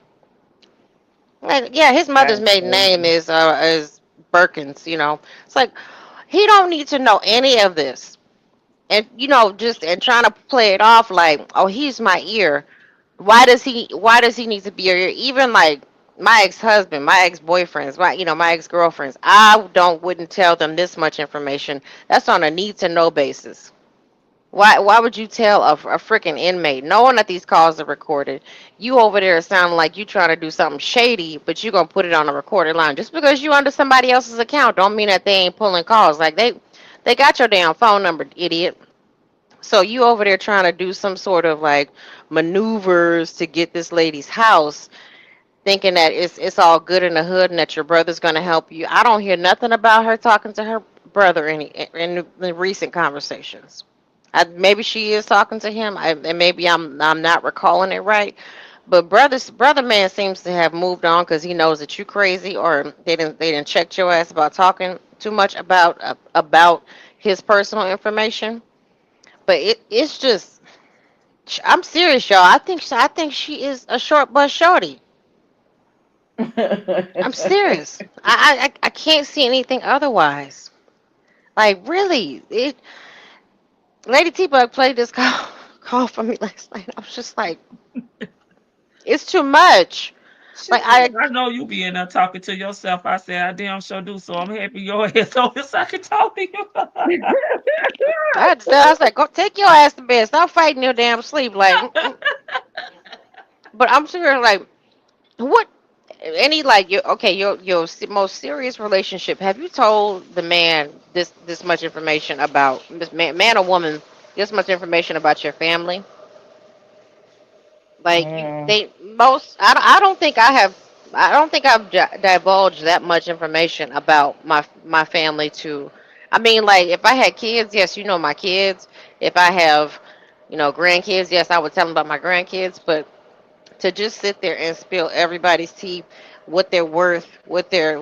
Yeah, his mother's That's maiden name crazy. is Perkins. It's like he don't need to know any of this, and just and trying to play it off like, oh, he's my ear. Why does he need to be your ear? Even like my ex-husband, my ex-boyfriends, my ex-girlfriends, I wouldn't tell them this much information. That's on a need to know basis. Why would you tell a freaking inmate, knowing that these calls are recorded? You over there sounding like you trying to do something shady, but you gonna put it on a recorded line. Just because you under somebody else's account don't mean that they ain't pulling calls. Like they got your damn phone number, idiot. So you over there trying to do some sort of like maneuvers to get this lady's house, thinking that it's all good in the hood and that your brother's gonna help you. I don't hear nothing about her talking to her brother in the recent conversations. Maybe she is talking to him, and maybe I'm not recalling it right. But brother man seems to have moved on because he knows that you crazy, or they didn't check your ass about talking too much about his personal information. But it's just I'm serious, y'all. I think she is a short bus shorty. I'm serious. I can't see anything otherwise. Like really, Lady T Bug played this call for me last night. I was just like, it's too much. Like I know you be in there talking to yourself. I said I damn sure do. So I'm happy your ass over so I can talk to you. I was like, go take your ass to bed. Stop fighting your damn sleep. Like, but I'm serious. Like, what? Any like your most serious relationship? Have you told the man this much information about this man or woman? This much information about your family? Like they most. I don't think I have. I don't think I've divulged that much information about my family to. I mean, like if I had kids, yes, my kids. If I have, grandkids, yes, I would tell them about my grandkids. But to just sit there and spill everybody's tea, what they're worth, what their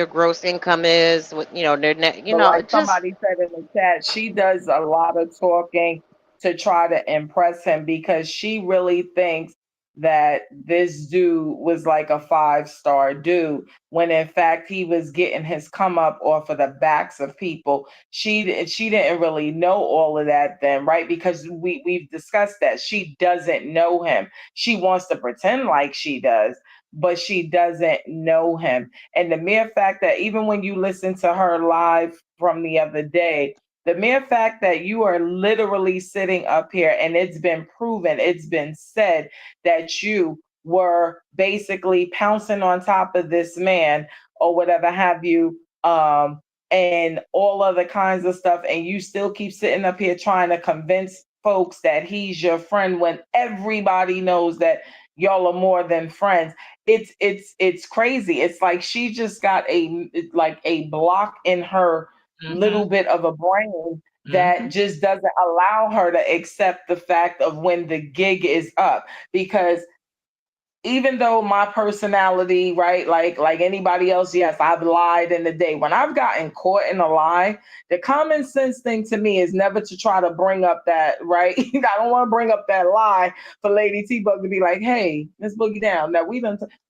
gross income is, what their net, But like just somebody said in the chat, she does a lot of talking to try to impress him because she really thinks that this dude was like a 5-star dude when in fact he was getting his come up off of the backs of people. She didn't really know all of that then, right? Because we've discussed that she doesn't know him. She wants to pretend like she does, but she doesn't know him. And the mere fact that even when you listen to her live from the other day, the mere fact that you are literally sitting up here and it's been proven, it's been said that you were basically pouncing on top of this man or whatever have you, and all other kinds of stuff, and you still keep sitting up here trying to convince folks that he's your friend when everybody knows that y'all are more than friends. It's crazy. It's like she just got a block in her little bit of a brain that just doesn't allow her to accept the fact of when the gig is up. Because even though my personality, right, like anybody else, yes, I've lied in the day. When I've gotten caught in a lie, the common sense thing to me is never to try to bring up that, right? I don't want to bring up that lie for Lady T-Bug to be like, hey, let's boogie down. Now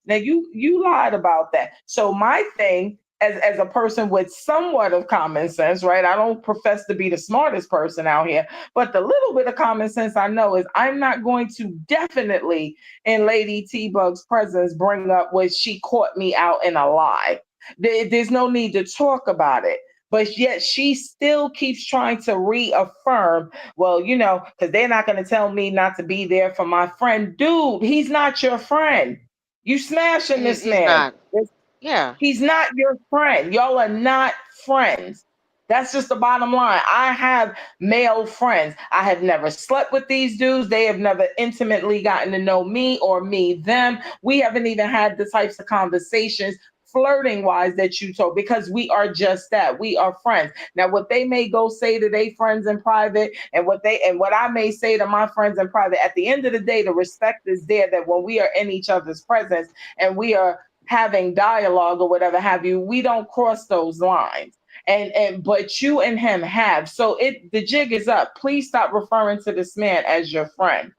now you lied about that. So my thing as a person with somewhat of common sense, right? I don't profess to be the smartest person out here, but the little bit of common sense I know is I'm not going to definitely in Lady T-Bug's presence bring up when she caught me out in a lie. There's no need to talk about it. But yet she still keeps trying to reaffirm, well, because they're not going to tell me not to be there for my friend. Dude, he's not your friend. You smashing this man. not. Yeah. He's not your friend. Y'all are not friends. That's just the bottom line. I have male friends. I have never slept with these dudes. They have never intimately gotten to know me or me them. We haven't even had the types of conversations flirting wise that you told, because we are just that. We are friends. Now, what they may go say to their friends in private, and what I may say to my friends in private, at the end of the day, the respect is there, that when we are in each other's presence and we are having dialogue or whatever have you, we don't cross those lines. But you and him have. So the jig is up. Please stop referring to this man as your friend.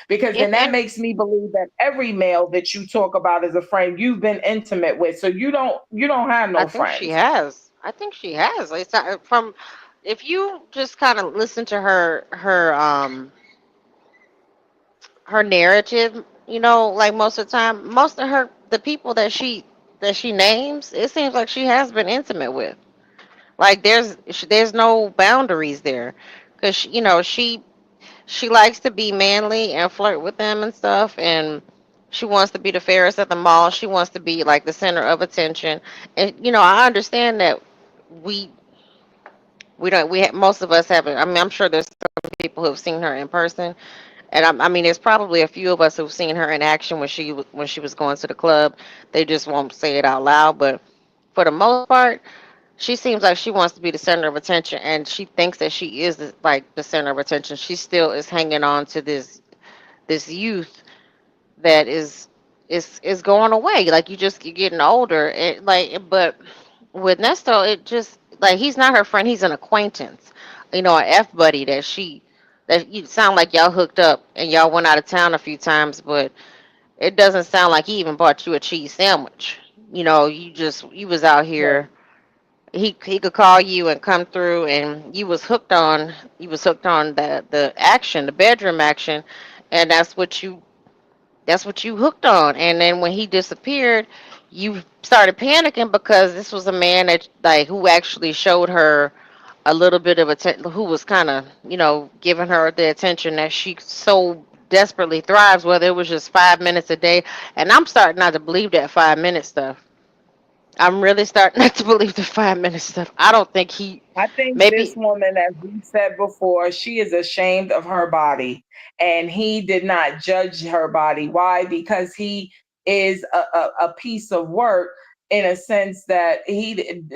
Because then that makes me believe that every male that you talk about as a friend, you've been intimate with. So you don't have no friends. I think she has. It's not, from, if you just kind of listen to her narrative, like most of the time, most of the people that she names, it seems like she has been intimate with. Like there's no boundaries there, because she likes to be manly and flirt with them and stuff, and she wants to be the fairest at the mall. She wants to be like the center of attention. And I understand that we most of us haven't. I mean, I'm sure there's some people who've seen her in person, and I mean, there's probably a few of us who've seen her in action when she was going to the club. They just won't say it out loud, but for the most part, she seems like she wants to be the center of attention, and she thinks that she is like the center of attention. She still is hanging on to this youth that is going away. Like you're getting older. But with Nesto, it just like he's not her friend. He's an acquaintance. An F buddy that you sound like y'all hooked up and y'all went out of town a few times, but it doesn't sound like he even bought you a cheese sandwich. You was out here. He could call you and come through, and you was hooked on the action, the bedroom action, and that's what you hooked on. And then when he disappeared, you started panicking because this was a man that like who actually showed her a little bit of attention, who was kind of giving her the attention that she so desperately thrives, whether it was just 5 minutes a day. And I'm starting not to believe that 5 minute stuff. I'm really starting not to believe the 5 minute stuff. I don't think I think this maybe. woman, as we said before, she is ashamed of her body, and he did not judge her body. Why? Because he is a piece of work, in a sense that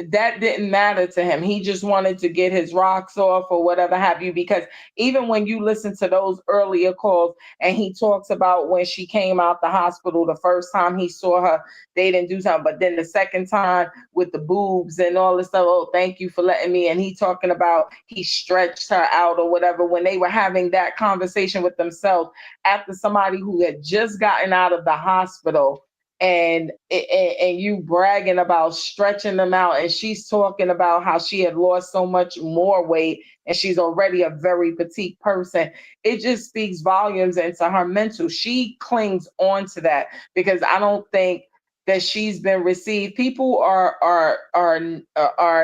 that didn't matter to him. He just wanted to get his rocks off or whatever have you. Because even when you listen to those earlier calls, and he talks about when she came out the hospital the first time he saw her, they didn't do something, but then the second time with the boobs and all this stuff, oh, thank you for letting me. And he talking about he stretched her out or whatever, when they were having that conversation with themselves after somebody who had just gotten out of the hospital, and you bragging about stretching them out, and she's talking about how she had lost so much more weight and she's already a very petite person. It just speaks volumes into her mental. She clings on to that because I don't think that she's been received. People are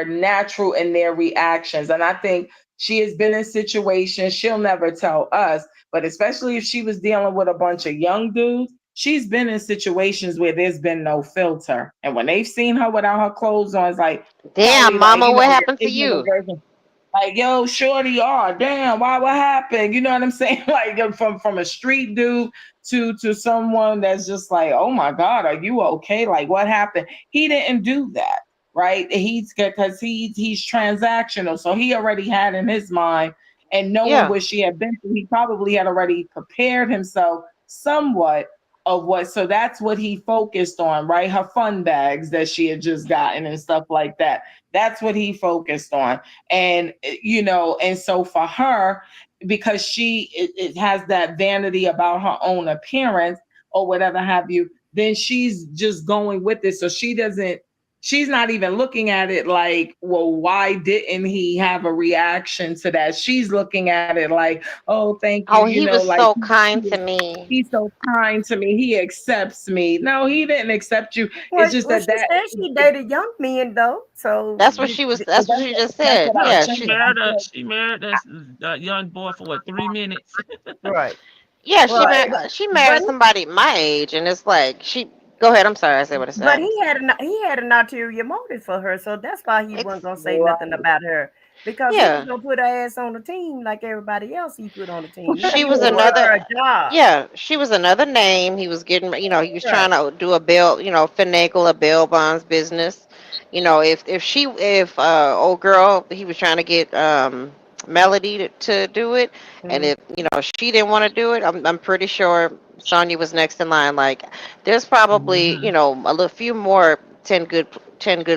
natural in their reactions, and I think she has been in situations she'll never tell us, but especially if she was dealing with a bunch of young dudes, she's been in situations where there's been no filter, and when they've seen her without her clothes on, it's like, Damn, mama, what happened to you? Like, yo, shorty, damn, what happened? You know what I'm saying? Like from a street dude to someone that's just like, oh my God, are you okay? Like, what happened? He didn't do that, right? Because he's transactional. So he already had in his mind, and knowing what she had been through, he probably had already prepared himself somewhat of what. So that's what he focused on, right? Her fun bags that she had just gotten and stuff like that. That's what he focused on. And, and so for her, because it has that vanity about her own appearance or whatever have you, then she's just going with it. So she's not even looking at it like, well, why didn't he have a reaction to that? She's looking at it like, oh, thank you. Oh, he was like, so kind to me. He's so kind to me. He accepts me. No, he didn't accept you. Well, it's just she said she dated young men though. So that's what she just said. Yeah, she married this young boy for what, 3 minutes? Right. Yeah, she married somebody my age, and it's like Go ahead. I'm sorry. I said what I But said. he had an ulterior motive for her, so that's why he wasn't gonna say nothing about her because he was Yeah. gonna put her ass on the team like everybody else he put on the team. He She didn't was even give her a another. job. Yeah, she was another name. He was getting, he was Right. trying to do a bail, finagle a bail bonds business. If old girl, he was trying to get Melody to do it, and Mhm. if she didn't want to do it, I'm pretty sure Sonya was next in line. Like, there's probably Mhm. a little few more 10 good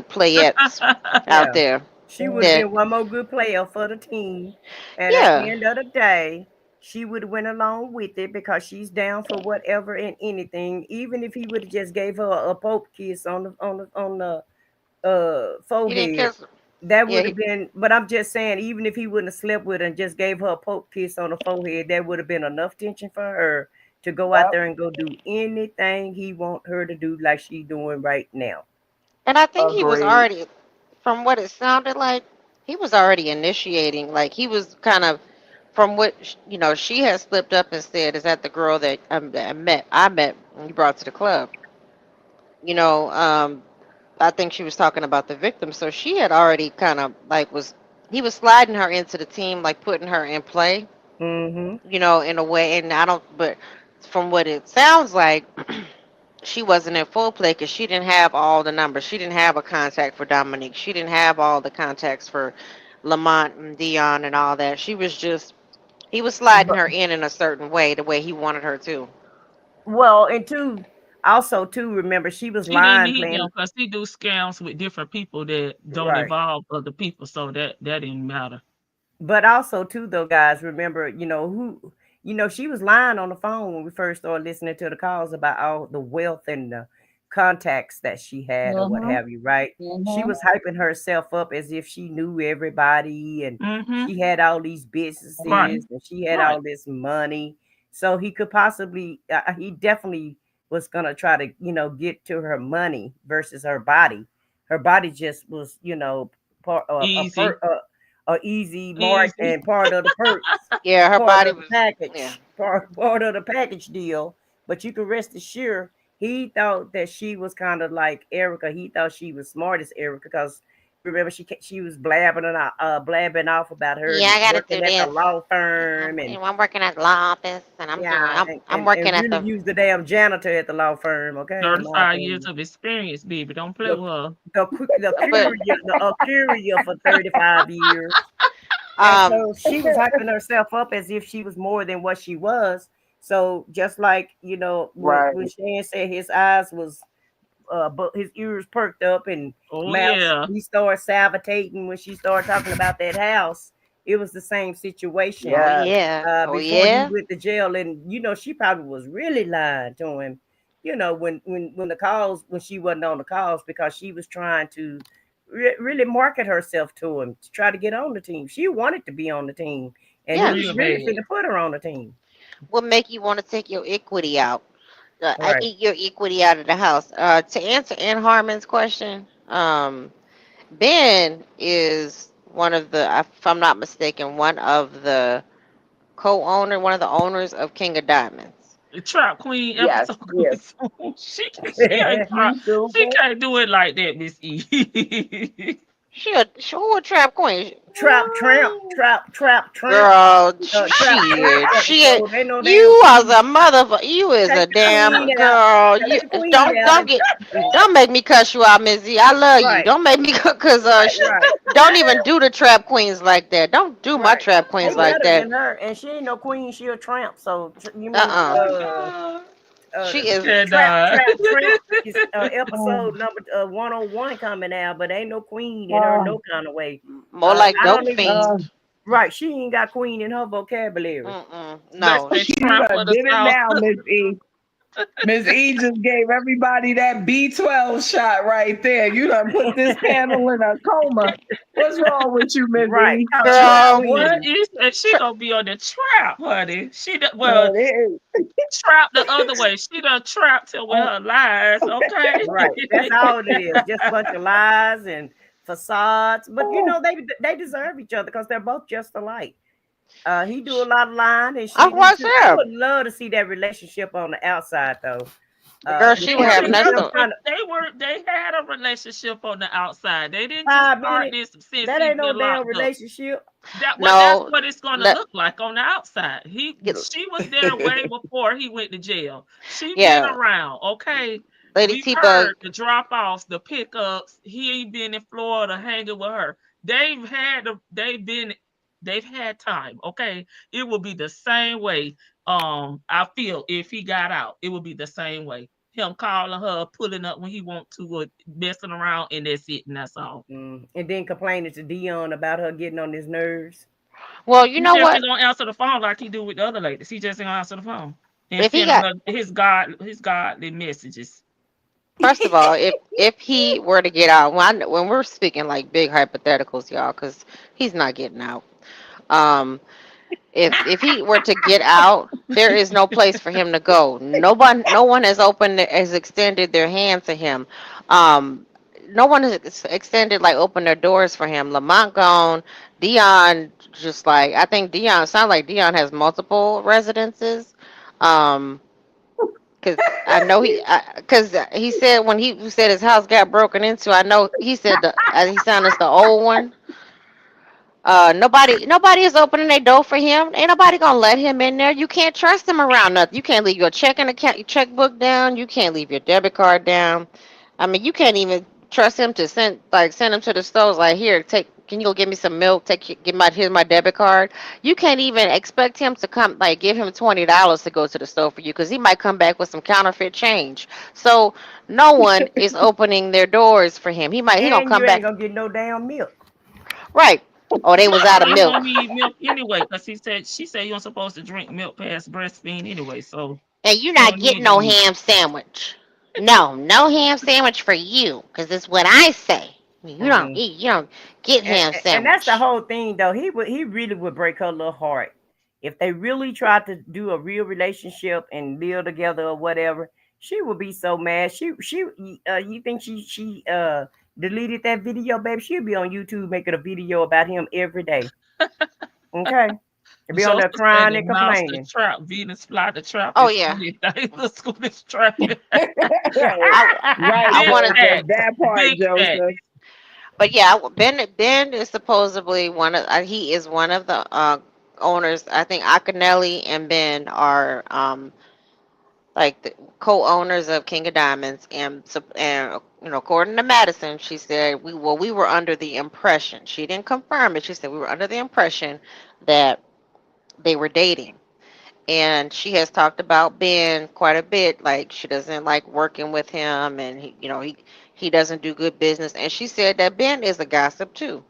playettes out Yeah. there. She would have That been one more good player for the team. And at the yeah, end of the day, she would have went along with it because she's down for whatever and anything. Even if he would have just gave her a poke kiss on the he didn't forehead, kiss. that Yeah, would have been. But I'm just saying, even if he wouldn't have slept with her and just gave her a poke kiss on the forehead, that would have been enough tension for her to go out there and go do anything he want her to do, like she's doing right now. and I think he was Agreed. already, from what it sounded like, he was already initiating. Like, he was kind of, from what she had slipped up and said, is that the girl that I met when you brought to the club. You know, I think she was talking about the victim. So she had already kind of like he was sliding her into the team, like putting her in play. Mm-hmm. In a way. And I don't, but from what it sounds like, she wasn't in full play because she didn't have all the numbers. She didn't have a contact for Dominique. She didn't have all the contacts for Lamont and Dion and all that. He was sliding her in a certain way, the way he wanted her to. Well, and also, remember she was She didn't lying need playing them because he do scams with different people that don't right. involve other people, so that didn't matter. But also too though, guys, remember, she was lying on the phone when we first started listening to the calls about all the wealth and the contacts that she had or what Mhm. have you, right? She Mhm. was hyping herself up as if she knew everybody and Mhm. she had all these Right. businesses and she had Right. all this money. So he could possibly, he definitely was gonna try to, get to her money versus her body. Her body just was, part Easy. a easy mark Easy. and part of the perks, Yeah, her part body of the was. Yeah. package, part of the package deal. But you can rest assured, he thought that she was kind of like Erica. He thought she was smart as Erica because remember she was blabbing off about her Yeah, I gotta working do at the this. law I'm, firm and I'm working at the law office, and I'm doing. yeah, I'm working and at really the. use the damn janitor at the law firm. Okay, in my 35 years opinion. of experience, baby. Don't play The with her. But the courier for 35 years. And um, so she was hyping herself up as if she was more than what she was. So just like Right. when Shan said his eyes was but his ears perked up and Oh mouth yeah. he started salivating when she started talking about that house. It was the same oh situation. Yes. yeah, oh Before he yeah, went to jail, and she probably was really lying to him. When the calls when she wasn't on the calls because she was trying to really market herself to him to try to get on the team. She wanted to be on the team, and he yeah. was Real really bad. finna put her on the team. What make you want to take your equity out? I Right. eat your equity out of the house. To answer Ann Harmon's question, Ben is one of the, if I'm not mistaken, one of the one of the owners of King of Diamonds. The Trap Queen Yes. episode Yes. coming soon. She ain't try, You do. she can't do it like that, Miss E. Who a trap queen? Trap, Girl, trap queen episode. Ain't no damn you was queen. a motherfucker. You is Take a the queen damn out. girl. Take You the queen don't out. don't get don't make me cuss you out, Missy. I love you. Right, Don't make me cause right, don't even do the trap queens like that. Don't do my right. trap They queens like better that. than her, and she ain't no queen. She a tramp. So Uh Oh God. She is. Cannot. trap is episode number 101 coming out, but ain't no queen in her Uh, no kind of way. More like I dope don't even. uh, fiend. Right, she ain't got queen in her vocabulary. They No. say you Trump done of the did it South. now, Miss E. Miss E just gave everybody that B12 shot right there. You done put this panel in a coma. What's wrong with you, Miss Right, E? called trap Girl. What queen. is that? She gonna be on the trap, honey. Well, Man, it trap the other way. She done trapped her with her lies. Okay. Right, that's all it is. Just a bunch of lies and facades. But is. they deserve each other because they're both just alike. He do a lot of lying and Of she do course, too. I yeah. would love to see that relationship on the outside though. Girl, she would have Ernesto. They had a relationship on the outside. They didn't just 5 start minutes. this since That he ain't no been damn locked up. relationship. That's No, what it's gonna look like on the outside. She was there way before he went to jail. She been yeah, around, okay. Lady We've T Bug. heard the drop offs, the pickups. He ain't been in Florida hanging with her. They've had time, okay. It will be the same way. I feel if he got out, it would be the same way. Him calling her, pulling up when he want to, or messing around, and that's it, and that's all. And then complaining to Dion about her getting on his nerves. Well, you He know just what? ain't gonna answer the phone like he do with the other ladies. He just ain't gonna answer the phone and If he sending got, her his godly messages. first of all, if he were to get out, when we're speaking like big hypotheticals, y'all, because he's not getting out. Um, if he were to get out, there is no place for him to go. No one has extended their hand to him. Um, no one has extended like opened their doors for him. Lamont gone. Dion just like I think Dion sounds like Dion has multiple residences. Um, because I know because he said when he said his house got broken into, I know he said he sounded it's the old one. Nobody is opening their door for him. Ain't nobody gonna let him in there. You can't trust him around nothing. You can't leave your checking account, your checkbook down. You can't leave your debit card down. I mean, you can't even trust him to send him to the stores. Like, here, take. Can you go get me some milk? Here's my debit card. You can't even expect him to come, like, give him $20 to go to the store for you, because he might come back with some counterfeit change. So no one is opening their doors for him. He gonna And come you ain't back. gonna get no damn milk. Right. Oh, they was out of You milk. don't need milk anyway, because she said you're supposed to drink milk past breastfeeding anyway, so And you're you not don't getting need the no milk. ham sandwich. No ham sandwich for you, because it's what I say. You don't Mm. eat. You don't get ham And that's the sandwich. whole thing, though. He really would break her little heart if they really tried to do a real relationship and live together or whatever. She would be so mad. You think she deleted that video, baby? She'd be on YouTube making a video about him every day. Okay, she'd be on there Joseph said crying the and mouse the complaining. trap, Venus fly the trap, Oh and yeah. the school is trapping. I Right, I Big wanted, Joseph. facts. That part, Big facts. Joseph. but yeah, Ben is supposedly one of he is one of the owners. I think Akinelli and Ben are like the co-owners of King of Diamonds, and according to Madison, she said we were under the impression. She didn't confirm it. She said we were under the impression that they were dating. And she has talked about Ben quite a bit. Like, she doesn't like working with him, and he doesn't do good business. And she said that Ben is a gossip too.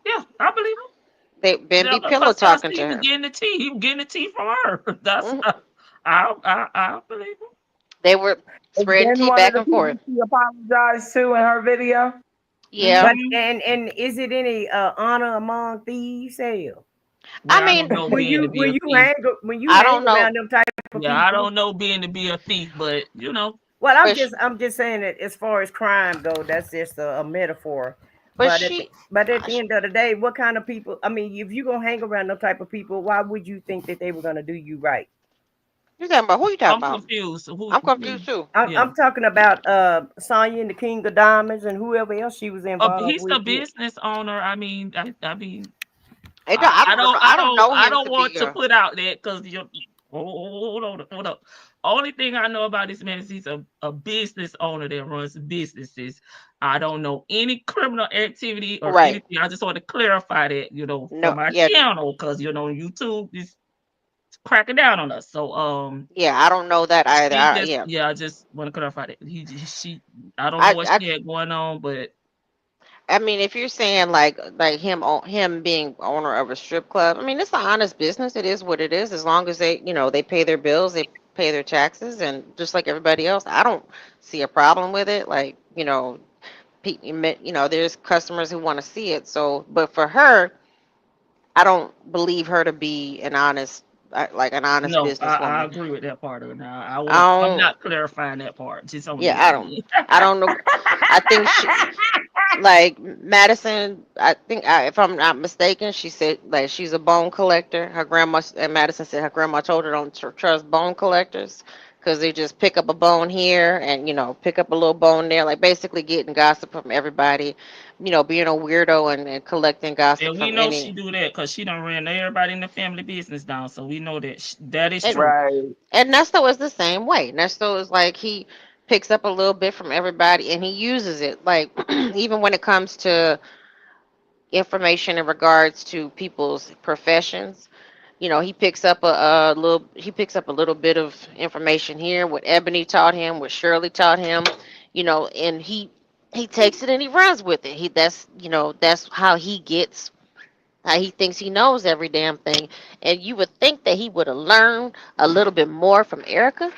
Yeah, I believe him. Ben Yeah, be pillow because talking he to was her. getting the tea. He was getting the tea from her. That's Mhm. I believe him. They were Is spreading Ben tea one of back the and people forth. she apologized to in her video? Yeah, But Hmm. and is it any honor among thieves? Hell, I Well, I mean, don't know being to be when a you thief. hang when you I hang don't know, around them type of Yeah, I people. don't know being to be a thief, but Well, but I'm just saying that as far as crime go, that's just a metaphor. but But at the end of the day, what kind of people? I mean, if you're gonna hang around them type of people, why would you think that they were gonna do you right? you talking about who you talking I'm about? confused. I'm confused too. Yeah. I'm talking about Sonya and the King of Diamonds and whoever else she was involved He's a with. business owner. I mean, I mean, I don't know I him don't to want be to a. put out that because you hold on. Only thing I know about this man is he's a business owner that runs businesses. I don't know any criminal activity or Right. anything. I just want to clarify that, for No, my yeah, channel, because YouTube is cracking down on us. So yeah, I don't know that either. Yeah, I just want to clarify that. She I don't know I, what I, she had going on, but I mean, if you're saying like him being owner of a strip club, I mean, it's an honest business. It is what it is. As long as they pay their bills, they pay their taxes, and just like everybody else, I don't see a problem with it. Like, there's customers who want to see it. So, but for her, I don't believe her to be an honest no, I businesswoman. agree with that part of it. Now I I'm don't. not clarifying that part. Just on Yeah, this. I don't know. I think like Madison, I think if I'm not mistaken, she said like she's a bone collector. Her grandma and Madison said her grandma told her don't trust bone collectors because they just pick up a bone here and pick up a little bone there, like basically getting gossip from everybody, being a weirdo and collecting gossip And we from know she any. do that because she done ran everybody in the family business down. So we know that that is And, true. Right. and Nesto is the same way. Nesto is like he picks up a little bit from everybody and he uses it. Like even when it comes to information in regards to people's professions, he picks up a little bit of information here, what Ebony taught him, what Shirley taught him, and he takes it and he runs with it. That's how he thinks he knows every damn thing. And you would think that he would have learned a little bit more from Erica,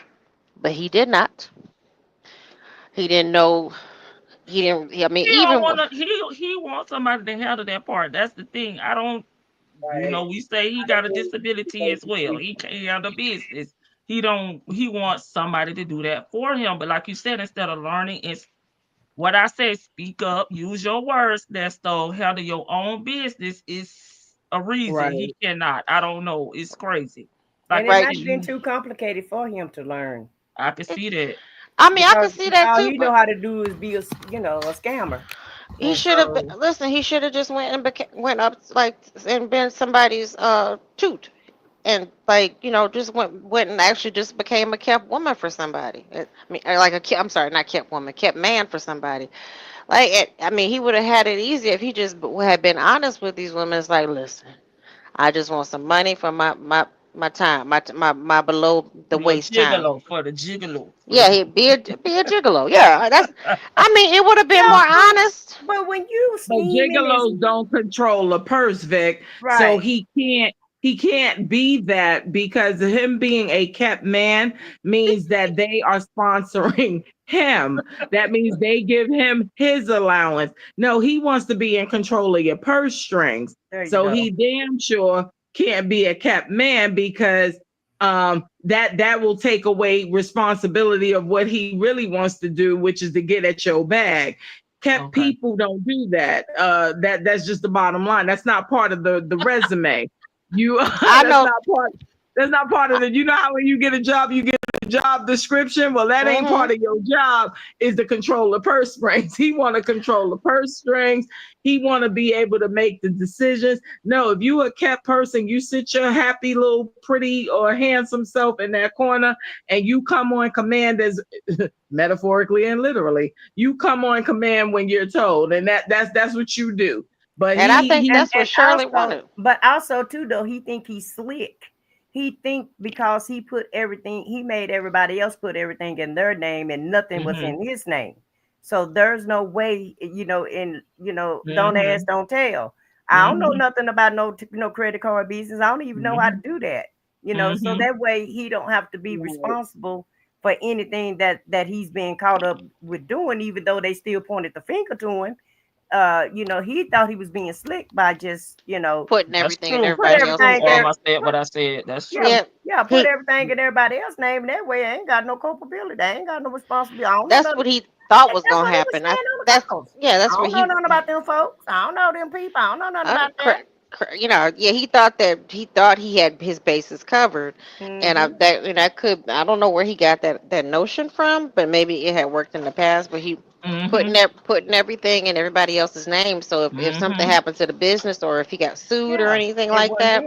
but he did not. He didn't know. He didn't. I mean, He don't even want to. He wants somebody to handle that part. That's the thing. I don't. Right. We say he got a disability as well. He can't handle business. He don't. He wants somebody to do that for him. But like you said, instead of learning, it's what I say. Speak up. Use your words. That's the handle your own business. Is a reason Right. he cannot. I don't know. It's crazy. And Like it you right. might said, have been too complicated for him to learn. I can see that. I mean, I Because can see that all too, he know but how to do is be a scammer. he And should have been. so, Listen, he should have just went up like and been somebody's toot, and like just went and actually just became a kept woman for somebody. I mean, like I'm sorry, not kept woman, kept man for somebody. I mean, he would have had it easier if he just had been honest with these women. It's like, listen, I just want some money for my time, my below the Be a waist time. gigolo for the gigolo. Yeah, he be a gigolo. Yeah, that's. I mean, it would have been yeah, more honest. but when you But scheming gigolos don't control a purse, Vic. So right, he can't be that because him being a kept man means that they are sponsoring him. That means they give him his allowance. No, he wants to be in control of your purse strings. there you So go. he damn sure can't be a kept man because that will take away responsibility of what he really wants to do, which is to get at your bag. Kept Okay. people don't do that. That's just the bottom line. That's not part of the resume. I know. That's not part of it. You know how when you get a job, you get a job description. Well, that ain't part of your job. Is to control the purse strings. He want to control the purse strings. He want to be able to make the decisions. No, if you a kept person, you sit your happy little pretty or handsome self in that corner, and you come on command as metaphorically and literally. You come on command when you're told, and that's what you do. But And I think that's what Shirley wanted. But also too, though, he think he's slick. He think because he made everybody else put everything in their name and nothing was in his name. So there's no way, don't ask, don't tell. I don't know nothing about no credit card business. I don't even know how to do that. So that way he don't have to be responsible for anything that he's being caught up with doing, even though they still pointed the finger to him. He thought he was being slick by just, putting everything in That's everybody else's true. name. I said what I said. That's true. Yeah, put everything in everybody else's name. That way, I ain't got no culpability. I ain't got no responsibility. That's what he thought was gonna happen. That's I what don't know nothing about them folks. I don't know them people. I don't know nothing about that. He thought he had his bases covered, and I don't know where he got that notion from, but maybe it had worked in the past. But he putting everything in everybody else's name. So if something happened to the business, or if he got sued or anything like that,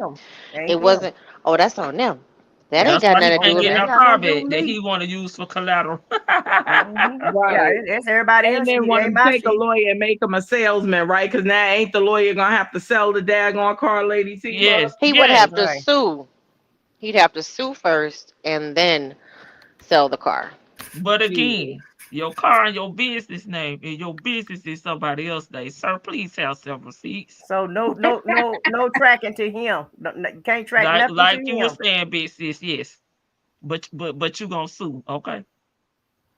it wasn't. Oh, that's on them. That ain't got nothing to do with it. me. Car bed that he want to use for collateral. Right. Yeah, it's everybody else. And then want to take a lawyer and make him a salesman, right? Because now ain't the lawyer gonna have to sell the daggone car, lady? Yes, he would have to sue. He'd have to sue first and then sell the car. But again, your car and your business name, and your business is somebody else's name. Sir, please have some receipts. So no tracking to him. You can't track nothing like to you him. were saying, big sis, yes. But you gonna sue, okay?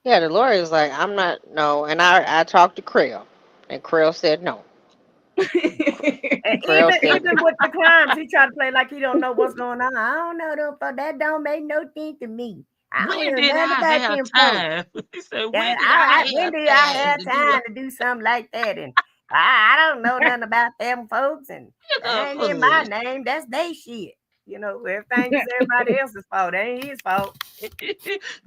Yeah, the lawyer was like, I'm not, no. And I talked to Creel, and Creel said no. And even with the crimes, he tried to play like he don't know what's going on. I don't know them folks. That don't make no sense to me. When did I have time? He said, when did I have time to do something like that? And I don't know nothing about them folks, and that ain't in my name. That's they shit. You know, everything is everybody else's fault. It ain't his fault.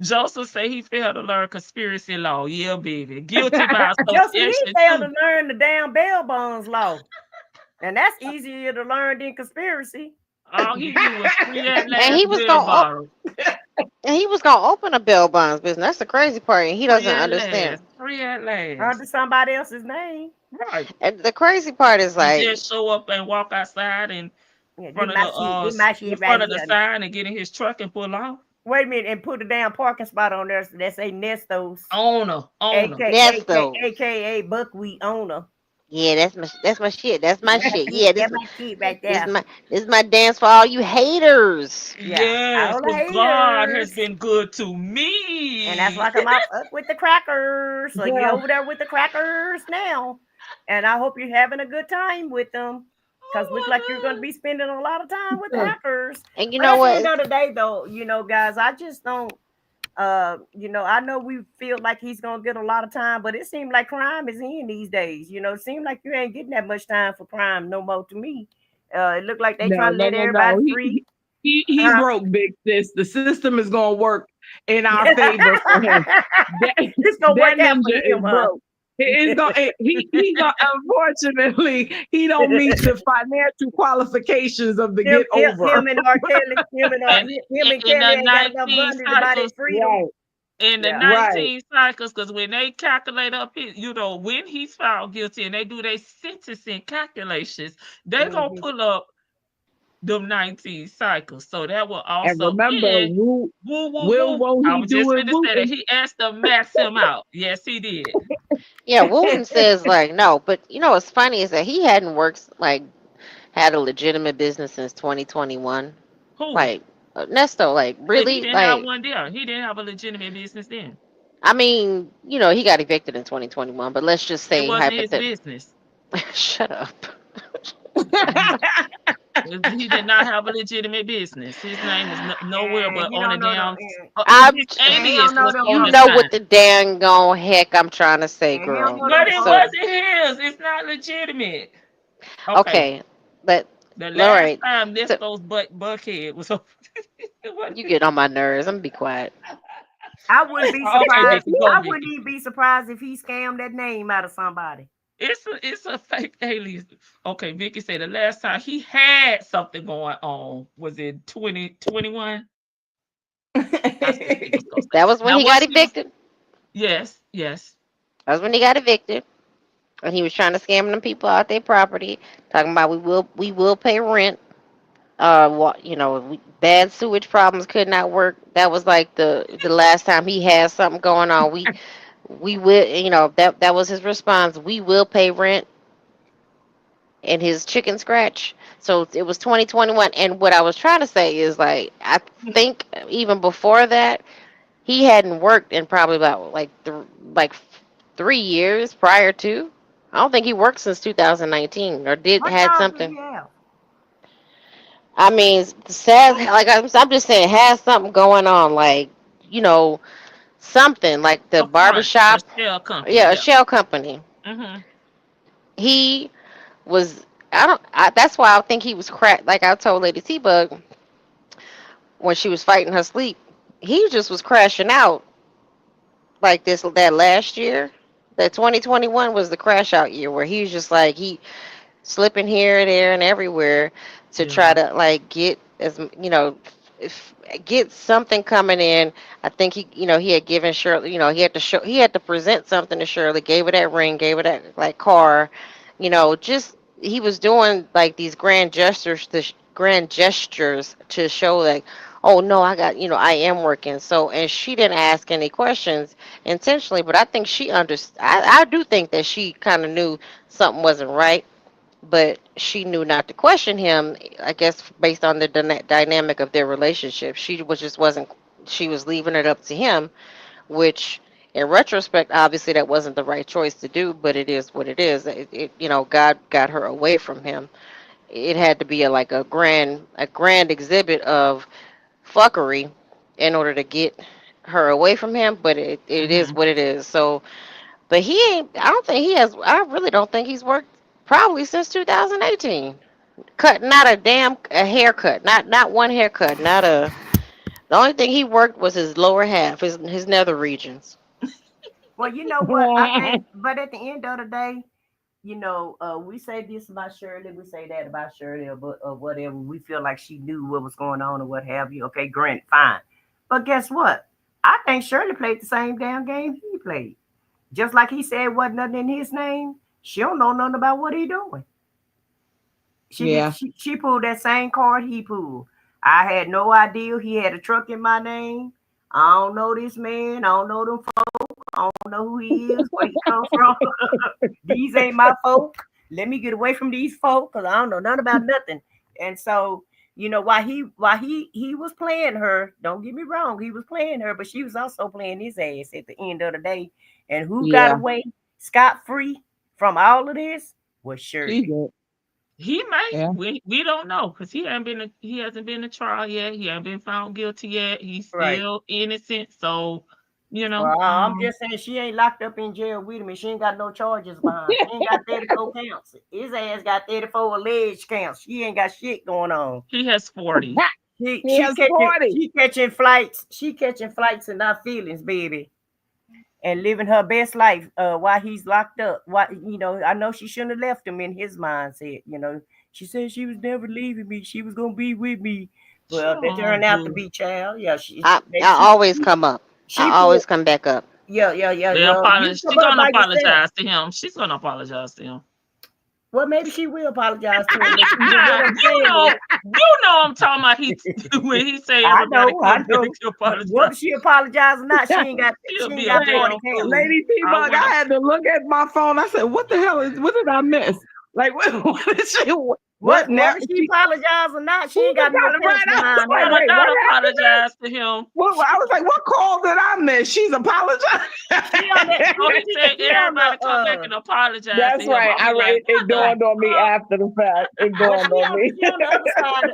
Joseph say he failed to learn conspiracy law. Yeah, baby. Guilty by Joseph, he association failed too. to learn the damn bail bonds law. And that's easier to learn than conspiracy. All he knew was free at last And he was bill gonna bottle. and he was gonna open a bail bonds business. That's the crazy part. And he Free doesn't at understand. last. Free at last. Under somebody else's name. Right. And the crazy part is He like, just show up and walk outside and Yeah, in front of the sign and get in his truck and pull off. Wait a minute, and put a damn parking spot on there that say Nestos. Owner. AKA buckwheat owner. yeah, that's my shit. That's my shit. Yeah, that's my shit right there. This is my dance for all you haters. Yes, but God has been good to me. And that's why I come up with the crackers. So you're over there with the crackers now. And I hope you're having a good time with them. Because it looks like you're going to be spending a lot of time with the hackers. And you know what? At the end of the day, though, you know, guys, I just don't, you know, I know we feel like he's going to get a lot of time, but it seems like crime is in these days. You know, it seems like you ain't getting that much time for crime no more to me. It looked like they trying to let everybody free. He broke, big sis. The system is going to work in our favor for him. It's going to work out for him, broke. He's gonna, unfortunately, he don't meet the financial qualifications of the get over. Him and R. Kelly, him and Kelly ain't got enough money to buy their freedom. In the 19 cycles, because when they calculate up his, you know, when he's found guilty and they do their sentencing calculations, they're going to pull up them 19 cycles. So that will also. And remember, I was just going to say that he asked to max him out. Yes, he did. Yeah, Wooten says like no, but you know what's funny is that he hadn't worked had a legitimate business since 2021. Who? Like Ernesto, like really, he didn't have one there. He didn't have a legitimate business then. I mean, you know, he got evicted in 2021, but let's just say it wasn't his business. Shut up. He did not have a legitimate business. His name is nowhere but on the damn. You know what the dang gone heck I'm trying to say, girl. But it wasn't his. It's not legitimate. Okay, but the last time this goes Buckhead was. You get on my nerves. I'm gonna be quiet. I wouldn't be surprised. I wouldn't even be surprised if he scammed that name out of somebody. It's a fake alias. Okay, Vicky said the last time he had something going on was in 2021. That was when he got evicted. Yes. That was when he got evicted. And he was trying to scam them people out their property, talking about we will pay rent. You know, bad sewage problems could not work. That was like the last time he had something going on. We will, you know, that was his response. We will pay rent and his chicken scratch. So it was 2021. And what I was trying to say is like, I think even before that, he hadn't worked in probably about like 3 years prior to. I don't think he worked since 2019 or had something. I mean, sad. Like I'm just saying, has something going on. Like, you know. Something like the barbershop, a shell company. A shell company. Mm-hmm. He was. That's why I think he was cracked. Like I told Lady T-Bug when she was fighting her sleep, he just was crashing out. Like that last year, that 2021 was the crash out year where he was just like he slipping here, there, and everywhere to try to like get get something coming in. I think he had given Shirley, he had to present something to Shirley, gave her that ring, gave her that like car, just he was doing like these grand gestures to show like, oh no, I got, I am working. So, and she didn't ask any questions intentionally, but I think she understood. I do think that she kind of knew something wasn't right, but she knew not to question him, I guess, based on the dynamic of their relationship. She was leaving it up to him, which in retrospect, obviously that wasn't the right choice to do, but it is what it is. God got her away from him. It had to be a grand exhibit of fuckery in order to get her away from him, but it is what it is. So, but I really don't think he's worked probably since 2018. cut not a haircut, not one haircut, not a. The only thing he worked was his lower half, his nether regions. Well, you know what? I think, but at the end of the day, we say this about Shirley, we say that about Shirley, or whatever. We feel like she knew what was going on or what have you. Okay, granted, fine. But guess what? I think Shirley played the same damn game he played. Just like he said wasn't nothing in his name. She don't know nothing about what he doing. She pulled that same card he pulled. I had no idea he had a truck in my name. I don't know this man. I don't know them folk. I don't know who he is, where he comes from. These ain't my folk. Let me get away from these folk because I don't know nothing about nothing. And so, while he was playing her, don't get me wrong, he was playing her, but she was also playing his ass at the end of the day. And who got away scot-free from all of this was Shirley. He may. We don't know because he hasn't been to trial yet. He hasn't been found guilty yet. He's still innocent. So, Well, I'm just saying she ain't locked up in jail with him. And she ain't got no charges behind. She ain't got 34 counts. His ass got 34 alleged counts. She ain't got shit going on. He has 40. She has 40. She catching flights. She catching flights and not feelings, baby. And living her best life while he's locked up. I know she shouldn't have left him in his mindset. She said she was never leaving me. She was gonna be with me. Well, they turned out to be child. Yeah, I always come up. I always come back up. Yeah. She's gonna apologize to him. She's gonna apologize to him. Well, maybe she will apologize to him. you know I'm talking about when he say everybody I know. Whether she apologize or not, she ain't got Lady P-Bug, I had to look at my phone. I said, what did I miss? Like, what did she... Whether she apologize or not, she ain't got no apologize to him. Well, I was like, what call did I miss? She's apologizing. He said everybody come back and apologize. That's right. It dawned on me after the fact. It dawned on me.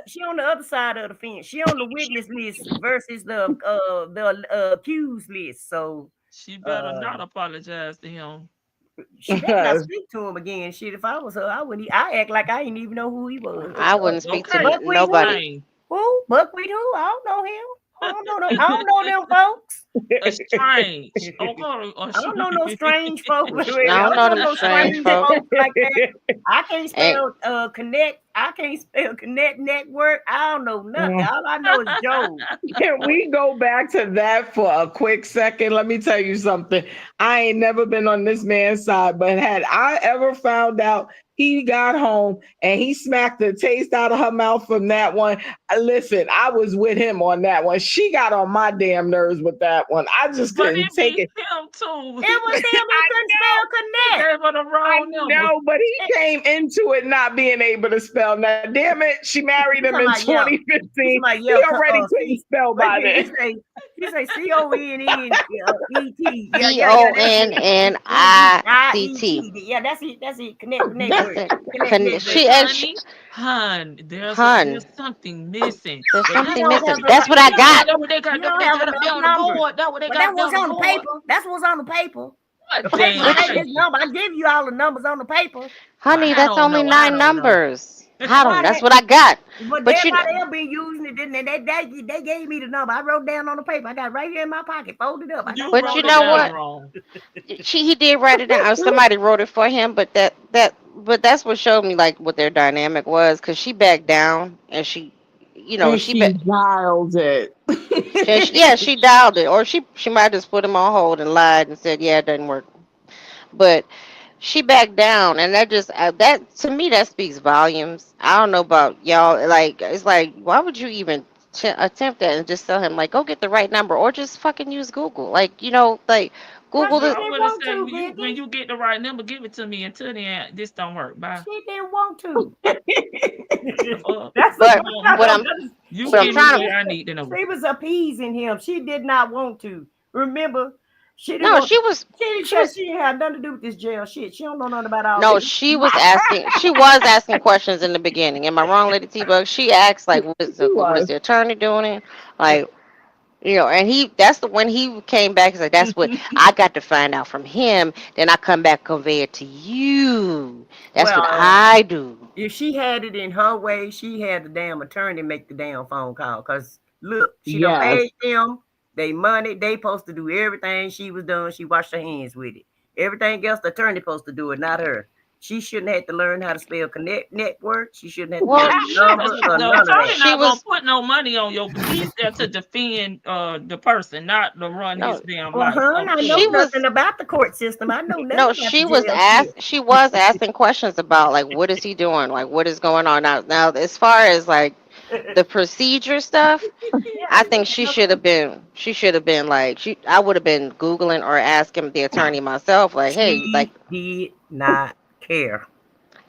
She on the other side of the fence. She on the witness list versus the accused list. So she better not apologize to him. She better not speak to him again. Shit, if I was her, I wouldn't. I act like I didn't even know who he was. I wouldn't speak to nobody. Who? Buckwheat who? I don't know him. I don't know them folks. Strange. I don't know no strange folks. I don't know no strange folks like that. I can't spell connect. I can't spell connect network. I don't know nothing. All I know is Joe. Can we go back to that for a quick second? Let me tell you something. I ain't never been on this man's side, but had I ever found out he got home and he smacked the taste out of her mouth from that one, listen, I was with him on that one. She got on my damn nerves with that one. I just couldn't take it. Him too. It was him who couldn't spell connect. I know, but he came into it not being able to spell. Now, damn it, she married him in 2015. He already couldn't spell by then. You say C-O-N-N-E-T. C-O-N-N-I-C-T. Yeah, that's it. Connect. There's something missing. There's something missing. That's what I got. That was on the paper. That's what's on the paper. I give you all the numbers on the paper. Honey, that's only 9 numbers. That's what I got. But everybody else been using it, didn't they? They gave me the number. I wrote down on the paper. I got it right here in my pocket, folded up. But you know what? He did write it down. Somebody wrote it for him, but that's what showed me like what their dynamic was, because she backed down and she dialed it. She dialed it, or she might just put him on hold and lied and said, yeah, it doesn't work. But she backed down, and that to me that speaks volumes. I don't know about y'all. Like, it's like, why would you even attempt that and just tell him like, go get the right number, or just fucking use Google? Like, like Google this. When you get the right number, give it to me. Until then, this don't work. Bye. She didn't want to. I need to know. She was appeasing him. She did not want to. Remember? She didn't have nothing to do with this jail shit. She don't know nothing about all this. She was asking questions in the beginning. Am I wrong, Lady T-Bug? She asked like, what is the attorney doing? Like, and when he came back, he's like, that's what I got to find out from him. Then I come back, convey it to you. That's what I do. If she had it in her way, she had the damn attorney make the damn phone call. Cause look, she done paid them. They money. They supposed to do everything she was doing. She washed her hands with it. Everything else, the attorney supposed to do it, not her. She shouldn't have to learn how to spell connect network. She shouldn't have to number or none of that. She not gonna put no money on your. He's there to defend the person, not to run his damn life. I know nothing about the court system. I know nothing. No, she was asking questions about like what is he doing, like what is going on now. As far as like the procedure stuff, I think she should have been like I would have been Googling or asking the attorney myself, like, hey, like did not care.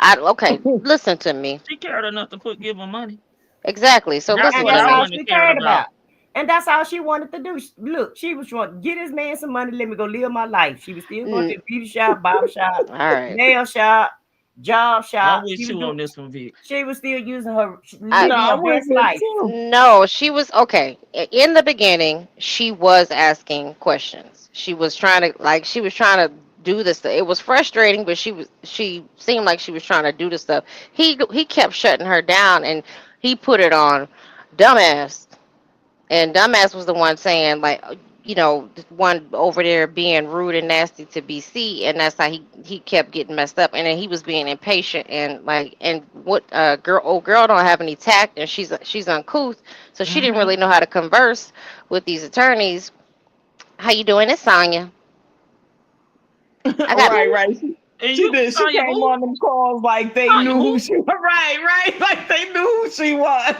Okay, listen to me. She cared enough to give him money. Exactly. So that's listen what to I me. She cared about. And that's all she wanted to do. Look, she was trying to get this man some money. Let me go live my life. She was still going to the beauty shop, barber shop, nail shop, job shop. I'm with you on this one, Vic. She was still using her best life. No, she was okay. In the beginning, she was asking questions. She was trying to do this. It was frustrating, but she seemed like she was trying to do the stuff. He kept shutting her down, and he put it on dumbass. And dumbass was the one saying, like, you know, one over there being rude and nasty to BC, and that's how he kept getting messed up. And then he was being impatient and like, and what girl don't have any tact, and she's uncouth, so she didn't really know how to converse with these attorneys. How you doing? It's Sonya. Right. She came on them calls like they knew who she was. Right. Like they knew who she was.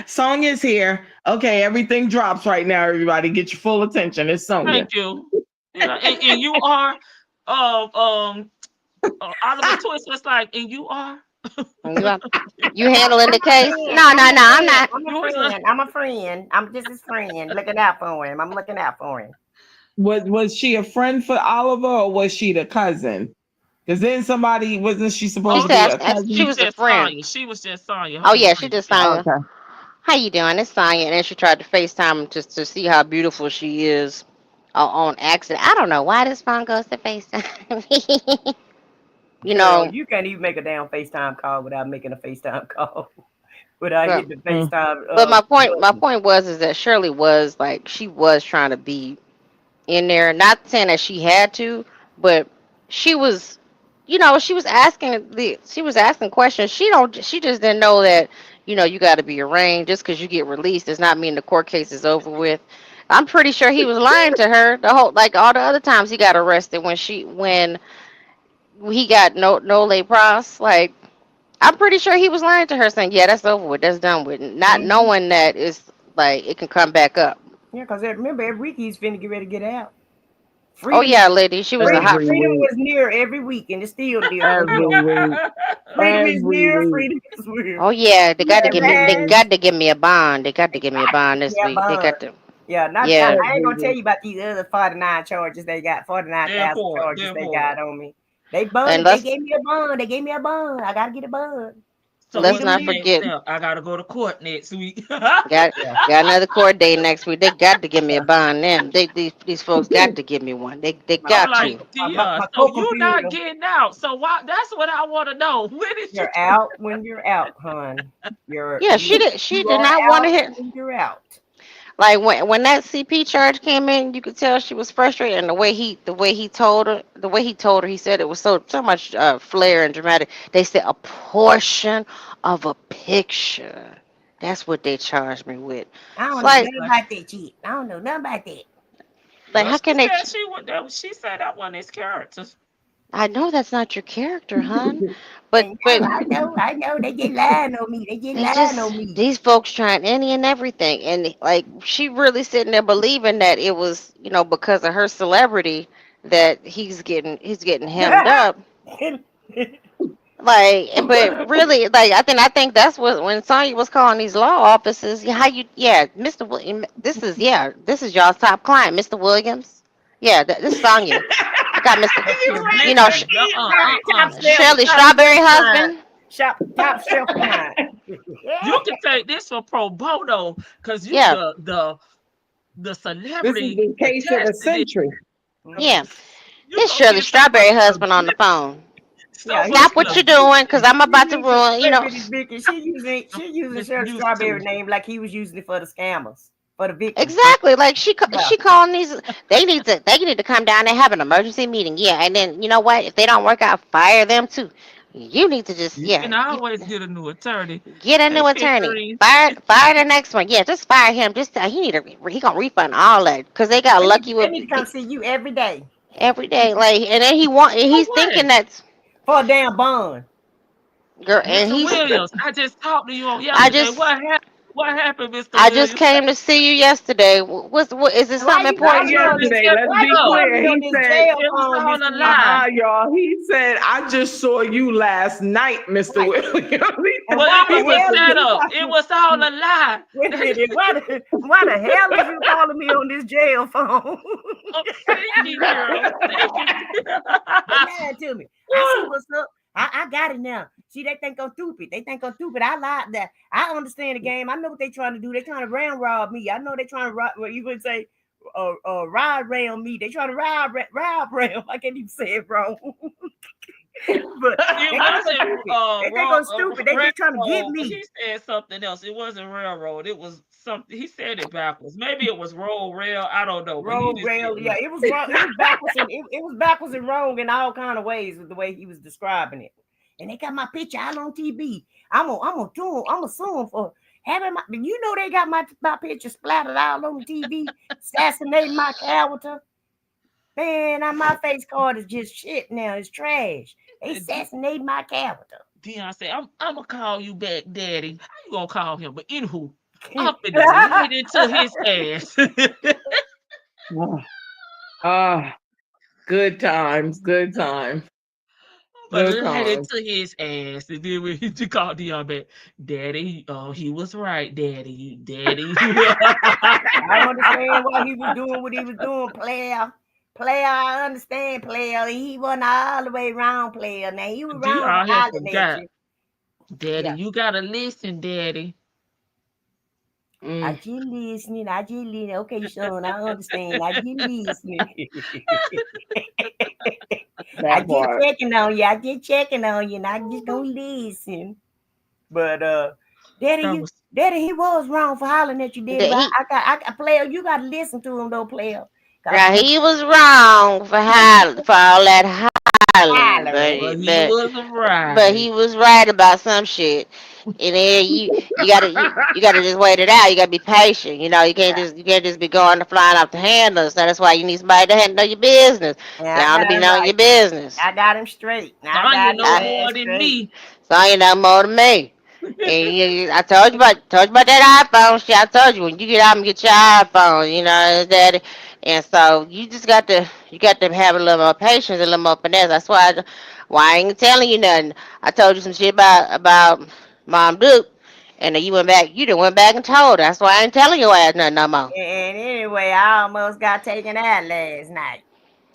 Sonya's here. Okay, everything drops right now, everybody. Get your full attention. It's Sonya. Thank you. Yeah, and you are Oliver Twist was like, and you are you handling the case? No, I'm not. I'm a friend. I'm just his friend. Looking out for him. I'm looking out for him. Was she a friend for Oliver, or was she the cousin? Because then wasn't she supposed to be a cousin? She was a friend. She was just Sonya. Oh yeah, she just Sonya. Okay. How you doing? It's Sonya. And then she tried to FaceTime just to see how beautiful she is on accident. I don't know why this phone goes to FaceTime. You know, you can't even make a damn FaceTime call without making a FaceTime call. Without hitting the FaceTime. But my point was that Shirley was like, she was trying to be in there, not saying that she had to, but she was, you know, she was asking questions. She just didn't know that, you know, you got to be arraigned. Just because you get released does not mean the court case is over with. I'm pretty sure he was lying to her the whole, like all the other times he got arrested when he got no lay pros. Like, I'm pretty sure he was lying to her, saying, yeah, that's over with, that's done with, not knowing that it's like it can come back up. Yeah, because remember every week he's finna get ready to get out. Freedom, yeah, lady, she was a hot. Freedom was near every week, and it's still near every week. Freedom is near. Freedom is near. Oh yeah, they got to give me a bond. They got to give me a bond this week. Bond. They got to. Yeah, I ain't gonna tell you about these other 49 charges they got. 49,000 charges they got on me. They bond. They gave me a bond. I gotta get a bond. So let's not forget. I gotta go to court next week. got another court date next week. They got to give me a bond. Them these folks got to give me one. They got to. So you're not getting out. So why? That's what I want to know. When is you're out? When you're out, hon. She did not want to hit. When you're out. Like when that CP charge came in, you could tell she was frustrated, and the way he told her, he said it was so much flair and dramatic. They said a portion of a picture. That's what they charged me with. I don't know nothing about that shit. I don't know nothing about that. Like, how can they? She said that one is characters. I know that's not your character, hon. But I know they get lying on me. These folks trying any and everything, and like she really sitting there believing that it was, you know, because of her celebrity that he's getting hemmed up. Like, but really, like I think that's what when Sonya was calling these law offices. Mr. Williams, this is y'all's top client, Mr. Williams. Yeah, this is Sonya. I got Mr. You know, Shirley Strawberry husband. Top shelf line. You can take this for pro bono because you the celebrity. This is the case of the century. Yeah, this Shirley Strawberry husband on the phone. So much Stop what you're doing, because I'm about to ruin, She using Shirley Strawberry name like he was using it for the scammers, for the victims. Exactly. Like she calling these. They need to come down and have an emergency meeting. Yeah, and then you know what? If they don't work out, fire them too. You need to just You can always get a new attorney. get a new attorney. Fire the next one. Yeah, just fire him. Just he gonna refund all that because they got lucky with. They need to come see you every day. Every day, like, and then he's thinking that's for a damn bond. Girl, and Mr. Williams, I just talked to you on yesterday. What happened, Mr. Williams? I just came to see you yesterday. What is it something important? Yesterday, let's be clear. He said it was all a lie, y'all. He said, "I just saw you last night, Mr. Williams." Well, it was set up. It was all a lie. Wait a minute. Why the hell are you calling me on this jail phone? Thank you, girl. Lie to me. I see what's up. I got it now. See, they think I'm stupid. I lied that. I understand the game. I know what they're trying to do. They're trying to rob me. I know they're trying to rob. Well, you would say, ride round me. They're trying to rob round. I can't even say it wrong. But it wasn't. They think I'm stupid. They just trying to get me. He said something else. It wasn't railroad. It was something. He said it backwards. Maybe it was roll rail. I don't know. Roll rail. Yeah, it was wrong. It was backwards. It was backwards and wrong in all kind of ways with the way he was describing it. And they got my picture out on TV. I'm gonna sue him for having my. You know they got my picture splattered out on TV, assassinating my character. Man, my face card is just shit now. It's trash. They assassinate my character. Dion said, I'm gonna call you back, Daddy. How you gonna call him? But anywho, up in right into his ass. Good times. But right into his ass, and then when he called Dion back, Daddy, he was right, Daddy. I understand why he was doing what he was doing, player. I understand, player. He wasn't all the way wrong, player. Now he was wrong. Daddy, you gotta listen, Daddy. I just listening. Okay, son, I understand. I just listening. I just checking on you. And I just gonna listen. But Daddy, he was wrong for hollering at you, Daddy. I player, you gotta listen to him though, player. Yeah, he was wrong for all that hollering, but he was right about some shit. And then you gotta just wait it out. You gotta be patient. You know, you can't just be going flying off the handle. So that's why you need somebody to know your business. Yeah, to be knowing your business. I got him straight. I know more than me. So you know more than me. And I told you about that iPhone shit. I told you when you get out and get your iPhone, you know, Daddy. And so you just got to have a little more patience, a little more finesse. That's why I ain't telling you nothing. I told you some shit about Mom Duke, and then you went back and told her. That's why I ain't telling your ass nothing no more. And anyway, I almost got taken out last night.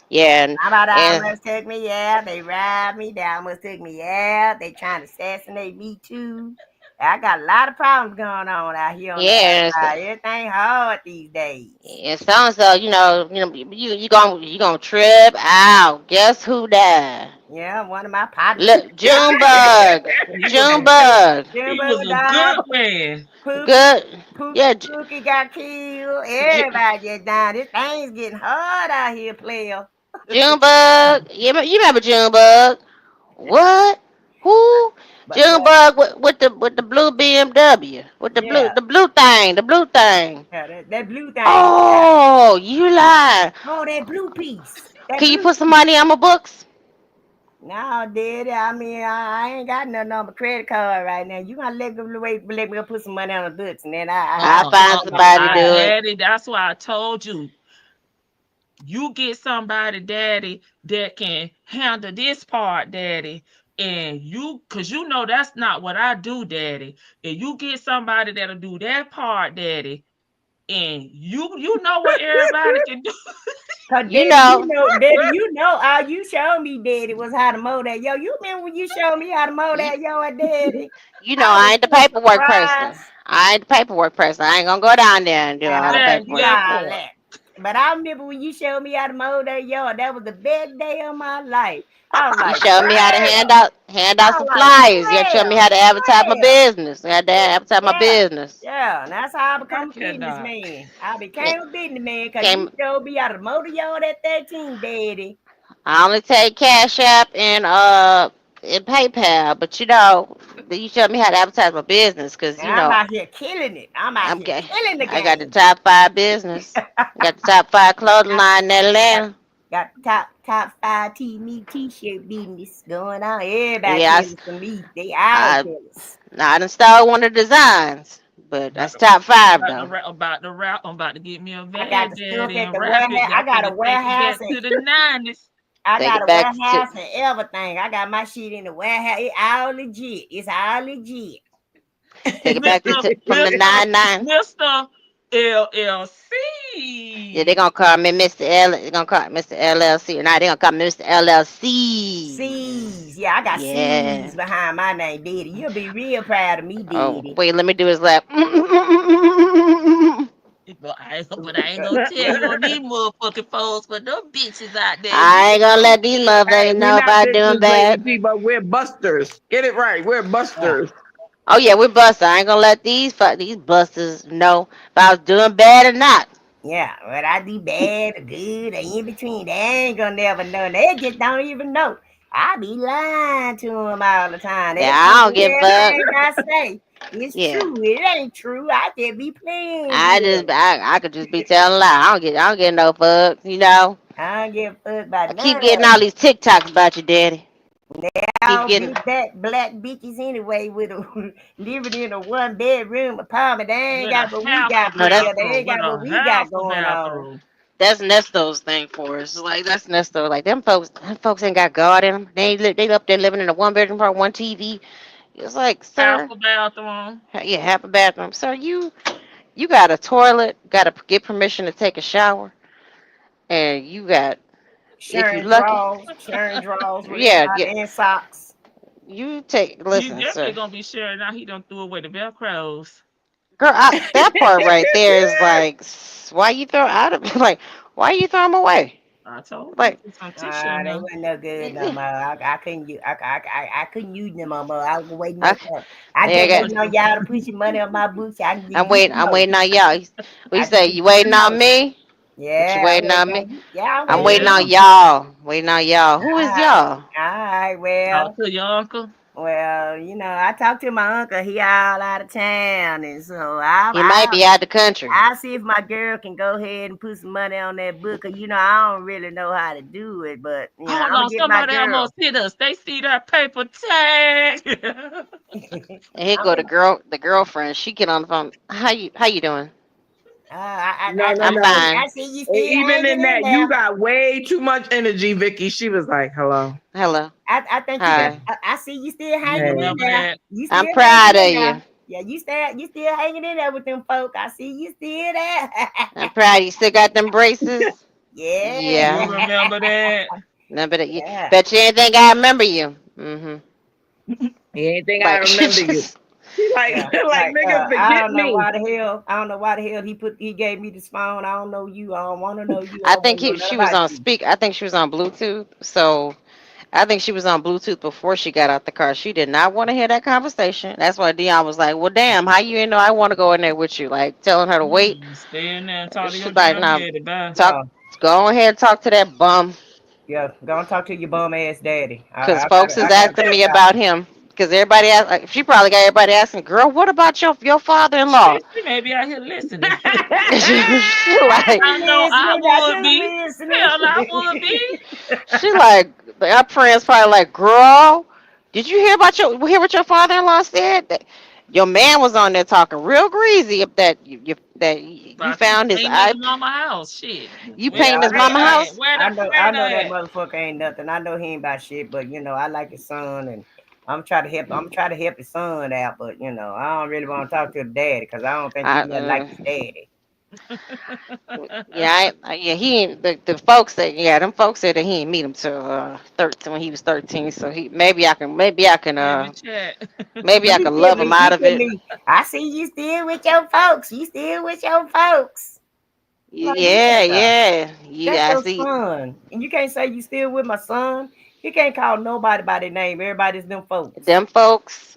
Yeah. How about I almost took me out? They robbed me. They almost took me out. They trying to assassinate me too. I got a lot of problems going on out here. Everything hard these days. And so, you gonna trip out. Guess who died? Yeah, one of my partners. Look, Junebug. He was a good man. Pookie got killed. Everybody just died. This thing's getting hard out here, player. Junebug. You remember Junebug? What? Who? Junebug with the blue BMW. With the blue thing. Yeah, that blue thing. Oh, you lied. Oh, that blue piece. Can you put some money on my books? No, Daddy. I mean, I ain't got nothing on my credit card right now. You gonna let me put some money on the books, and then I'll find somebody to do it. Daddy, that's why I told you. You get somebody, Daddy, that can handle this part, Daddy. And cause you know that's not what I do, Daddy. And you get somebody that'll do that part, Daddy. And you know what everybody can do. Daddy, all you showed me, Daddy, was how to mow that. Yo, you remember when you showed me how to mow that yard, Daddy? You know, I ain't the paperwork person. I ain't gonna go down there and do all the paperwork. But I remember when you showed me how to mow that yard. That was the best day of my life. I was You like, showed me how to hand damn. out I was some like, flyers. You showed me how to advertise my damn. business. I had to advertise my Yeah. business. Yeah, and that's how I I become a cannot. businessman. I Ca- became a businessman because you Came. showed me how to mow the yard at 13, Daddy. I only take Cash App and PayPal, but you showed me how to advertise my business because And I'm out here killing it. I'm out I'm here gay. killing the I got the game. top 5 business. Got the top 5 clothing line in Atlanta. Got top 5 t-shirt business going on. Everybody Yeah, jealous of me. They all I, jealous. I done stole one of the designs, but that's top 5 though. About the rap. I'm about to get me a I got van, the stuff daddy, at and the wrap warehouse. it. I Got got a to take it warehouse back and to the 90s. I Take got it a back to warehouse and everything. I got my shit in the warehouse. It all legit. It's all legit. take it back to Mr. from the Mr. 99. Mr. Yeah, they LLC. gonna call me Mr. L. They gonna call me Mr. LLC. Nah, they gonna call me Mr. LLC. C's. Yeah, I got Yeah. C's behind my name, Daddy. You'll be real proud of me, Oh, Daddy. wait, let me do his lap. But I ain't gonna tell you on these motherfucking phones for them bitches out there. I You ain't gonna know let these it. Hey, motherfuckers we're know if not I doing bitches, lady bad. people. We're busters. Get it right. We're Yeah. busters. Oh yeah, we busters. I ain't gonna let these busters know if I was doing bad or not. Yeah, whether I do bad or good or in between, they ain't gonna never know. They just don't even know. I be lying to them all the time. Yeah, They I think don't give a fuck. everything I say is Yeah, true. It ain't true. I just be playing with them. I could just be telling lies. I don't get no fuck. I don't give a fuck about I keep none getting of all them. these TikToks about you, Daddy. Keep All getting. big black bitches anyway with a, living in a 1-bedroom apartment. They ain't with a got what we half a got No, put there. They bathroom. ain't With got what a we got half a going on. bathroom. that's Nesto's thing for us. Like that's Nesto. Like them folks ain't got God in them. They up there living in a 1 bedroom apartment, one TV. It's like, Half sir, a bathroom. yeah, half a bathroom. Sir, you got a toilet, got to get permission to take a shower, and you got, if you lucky, Sharing draws with yeah, everybody yeah. in socks. You take, You listen, definitely sir, gonna be sharing. Now he done threw away the Velcros. girl, that part right there is like, why you throw out of like, why you throw them away? I told you, Like, put some tissue in They there. wasn't no good no yeah, more. I couldn't use I couldn't use them no more. I was waiting I, on I yeah, I just Put waiting got, on some, y'all to put your money on my boots so I can just get some I'm more. waiting on y'all. What you I just say? can You get waiting some on more. me? What you Yeah, I'm waiting waiting on me? on you. Yeah, I'm I'm waiting waiting on yeah. on you. y'all. Waiting on y'all. Who All is right. y'all? All right, Talk to your uncle. well, I talked to my uncle. He all out of town, and so He might be out the country. I'll see if my girl can go ahead and put some money on that book. 'Cause, I don't really know how to do it, but I'm Hold gonna on, get my somebody girl. almost hit us. They see that paper tag. And here I'm go gonna, the girlfriend. She get on the phone. How you doing? No, no, I'm no. fine. I see you still Even hanging in in that, you there. got way too much energy, Vicky. She was like, hello. Hello. I think you got. Hi. I see you still You hanging in Hey. remember there. that? You I'm still hanging proud in of there. you. Yeah, you still hanging in there with them folk. I see you still there. I'm proud you still got them braces. Yeah. You Yeah. remember that? No, but Yeah. bet you ain't think I remember you. Mm-hmm. Anything I Like remember you. She like, Yeah, like like nigga, I forget don't know me. why the hell. I don't know why the hell he gave me this phone. I don't know you. I don't want to know you. I I don't think want to know nothing she was about on you. speak. I think she was on Bluetooth. So I think she was on Bluetooth before she got out the car. She did not want to hear that conversation. That's why Dion was like, "Well, damn, how you know I want to go in there with you?" Like telling her to wait. Stay in there and talk to your She's like, damn "Nah, daddy. Bye. talk. Yeah, Go ahead and talk to that bum." yeah. Go and talk to your bum ass daddy. Because folks is asking me about him. Because everybody asked, like, she probably got everybody asking, girl, what about your father-in-law? She may be out here listening. she I like, I do know I listening. I would be. do Hell, listening. I would be. she like, our friends probably like, girl, did you hear what your father-in-law said? That your man was on there talking real greasy of that you About to found his clean his ip, mama house. Shit. you Where Yeah, painting the his I know. mama paint I, at? house. Where the I paint know that at? motherfucker ain't nothing. I know he ain't about shit, but I like his son, and I'm trying to help. I'm trying to help his son out, but I don't really want to talk to the daddy because I don't think I, he nothing like his daddy. yeah, yeah, he ain't the folks that yeah, them folks said that he ain't meet him till 13 when he was 13. So Maybe chat. maybe I can love him out He of tell it. me, I see you still with your folks. You still with your folks. Like, Yeah. that's I your see. son. And you can't say you still with my son. You can't call nobody by their name. Everybody's them folks. Them folks.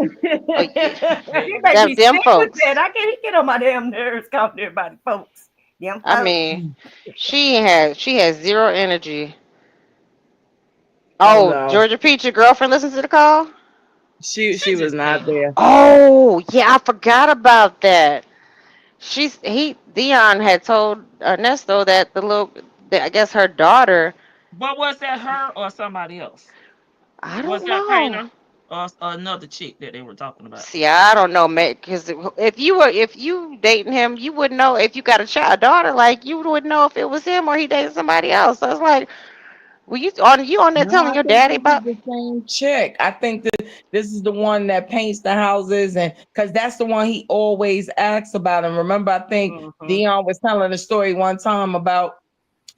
Oh, yeah. You make me Them sick with folks. that. I can't get on my damn nerves calling everybody folks. Them I folks. mean, she has zero energy. Oh Oh, no, Georgia Peach, your girlfriend listens to the call? she She was just not came up. there. Oh, yeah, I forgot about that. Dion had told Ernesto that I guess her daughter, But was that her or somebody else? I Was don't that know. Painter or another chick that they were talking about? See, I don't know, man, because if you dating him, you wouldn't know if you got a daughter, like you wouldn't know if it was him or he dated somebody else. So it's like, were you on there No, telling I your think daddy this is about? the same chick. I think that this is the one that paints the houses, and because that's the one he always asks about. And remember, I think Mm-hmm. Dion was telling a story one time about.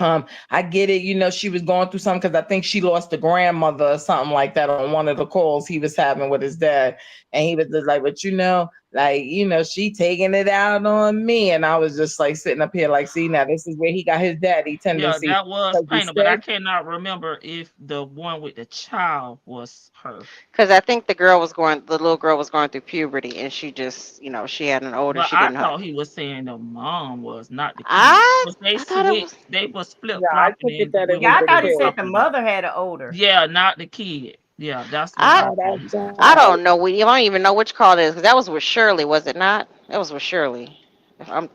I get it. She was going through something because I think she lost a grandmother or something like that on one of the calls he was having with his dad. And he was just like, but she taking it out on me. And I was just like sitting up here like, see, now this is where he got his daddy Yeah, tendency. that was Because Painter, but I cannot remember if the one with the child was her. Because I think the little girl was going through puberty, and she just, she had an older. But She I didn't know. thought he was saying the mom was not the kid. I Because they I thought it was. switched, they was flip yeah, I flopping took it and that it when was Yeah, I the they thought he were said kid. the talking about. mother had an older. Yeah, not the kid. Yeah, that's what I I Oh, thought he that's said. I right. don't know. I don't even know which call it is because that was with Shirley, was it not? That was with Shirley. I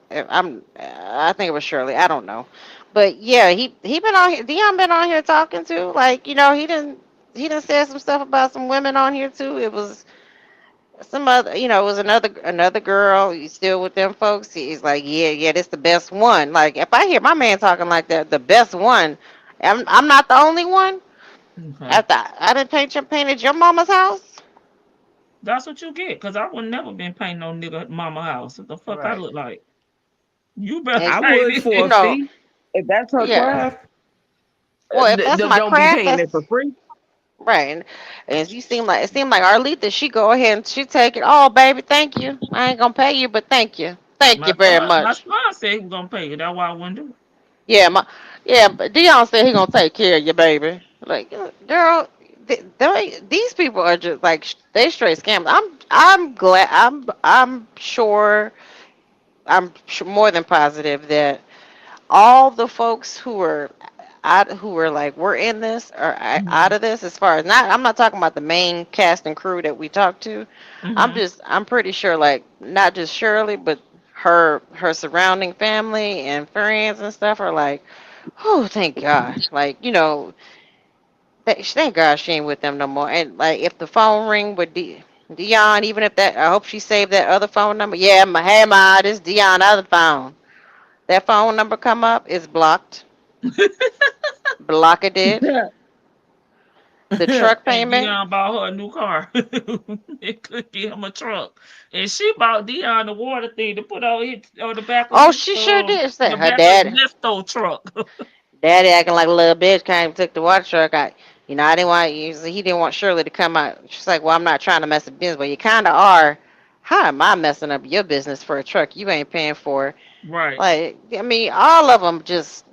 think it was Shirley. I don't know, but yeah, he been on here. Dion been on here talking too. Like he didn't say some stuff about some women on here too. It was some other. It was another girl. He's still with them folks. He's like, yeah, this the best one. Like if I hear my man talking like that, the best one. I'm not the only one. Okay. After I didn't painted your mama's house. That's what you get. Because I would never been painting no nigga mama house. What the fuck I Right. look like? You better And I paint would you for a it. know, fee. If that's her yeah. craft, Well, if that's my don't be craft, paying that's it for free. right. And it seemed like Arlita, she go ahead and she take it. Oh, baby, thank you. I ain't gonna pay you, but thank you very My much. son said he was gonna pay you. That's why I wouldn't do it. But Dion said he gonna take care of you, baby. Like, girl, these people are just like they straight scammers. I'm glad. I'm more than positive that all the folks who were in this are out Mm-hmm. of this as far as not I'm not talking about the main cast and crew that we talked to. Mm-hmm. I'm pretty sure like not just Shirley but her surrounding family and friends and stuff are like, oh thank God. Like, thank God she ain't with them no more. And like if the phone ring with Dion, even if that I hope she saved that other phone number. Yeah, hey ma, this Dion other phone. That phone number come up, it's blocked. Block it did. The truck And payment. Dion bought her a new car. It could get him a truck. And she bought Dion the water thing to put on the back of Oh, his she sure did. Say the her back of dad, Nesto truck. daddy acting like a little bitch. Came and took the water truck. I didn't want. He didn't want Shirley to come out. She's like, well, I'm not trying to mess up business, but you kind of are. How am I messing up your business for a truck you ain't paying for? Right. Like, I mean, all of them just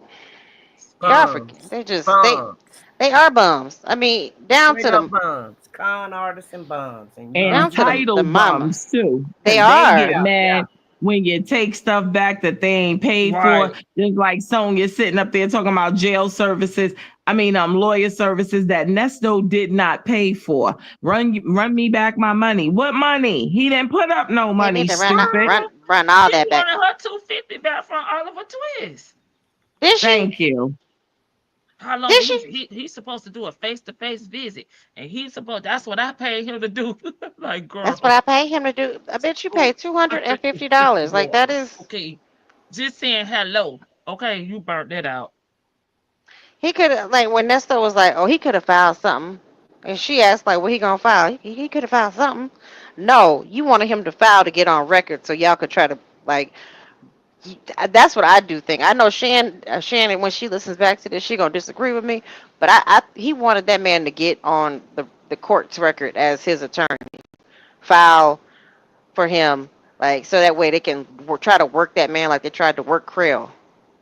God Scammers. forget. Bums. Bums. They are bums. I mean, down Straight to up the bums. Con artists and bums. And you And down to already know. the title mama. bums too, They because they are. get Yeah, yeah. mad when you take stuff back that they ain't paid for. Right. Just like Sonya sitting up there talking about jail services. I mean, lawyer services that Nesto did not pay for. Run me back my money. What money? He didn't put up no He need money, to run stupid. run all He that back. wanted her 250 back from Oliver Twist. Did she? Thank you. How long Did did she? he's supposed to do a face-to-face visit? And that's what I paid him to do. Like, That's what girl. I paid him to do. I bet you Oh, paid $250. Like that water. is Okay. Just saying hello. Okay, you burnt that out. he could have like when Nesto was like, oh, he could have filed something, and she asked like, what he gonna file? He could have filed something. No, you wanted him to file to get on record so y'all could try to like. That's what I do think. I know Shannon when she listens back to this, she gonna disagree with me, but he wanted that man to get on the court's record as his attorney, file for him, like so that way they can try to work that man like they tried to work Krill.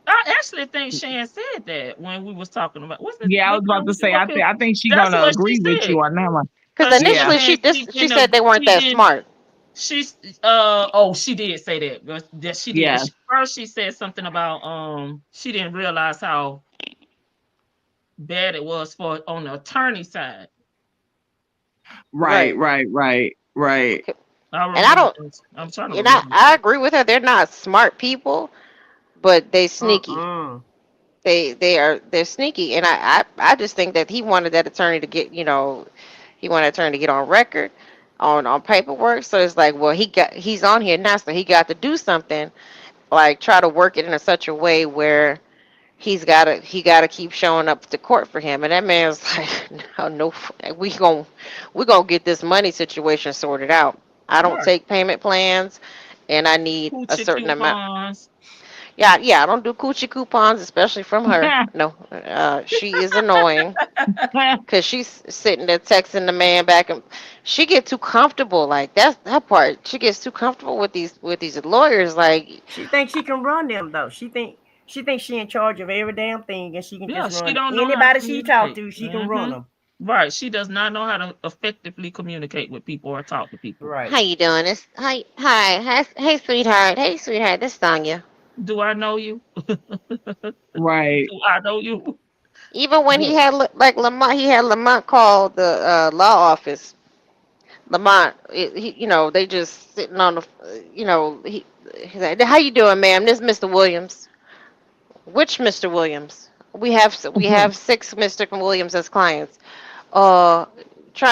I actually think Shan said that when we was talking about what's it? Yeah, I What was about to say, I think she's that's gonna what she agree with said. you on that one. Because She was initially saying she said they weren't that smart. She's she did say that. That she did. Yeah. First she said something about she didn't realize how bad it was for on the attorney side. Right. And I don't. I'm trying to And remember. I agree with her. They're not smart people, but they sneaky. They're sneaky, and I just think that he wanted that attorney to get he wanted that attorney to get on record, on paperwork. So it's like, well, he's on here now, so he got to do something, like try to work it in such a way where he gotta keep showing up to court for him. And that man's like, no, we gonna get this money situation sorted out. I don't take payment plans, and I need a certain amount. Yeah, I don't do coochie coupons, especially from her. No, she is annoying because she's sitting there texting the man back, and she get too comfortable. Like that's that part. She gets too comfortable with these lawyers. Like she thinks she can run them though. She thinks she in charge of every damn thing, and she can just run anybody she talk to. She can run them. Right. She does not know how to effectively communicate with people or talk to people. Right. How you doing? Hey, sweetheart. Hey, sweetheart. This is Sonya. Do I know you? Right. Do I know you? Even when he had Lamont call the law office. Lamont, they just sitting on the, he's like, how you doing, ma'am? This is Mr. Williams. Which Mr. Williams? We have 6 Mr. Williams as clients. Trying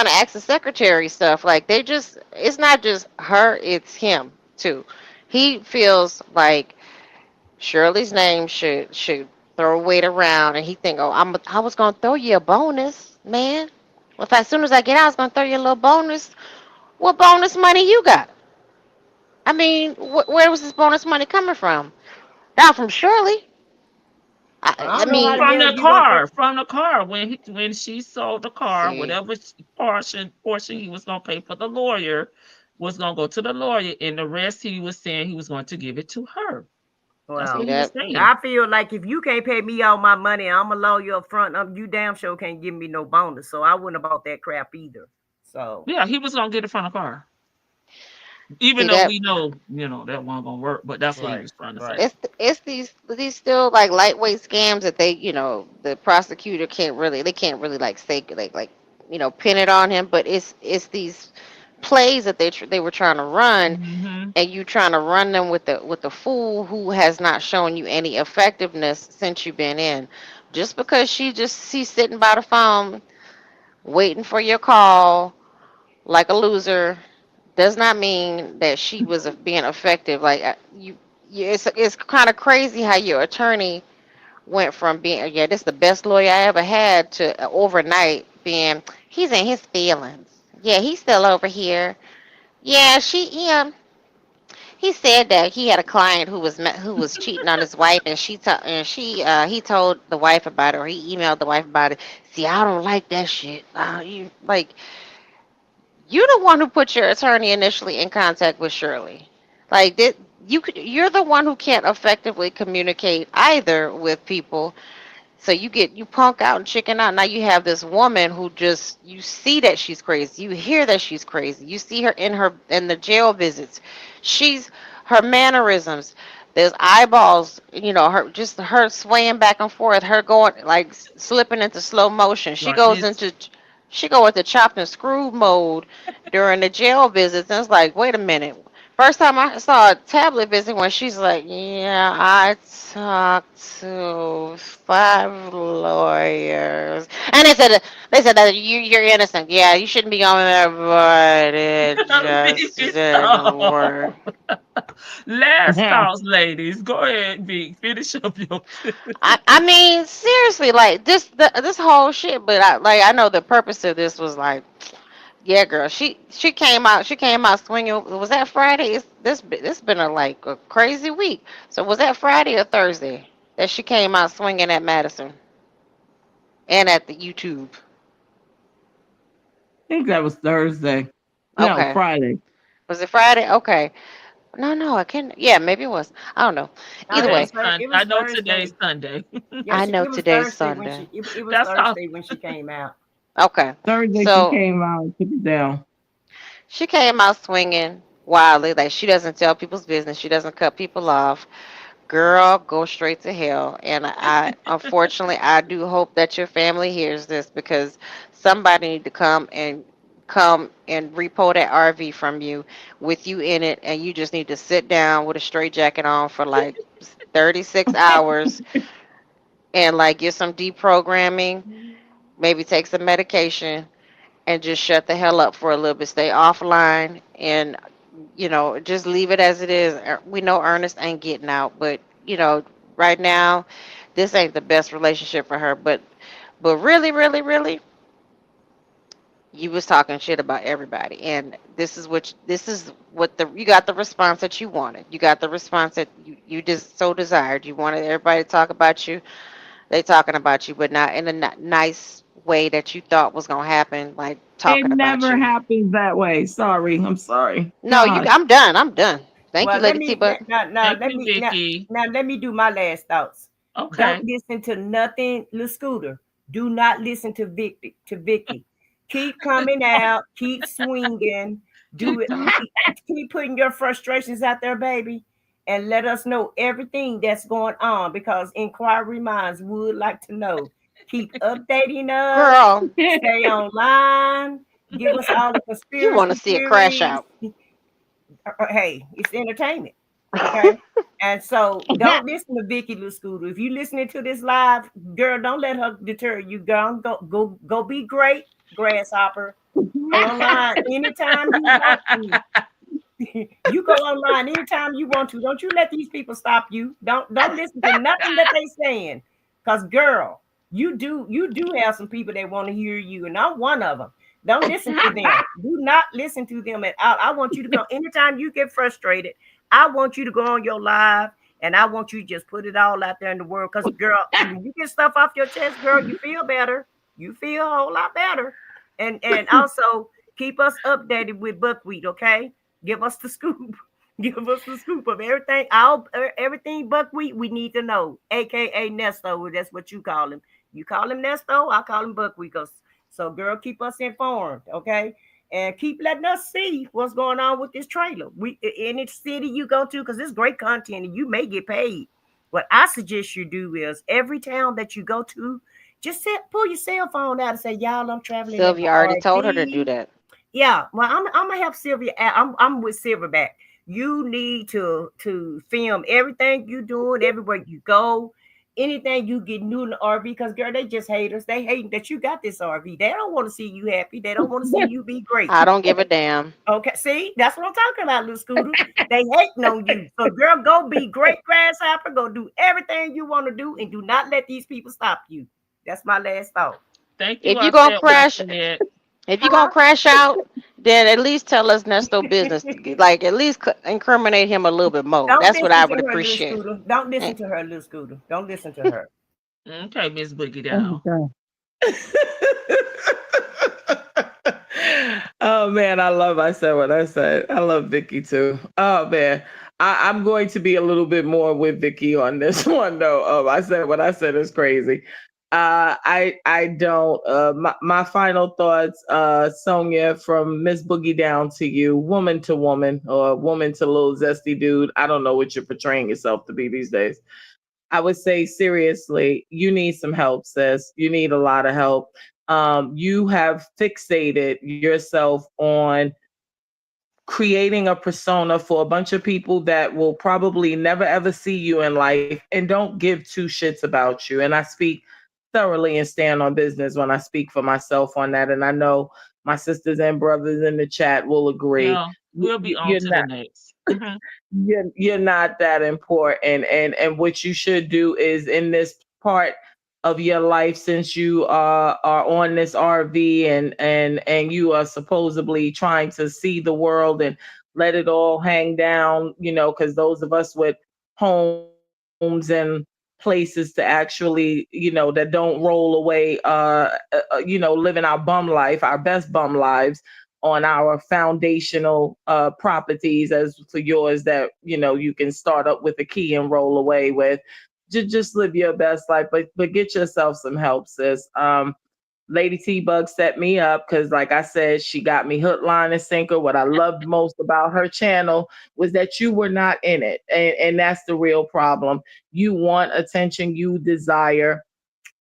to ask the secretary stuff. Like it's not just her, it's him too. He feels like Shirley's name should throw weight around, and he think, oh, I was gonna throw you a bonus, man. Well, as soon as I get out, I was gonna throw you a little bonus. What bonus money you got? I mean, where was this bonus money coming from? Not from Shirley. I mean, from the car when she sold the car, whatever portion he was gonna pay for the lawyer was gonna go to the lawyer, and the rest he was saying he was going to give it to her. Well, I feel like if you can't pay me all my money, I'm a lawyer up front. You damn sure can't give me no bonus. So I wouldn't have bought that crap either. So yeah, he was gonna get it from the car. Even though we know, that wasn't gonna work, but that's what he was trying to say. It's these still like lightweight scams that they, the prosecutor can't really like say like pin it on him, but it's these plays that they were trying to run, and you trying to run them with the fool who has not shown you any effectiveness since you've been in. Just because she's sitting by the phone waiting for your call like a loser does not mean that she was being effective. Like it's kind of crazy how your attorney went from being this is the best lawyer I ever had to overnight being he's in his feelings. Yeah, he's still over here. Yeah, he said that he had a client who was cheating on his wife, and he told the wife about it, or he emailed the wife about it. See, I don't like that shit. You're the one who put your attorney initially in contact with Shirley. Like you're the one who can't effectively communicate either with people. So you punk out and chicken out. Now you have this woman who you see that she's crazy. You hear that she's crazy. You see her in the jail visits. Her mannerisms. There's eyeballs, her swaying back and forth, her going like slipping into slow motion. She goes into chopped and screw mode during the jail visits. And it's like, wait a minute. First time I saw a tablet visit when she's like, yeah, I talked to 5 lawyers. And they said that you're innocent. Yeah, you shouldn't be going there, but it just didn't work. Last thoughts, ladies. Go ahead, Vic. Finish up your I mean, seriously, like this whole shit, but I know the purpose of this was like, yeah, girl, she came out swinging. Was that Friday? This been a crazy week. So was that Friday or Thursday that she came out swinging at Madison and at the YouTube? I think that was Thursday. Okay. No, Friday. Was it Friday? Okay. No, I can't. Yeah, maybe it was. I don't know. Either way, It I was know today's Thursday. Sunday. Yeah, I know it was today's Thursday when Sunday. it was That's how. Thursday when she came out. Okay, Thursday she so came out and took it down. she came out swinging wildly. Like she doesn't tell people's business. She doesn't cut people off. Girl, go straight to hell. And I unfortunately, I do hope that your family hears this because somebody need to come and repo that RV from you with you in it, and you just need to sit down with a straight jacket on for like 36 hours and like get some deprogramming, maybe take some medication and just shut the hell up for a little bit. Stay offline and just leave it as it is. We know Ernest ain't getting out, but right now, this ain't the best relationship for her. But really, really, really, you was talking shit about everybody, and this is what the you got the response that you wanted. You got the response that you just so desired. You wanted everybody to talk about you. They talking about you, but not in a nice way that you thought was gonna happen, like It talking about never you. happens that way. Sorry. I'm sorry. No, you. God. I'm done. I'm done. Thank you, Well, let Lady T. me But now Thank let you, me Vicky. now let me do my last thoughts. Don't Okay. listen to nothing, Lil Scooter. Do not listen to Vicky. Keep coming out. Keep swinging. Do it. Keep putting your frustrations out there, baby, and let us know everything that's going on because inquiry minds would like to know. Keep updating us. girl, Stay online. Give us all the you want to conspiracy see it crash theories. out? Hey, it's entertainment. Okay. And so don't listen to Vicky Lou Scooter. If you listening to this live, girl, don't let her deter you. Girl, go be great, grasshopper. Go online anytime you want to. You go online anytime you want to. Don't you let these people stop you. Don't listen to nothing that they saying. Cause girl, you do have some people that want to hear you, and I'm one of them. Don't listen to them. Do not listen to them at all. I want you to go anytime you get frustrated. I want you to go on your live, and I want you to just put it all out there in the world. Cause girl, when you get stuff off your chest, girl, you feel better. You feel a whole lot better. And also keep us updated with buckwheat, okay? Give us the scoop. Give us the scoop of everything. Everything buckwheat we need to know, aka Nesto. That's what you call him. You call him Nesto. I call him buckwheat. So, girl, keep us informed, okay? And keep letting us see what's going on with this trailer. We any city you go to, because it's great content and you may get paid. What I suggest you do is every town that you go to, just pull your cell phone out and say, "Y'all, I'm traveling in Sylvia my already told her to do RV." that. Yeah, well, I'm gonna help Sylvia. I'm with Silverback. You need to film everything you doing everywhere you go. Anything you get new in the RV, because girl, they just haters. They hate that you got this RV. They don't want to see you happy. They don't want to see you be great. I don't give a damn. Okay, see, that's what I'm talking about, little Scooter. They hating on you. So, girl, go be great, grasshopper. Go do everything you want to do, and do not let these people stop you. That's my last thought. Thank you. If I you gonna said what I crash, said. if you gonna Huh? crash out, then at least tell us Nesto business. Like at least incriminate him a little bit more. Don't That's what listen I to would her, little appreciate. Scooter. Don't Eh, listen to her, little Scooter. Don't listen to her. Okay, Miss Boogie Down. Okay. Oh man, I said what I said. I love Vicky too. Oh man. I'm going to be a little bit more with Vicky on this one though. I said what I said is crazy. I don't my final thoughts, Sonia, from Miss Boogie Down to you, woman to woman, or woman to little zesty dude. I don't know what you're portraying yourself to be these days. I would say seriously, you need some help, sis. You need a lot of help. You have fixated yourself on creating a persona for a bunch of people that will probably never ever see you in life and don't give two shits about you. And I speak thoroughly and stand on business when I speak for myself on that. And I know my sisters and brothers in the chat will agree. Yeah, we'll be on You're to the not next. Mhm. you're not that important, and what you should do is in this part of your life, since you are on this RV and you are supposedly trying to see the world and let it all hang down, because those of us with homes and places to actually, that don't roll away, living our bum life, our best bum lives, on our foundational properties as for yours that, you can start up with a key and roll away with. Just live your best life, but get yourself some help, sis. Lady T Bug set me up because, like I said, she got me hook, line, and sinker. What I loved most about her channel was that you were not in it. And that's the real problem. You want attention, you desire.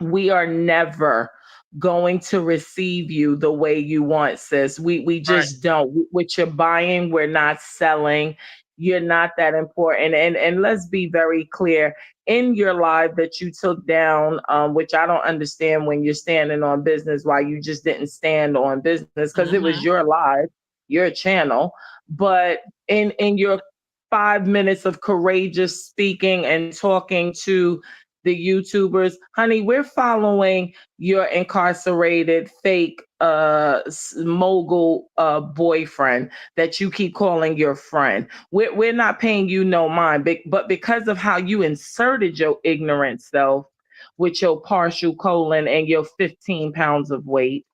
We are never going to receive you the way you want, sis. We just don't. What you're buying, we're not selling. You're not that important. And let's be very clear. In your live that you took down, which I don't understand when you're standing on business, why you just didn't stand on business, because it was your live, your channel. But in your 5 minutes of courageous speaking and talking to the YouTubers, honey, we're following your incarcerated fake mogul boyfriend that you keep calling your friend. We're not paying you no mind, but because of how you inserted your ignorant self with your partial colon and your 15 pounds of weight,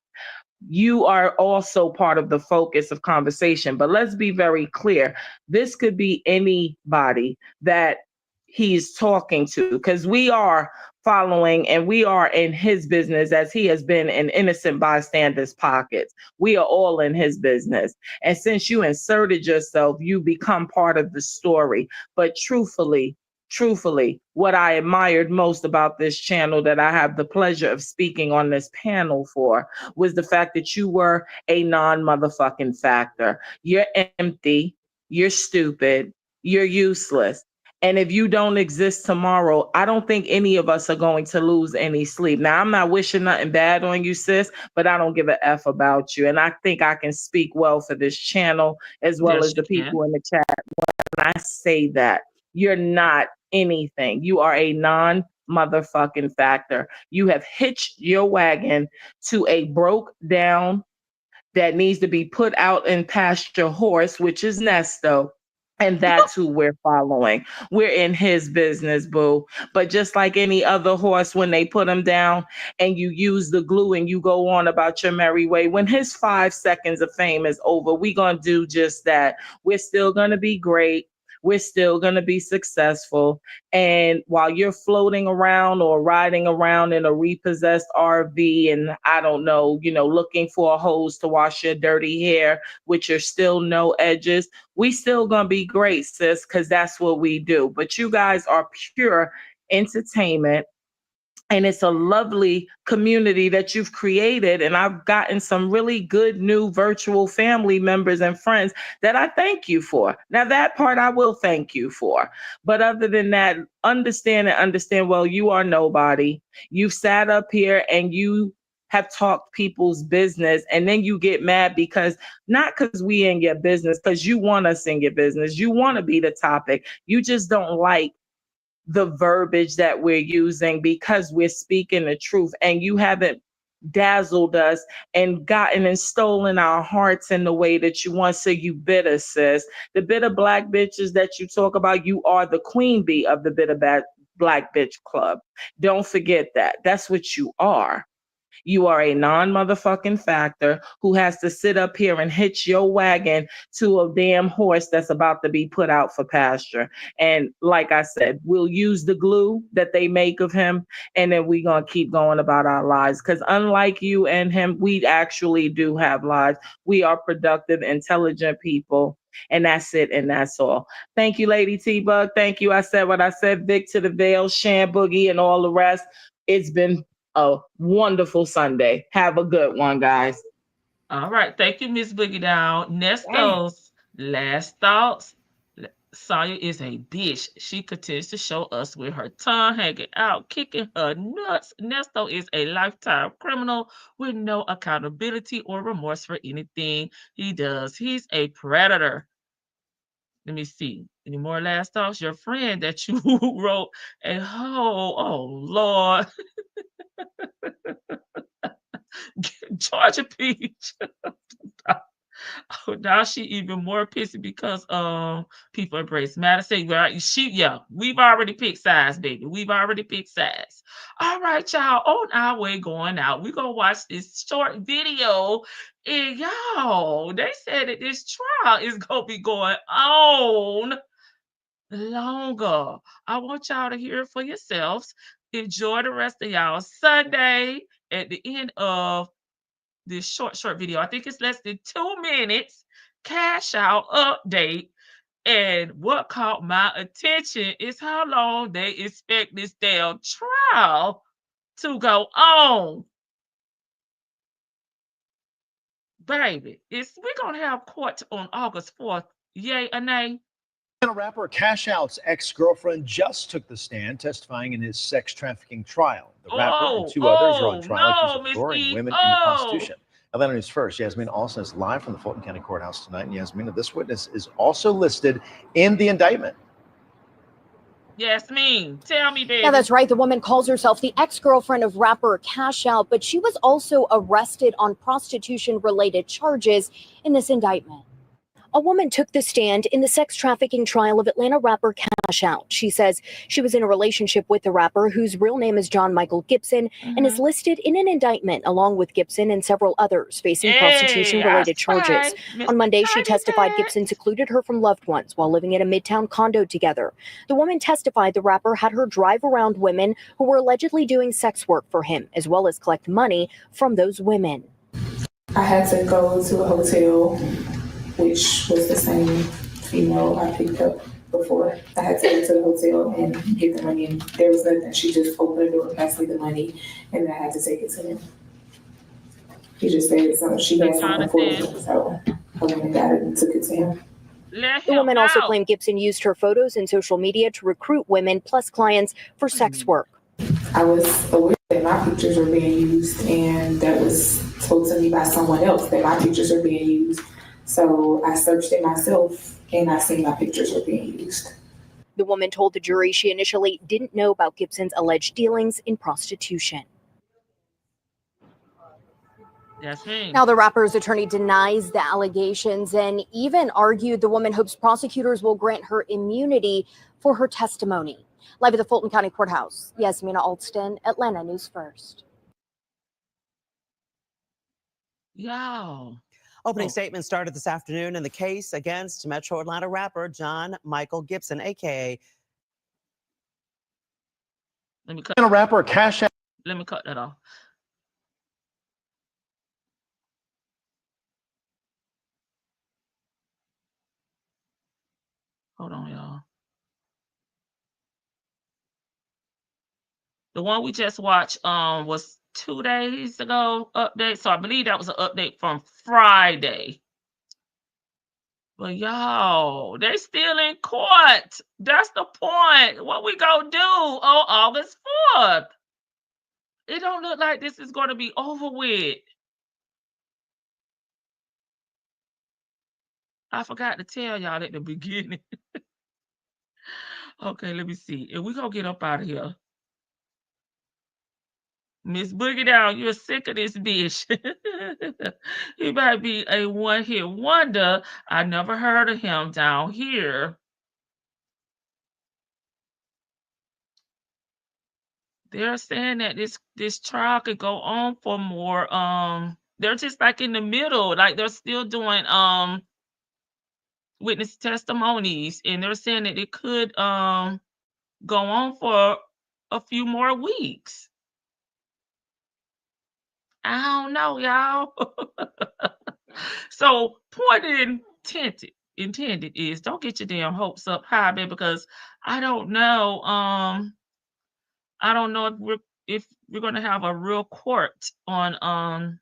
you are also part of the focus of conversation. But let's be very clear. This could be anybody that he's talking to, because we are following and we are in his business as he has been in innocent bystanders' pockets. We are all in his business. And since you inserted yourself, you become part of the story. But truthfully, what I admired most about this channel that I have the pleasure of speaking on this panel for was the fact that you were a non-motherfucking factor. You're empty, you're stupid, you're useless. And if you don't exist tomorrow, I don't think any of us are going to lose any sleep. Now, I'm not wishing nothing bad on you, sis, but I don't give a F about you. And I think I can speak well for this channel as well as the people in the chat when I say that. You're not anything. You are a non-motherfucking factor. You have hitched your wagon to a broke down that needs to be put out and pasture horse, which is Nesto. And that's who we're following. We're in his business, boo. But just like any other horse, when they put him down and you use the glue and you go on about your merry way, when his 5 seconds of fame is over, we're going to do just that. We're still going to be great. We're still going to be successful. And while you're floating around or riding around in a repossessed RV and I don't know, looking for a hose to wash your dirty hair, which are still no edges, we still going to be great, sis, because that's what we do. But you guys are pure entertainment. And it's a lovely community that you've created. And I've gotten some really good new virtual family members and friends that I thank you for. Now, that part I will thank you for. But other than that, understand, well, you are nobody. You've sat up here and you have talked people's business. And then you get mad not because we in your business, because you want us in your business. You want to be the topic. You just don't like the verbiage that we're using because we're speaking the truth, and you haven't dazzled us and gotten and stolen our hearts in the way that you want. So you bitter, sis. The bitter black bitches that you talk about, you are the queen bee of the bitter black bitch club. Don't forget that. That's what you are. You are a non-motherfucking factor who has to sit up here and hitch your wagon to a damn horse that's about to be put out for pasture. And like I said, we'll use the glue that they make of him, and then we're going to keep going about our lives. Because unlike you and him, we actually do have lives. We are productive, intelligent people. And that's it, and that's all. Thank you, Lady T-Bug. Thank you. I said what I said. Vic to the Veil, Shan Boogie, and all the rest. It's been a wonderful Sunday. Have a good one, guys. All right. Thank you, Miss Boogie Down. Nesto's last thoughts. Sonya is a bitch. She continues to show us with her tongue hanging out, kicking her nuts. Nesto is a lifetime criminal with no accountability or remorse for anything he does. He's a predator. Let me see. Any more last thoughts? Your friend that you wrote oh Lord. Georgia Peach. Oh, now she even more pissy because people embrace matter say right. We've already picked sides, baby. We've already picked sides. All right, y'all. On our way going out, we're gonna watch this short video. And y'all, they said that this trial is gonna be going on longer. I want y'all to hear it for yourselves. Enjoy the rest of y'all Sunday. At the end of this short video, I think it's less than 2 minutes, cash out update. And what caught my attention is how long they expect this damn trial to go on. Baby, we're gonna have court on August 4th. Yay or nay? Rapper Cash Out's ex-girlfriend just took the stand, testifying in his sex trafficking trial. The rapper and 2 others are on trial accused of luring women into prostitution. Atlanta News First, Yasmin Alston is live from the Fulton County Courthouse tonight. And Yasmin, this witness is also listed in the indictment. Yasmin, tell me, baby. Yeah, that's right. The woman calls herself the ex-girlfriend of rapper Cash Out, but she was also arrested on prostitution-related charges in this indictment. A woman took the stand in the sex trafficking trial of Atlanta rapper Cash Out. She says she was in a relationship with the rapper, whose real name is John Michael Gibson, and is listed in an indictment along with Gibson and several others facing prostitution-related charges. On Monday, she testified Gibson secluded her from loved ones while living in a Midtown condo together. The woman testified the rapper had her drive around women who were allegedly doing sex work for him, as well as collect money from those women. I had to go to a hotel, which was the same female I picked up before. I had to go to the hotel and get the money, and there was nothing. She just opened the door and passed me the money, and I had to take it to him. He just said so she had something for me, so I went and got it and took it to him. The woman also claimed Gibson used her photos and social media to recruit women plus clients for sex work. I was aware that my pictures were being used, and that was told to me by someone else that my pictures are being used. So I searched it myself, and I seen my pictures were being used. The woman told the jury she initially didn't know about Gibson's alleged dealings in prostitution. Now, the rapper's attorney denies the allegations and even argued the woman hopes prosecutors will grant her immunity for her testimony. Live at the Fulton County Courthouse, Yasmina Alston, Atlanta News First. Yo. Opening statement started this afternoon in the case against Metro Atlanta rapper John Michael Gibson, a.k.a. Let me cut. Rapper Cash Out. Let me cut that off. Hold on, y'all. The one we just watched was 2 days ago update. So I believe that was an update from Friday. But y'all, they still in court. That's the point. What we gonna do on August 4th? It don't look like this is gonna be over with. I forgot to tell y'all at the beginning. Okay, let me see. If we gonna get up out of here. Miss Boogie Down, you're sick of this bitch. He might be a one-hit wonder. I never heard of him down here. They're saying that this trial could go on for more. They're just like in the middle, like they're still doing witness testimonies, and they're saying that it could go on for a few more weeks. I don't know, y'all. So point intended is don't get your damn hopes up high, baby, because I don't know. I don't know if we're gonna have a real court on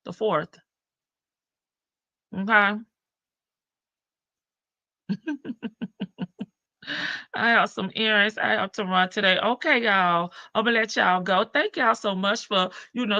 the 4th. Okay. I have some errands I have to run today. Okay, y'all. I'm gonna let y'all go. Thank y'all so much for,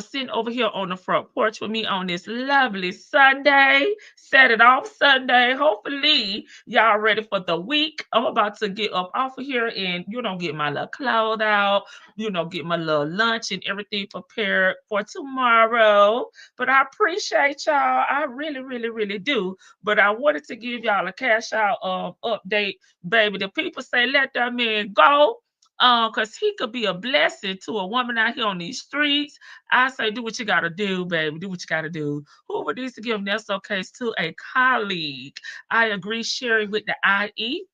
sitting over here on the front porch with me on this lovely Sunday. Set it off Sunday. Hopefully, y'all ready for the week. I'm about to get up off of here and, get my little clothes out, get my little lunch and everything prepared for tomorrow. But I appreciate y'all. I really, really, really do. But I wanted to give y'all a cash out update, baby. The people say let that man go, because he could be a blessing to a woman out here on these streets. I say do what you gotta do, baby. Do what you gotta do. Whoever needs to give Ernesto case to a colleague. I agree, Sherry, with the IE.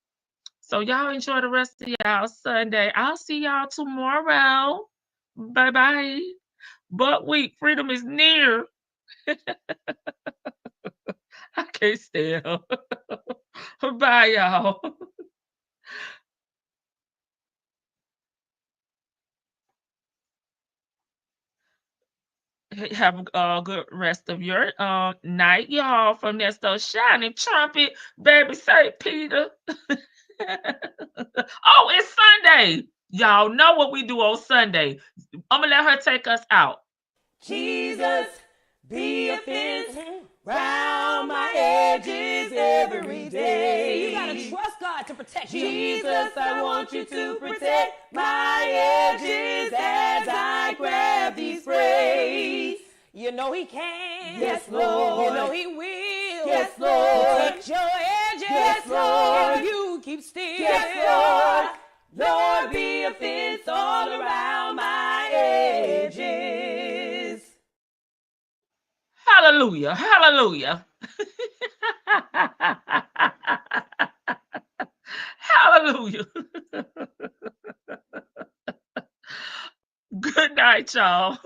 So y'all enjoy the rest of y'all Sunday. I'll see y'all tomorrow. Bye-bye. But week, freedom is near. I can't stand her. Bye, y'all. Have a good rest of your night, y'all. From Ernesto Shining Trumpet, baby St. Peter. Oh, it's Sunday. Y'all know what we do on Sunday. I'm going to let her take us out. Jesus, be a fence round my edges every day. You gotta trust God to protect you. Jesus, I want you to protect my edges as I grab these sprays. You know he can. Yes, Lord. You know he will. Yes, Lord. Protect your edges. Yes, Lord. If you keep still. Yes, Lord. Lord, be a fence all around my edges. Hallelujah. Hallelujah. Hallelujah. Good night, y'all.